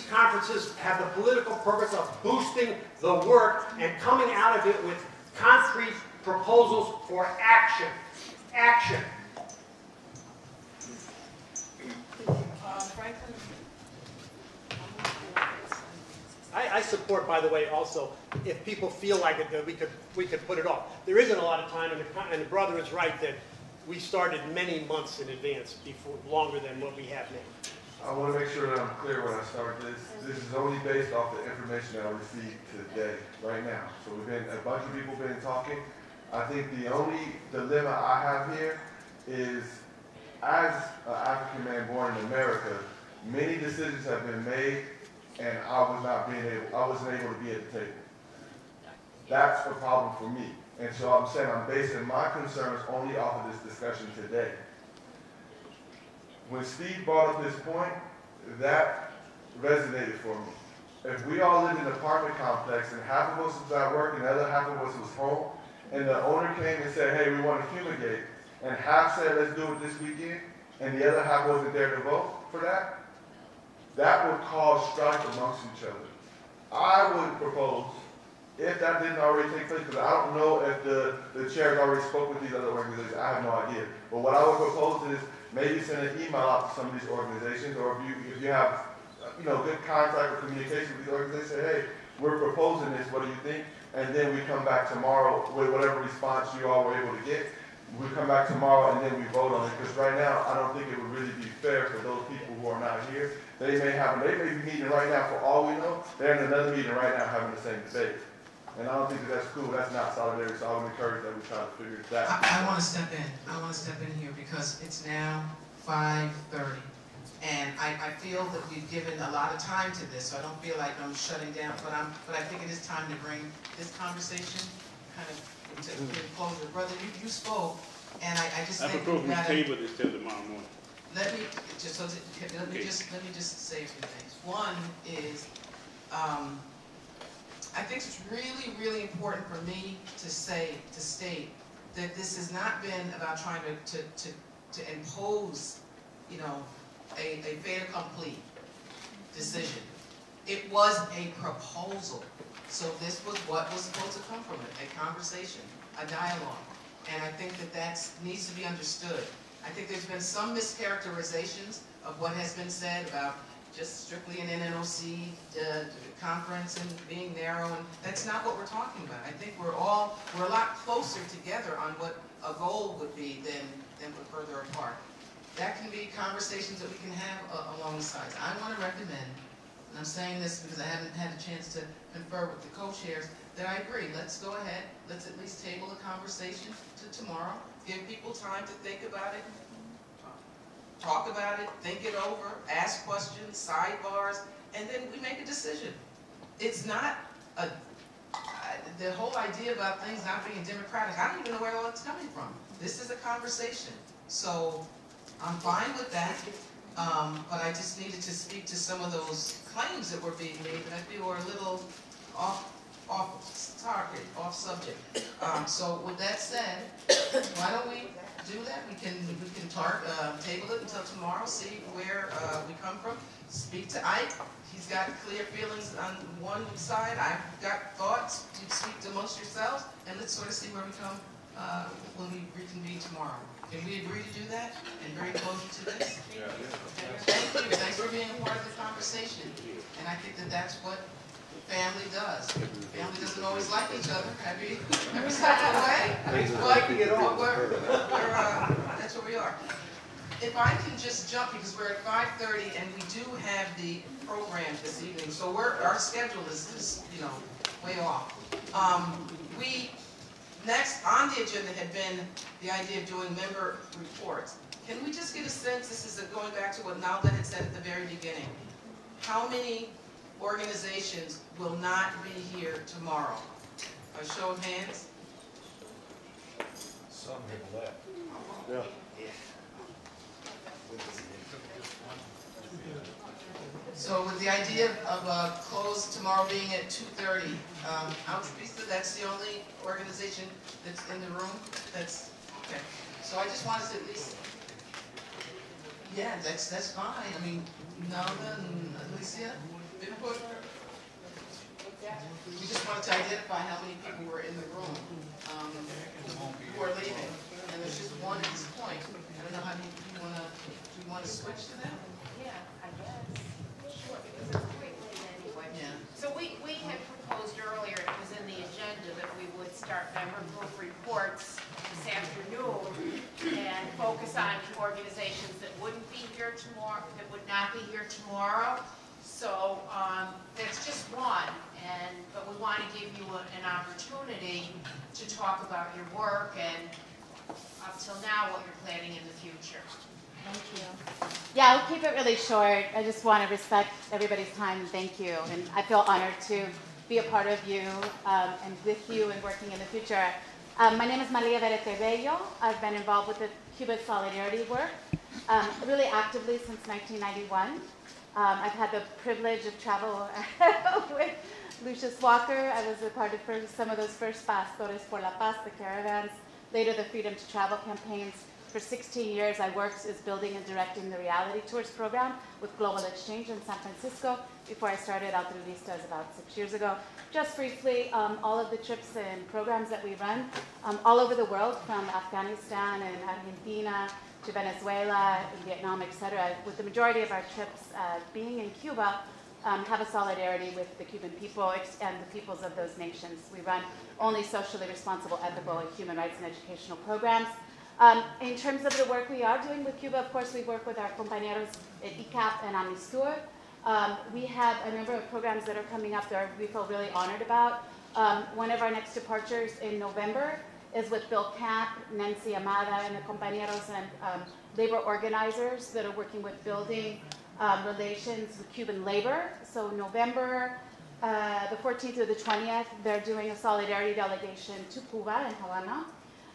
conferences have the political purpose of boosting the work and coming out of it with concrete proposals for action. Action. Franklin? I support, by the way, also, if people feel like it, that we could put it off. There isn't a lot of time, and the brother is right that we started many months in advance, longer than what we have now. I want to make sure that I'm clear when I start this. This is only based off the information that I received today, right now. So a bunch of people been talking. I think the only dilemma I have here is, as an African man born in America, many decisions have been made, and I wasn't able to be at the table. That's a problem for me. And so I'm saying I'm basing my concerns only off of this discussion today. When Steve brought up this point, that resonated for me. If we all lived in an apartment complex and half of us was at work and the other half of us was home, and the owner came and said, hey, we want to fumigate, and half said, let's do it this weekend, and the other half wasn't there to vote for that, that would cause strife amongst each other. I would propose, if that didn't already take place, because I don't know if the chairs already spoke with these other organizations, I have no idea. But what I would propose is maybe send an email out to some of these organizations, or if you have good contact or communication with these organizations, say, hey, we're proposing this, what do you think? And then we come back tomorrow with whatever response you all were able to get. We come back tomorrow and then we vote on it, because right now I don't think it would really be fair for those people who are not here. They may be meeting right now, for all we know, they're in another meeting right now having the same debate. And I don't think that's cool. That's not solidarity. So I would encourage that we try to figure that out. I want to step in. I want to step in here because it's now 5:30. And I feel that we've given a lot of time to this, so I don't feel like I'm shutting down. But I think it is time to bring this conversation kind of into closure. Brother, you spoke, and I just think propose we table this till tomorrow morning. Let me just say a few things. One is, I think it's really, really important for me to state that this has not been about trying to impose, a fait accompli decision. It was a proposal. So this was what was supposed to come from it, a conversation, a dialogue. And I think that needs to be understood. I think there's been some mischaracterizations of what has been said about just strictly an NNOC conference and being narrow, and that's not what we're talking about. I think we're a lot closer together on what a goal would be than we're further apart. That can be conversations that we can have along the sides. I want to recommend, and I'm saying this because I haven't had a chance to confer with the co-chairs, that I agree. Let's go ahead. Let's at least table the conversation to tomorrow. Give people time to think about it, talk about it, think it over, ask questions, sidebars, and then we make a decision. It's not the whole idea about things not being democratic. I don't even know where all that's coming from. This is a conversation. So I'm fine with that. but I just needed to speak to some of those claims that were being made that I feel were a little off target, off subject. So with that said, why don't we do that? We can table it until tomorrow, see where we come from. Speak to Ike. He's got clear feelings on one side. I've got thoughts. You speak amongst yourselves, and let's sort of see where we come when we reconvene tomorrow. Can we agree to do that and bring closure to this? Yeah. Thank you. Thanks for being a part of the conversation. And I think that that's what family does. Family doesn't always like each other every step of the way, but that's where we are. If I can just jump, because we're at 5:30 and we do have the program this evening, so our schedule is just, way off. Next on the agenda had been the idea of doing member reports. Can we just get a sense, this is going back to what Nalda had said at the very beginning, how many organizations will not be here tomorrow? A show of hands? Some have left. Yeah. So with the idea of close tomorrow being at 2:30, Altruista, that's the only organization that's in the room? That's, okay. So I just wanted to at least, yeah, that's fine. I mean, Nalda and Alicia, input. We just wanted to identify how many people were in the room who are leaving. And there's just one at this point. I don't know how many people do you want to switch to that? Yeah, I guess. Sure, because it's quite late anyway. Yeah. So we had proposed earlier, it was in the agenda, that we would start member group reports this afternoon and focus on organizations that wouldn't be here tomorrow, that would not be here tomorrow. So that's just one, but we want to give you an opportunity to talk about your work and up till now what you're planning in the future. Thank you. Yeah, I'll keep it really short. I just want to respect everybody's time and thank you. And I feel honored to be a part of you and with you and working in the future. My name is Maria Bello. I've been involved with the Cuba Solidarity work really actively since 1991. I've had the privilege of travel with Lucius Walker. I was a part of some of those first Pastores por la Paz, the caravans, later the Freedom to Travel campaigns. For 16 years, I worked as building and directing the Reality Tours program with Global Exchange in San Francisco before I started Altruistas about 6 years ago. Just briefly, all of the trips and programs that we run all over the world, from Afghanistan and Argentina to Venezuela, and Vietnam, etc., with the majority of our trips being in Cuba, have a solidarity with the Cuban people and the peoples of those nations. We run only socially responsible, ethical, and human rights and educational programs. In terms of the work we are doing with Cuba, of course, we work with our compañeros at ICAP and Amistur. We have a number of programs that are coming up that we feel really honored about. One of our next departures in November is with Bill Camp, Nancy Amada, and the compañeros and labor organizers that are working with building relations with Cuban labor. So November the 14th through the 20th, they're doing a solidarity delegation to Cuba in Havana.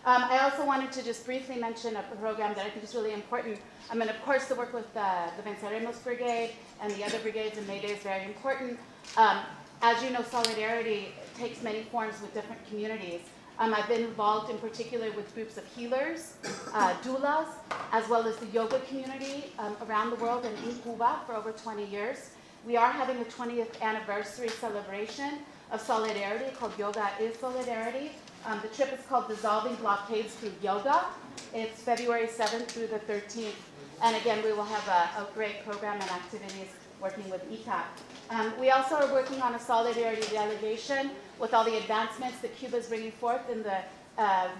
I also wanted to just briefly mention a program that I think is really important. I mean, of course, the work with the Venceremos Brigade and the other brigades in Mayday is very important. As you know, solidarity takes many forms with different communities. I've been involved in particular with groups of healers, doulas, as well as the yoga community around the world and in Cuba for over 20 years. We are having a 20th anniversary celebration of solidarity called Yoga is Solidarity. The trip is called Dissolving Blockades Through Yoga. It's February 7th through the 13th. And again, we will have a great program and activities working with ECAP. We also are working on a solidarity delegation with all the advancements that Cuba is bringing forth in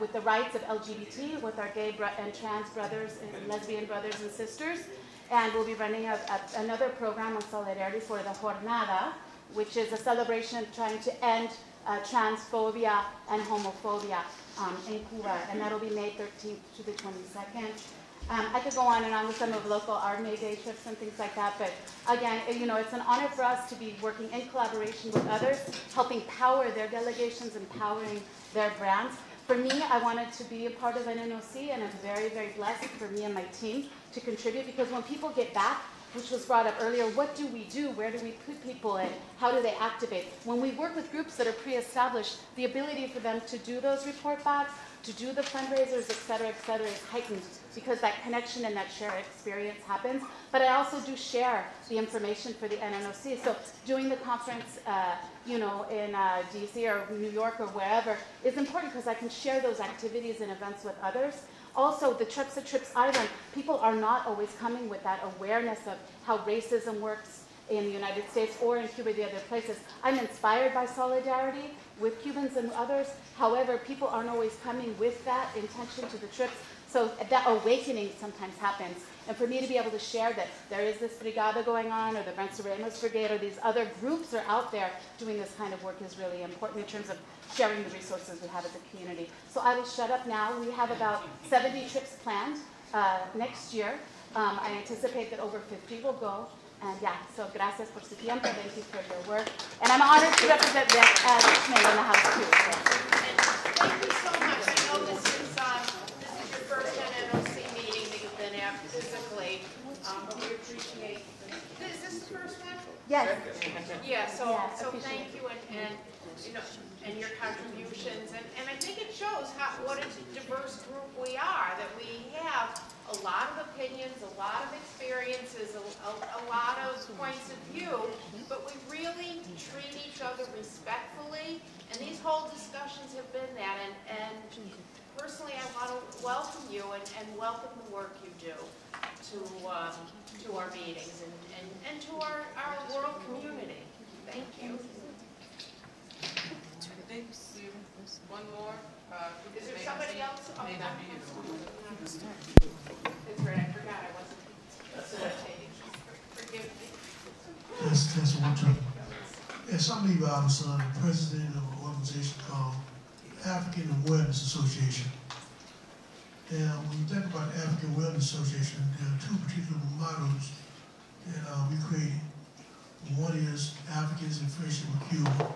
with the rights of LGBT, with our gay and trans brothers and lesbian brothers and sisters. And we'll be running another program on solidarity for the Jornada, which is a celebration trying to end transphobia and homophobia in Cuba, and that'll be May 13th to the 22nd. I could go on and on with some of local May Day trips and things like that, but again, it's an honor for us to be working in collaboration with others, helping power their delegations, empowering their brands. For me, I wanted to be a part of NNOC, and I'm very, very blessed for me and my team to contribute, because when people get back, which was brought up earlier, what do we do? Where do we put people in? How do they activate? When we work with groups that are pre-established, the ability for them to do those report backs, to do the fundraisers, et cetera, is heightened, because that connection and that shared experience happens. But I also do share the information for the NNOC. So doing the conference, in DC or New York or wherever is important, because I can share those activities and events with others. Also, the trips at Trips Island, people are not always coming with that awareness of how racism works in the United States or in Cuba, the other places. I'm inspired by solidarity with Cubans and others. However, people aren't always coming with that intention to the trips. So that awakening sometimes happens. And for me to be able to share that there is this brigada going on, or the Venceremos Brigade, or these other groups are out there doing this kind of work is really important in terms of sharing the resources we have as a community. So I will shut up now. We have about 70 trips planned next year. I anticipate that over 50 will go. And yeah, so gracias por su tiempo. Thank you for your work. And I'm honored to represent Richmond in the House too. So. Thank you so much. I know this is your first NNOC meeting that you've been at physically, but we appreciate. Is this the first one? Yes. Yeah. So officially. thank you, and your contributions, and I think it shows what a diverse group we are. That we have a lot of opinions, a lot of experiences, a lot of points of view, but we really treat each other respectfully, and these whole discussions have been that, and personally I want to welcome you and welcome the work you do to our meetings and to our world community. Thank you. One more. Is there somebody else? May not be you. That's right, I forgot I wasn't facilitating. Forgive me. That's one time. Yes, I'm Lee Robinson, I'm president of an organization called African Awareness Association. Now, when you think about the African Awareness Association, there are two particular mottos that we created. One is Africans in Friendship with Cuba,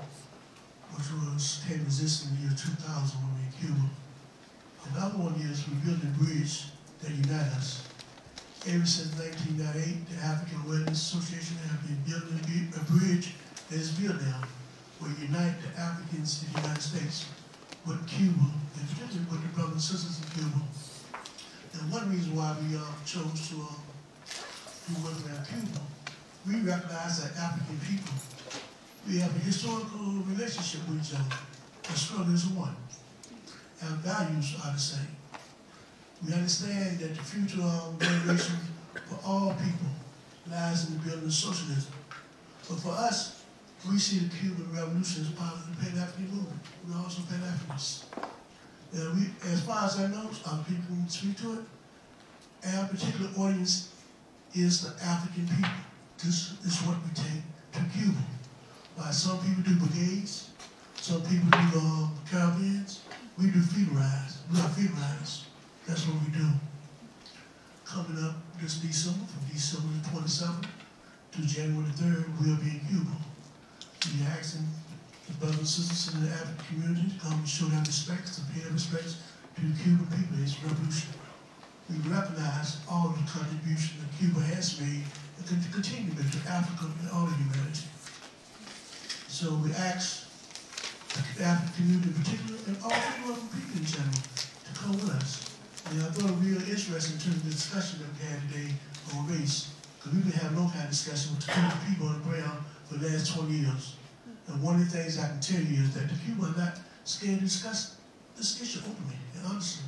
which came existence in the year 2000 when we were in Cuba. Another one is we're building a bridge that unites us. Ever since 1998, the African Awareness Association has been building a bridge that is built now, where we unite the Africans in the United States with Cuba, and particularly with the brothers and sisters in Cuba. And one reason why we chose to do work around Cuba, we recognize that African people, we have a historical relationship with each other. Our struggle is one. Our values are the same. We understand that the future generation for all people lies in the building of socialism. But for us, we see the Cuban Revolution as part of the Pan-African movement. We're also Pan-Africanists. As far as I know, other people can speak to it. Our particular audience is the African people. This is what we take to Cuba. While some people do brigades, some people do caravans, we do field rides. We are field riders. That's what we do. Coming up this December, from December the 27th to January the 3rd, we'll be in Cuba. We're asking the brothers and sisters in the African community to come and show their respects, to pay their respects to the Cuban people, its revolution. We recognize all the contribution that Cuba has made and can continue to make to Africa and all of humanity. So we ask the African community in particular, and all people in general, to come with us. And I thought it was real interesting in terms of the discussion that we had today on race, because we've been having no kind of discussion with the Cuban people on the ground for the last 20 years. And one of the things I can tell you is that the Cuban are not scared to discuss this issue openly and honestly.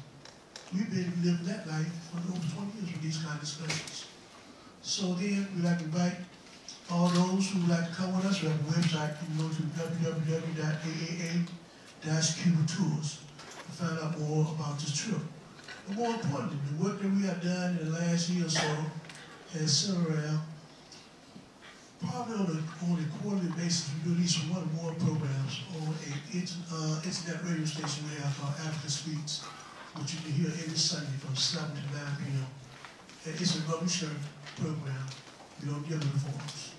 We've been living that life for over 20 years with these kind of discussions. So again, we'd like to invite all those who would like to come with us. We have a website. You can go to www.aaa-cuba-tours to find out more about this trip. But more importantly, the work that we have done in the last year or so has centered around, probably on a quarterly basis, we do at least one or more programs on an internet radio station we have called Africa Speaks, which you can hear every Sunday from 7 to 9 p.m. It's a revolutionary program. We don't give them forms.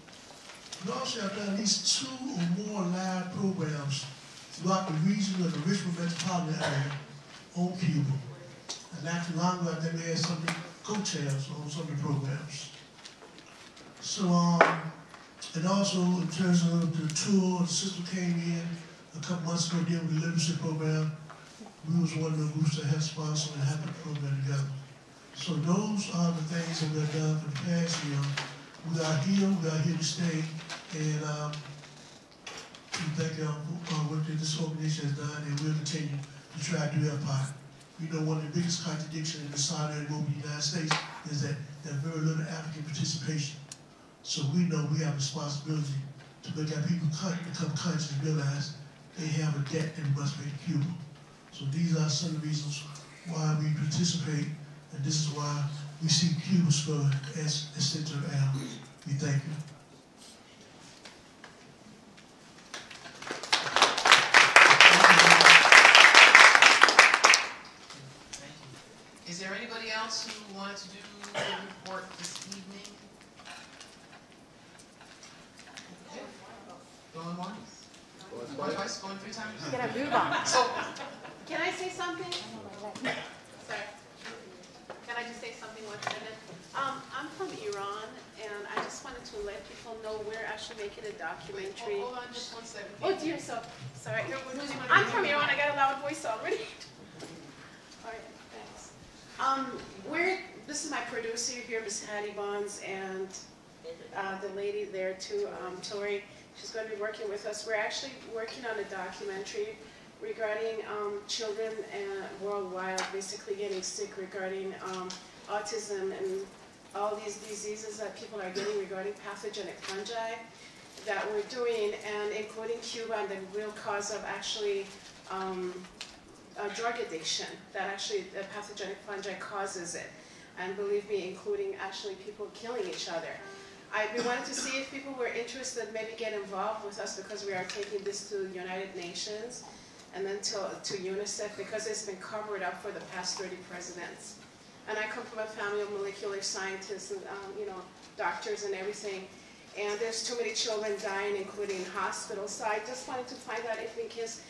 We also have done at least 2 or more live programs throughout the region of the Richmond metropolitan area on Cuba. And not too long ago, I think we had some co-chairs on some of the programs. So, and also in terms of the tour, the sister came in a couple months ago dealing with the literacy program. We was one of the groups that had sponsored and had the program together. So those are the things that we've done for the past year. We are here to stay, and we thank what this organization has done, and we'll continue to try to do our part. We know one of the biggest contradictions in the Saudi movement in the United States is that there's very little African participation. So we know we have a responsibility to make our people become conscious and realize they have a debt that must pay to Cuba. So these are some of the reasons why we participate, and this is why we see Cuba spur as a center of our. We thank you. Is there anybody else who wanted to do the report this evening? Okay. Going once? Going twice? Going 3 times? We're gonna move on. So, Can I say something? Sorry. Can I just say something 1 minute? I'm from Iran, and I just wanted to let people know we're actually making a documentary. hold on just 1 second. Oh dear, so, sorry. I'm from Iran, I got a loud voice already. All right, thanks. This is my producer here, Miss Hattie Bonds, and the lady there too, Tori. She's going to be working with us. We're actually working on a documentary regarding children worldwide basically getting sick regarding autism and all these diseases that people are getting regarding pathogenic fungi that we're doing, and including Cuba and the real cause of actually drug addiction, that actually the pathogenic fungi causes it. And believe me, including actually people killing each other. We wanted to see if people were interested, maybe get involved with us, because we are taking this to the United Nations and then to UNICEF, because it's been covered up for the past 30 presidents. And I come from a family of molecular scientists and doctors and everything. And there's too many children dying, including in hospitals. So I just wanted to find out if in case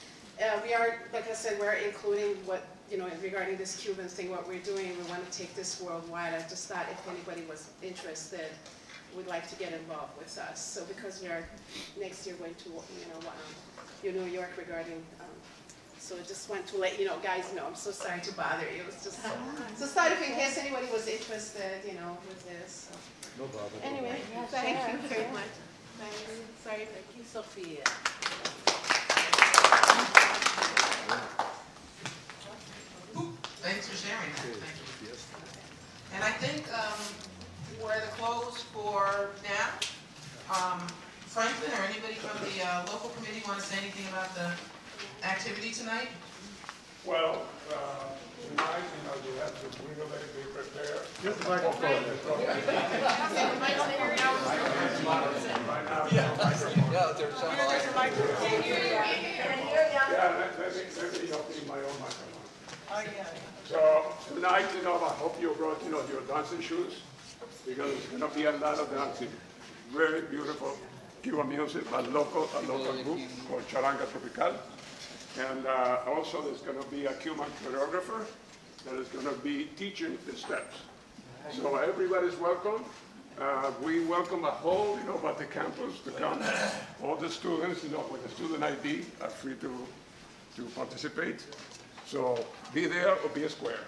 we are, like I said, we're including what, regarding this Cuban thing, what we're doing. We want to take this worldwide. I just thought if anybody was interested, would like to get involved with us. So because we are next year going to, New York regarding, so I just want to let guys know. I'm so sorry to bother you. It was just so sorry in case anybody was interested, with this. So. No problem. Anyway, thank you very much. Thanks. Sorry, thank you, Sophia. thanks for sharing that. Thank you. And I think we're at the close for now. Franklin or anybody from the local committee want to say anything about the activity tonight? Well, tonight, you have to really be prepared. Just the microphone. Yeah, there's some. Yeah, let me open my own microphone. Oh, yeah. So tonight, I hope you brought, your dancing shoes, because it's going to be a lot of dancing. Very beautiful Cuban music by a local group called Charanga Tropical. And also there's going to be a Cuban choreographer that is going to be teaching the steps. So everybody's welcome. We welcome a whole, about the campus to come. All the students, with the student ID are free to participate. So be there or be a square.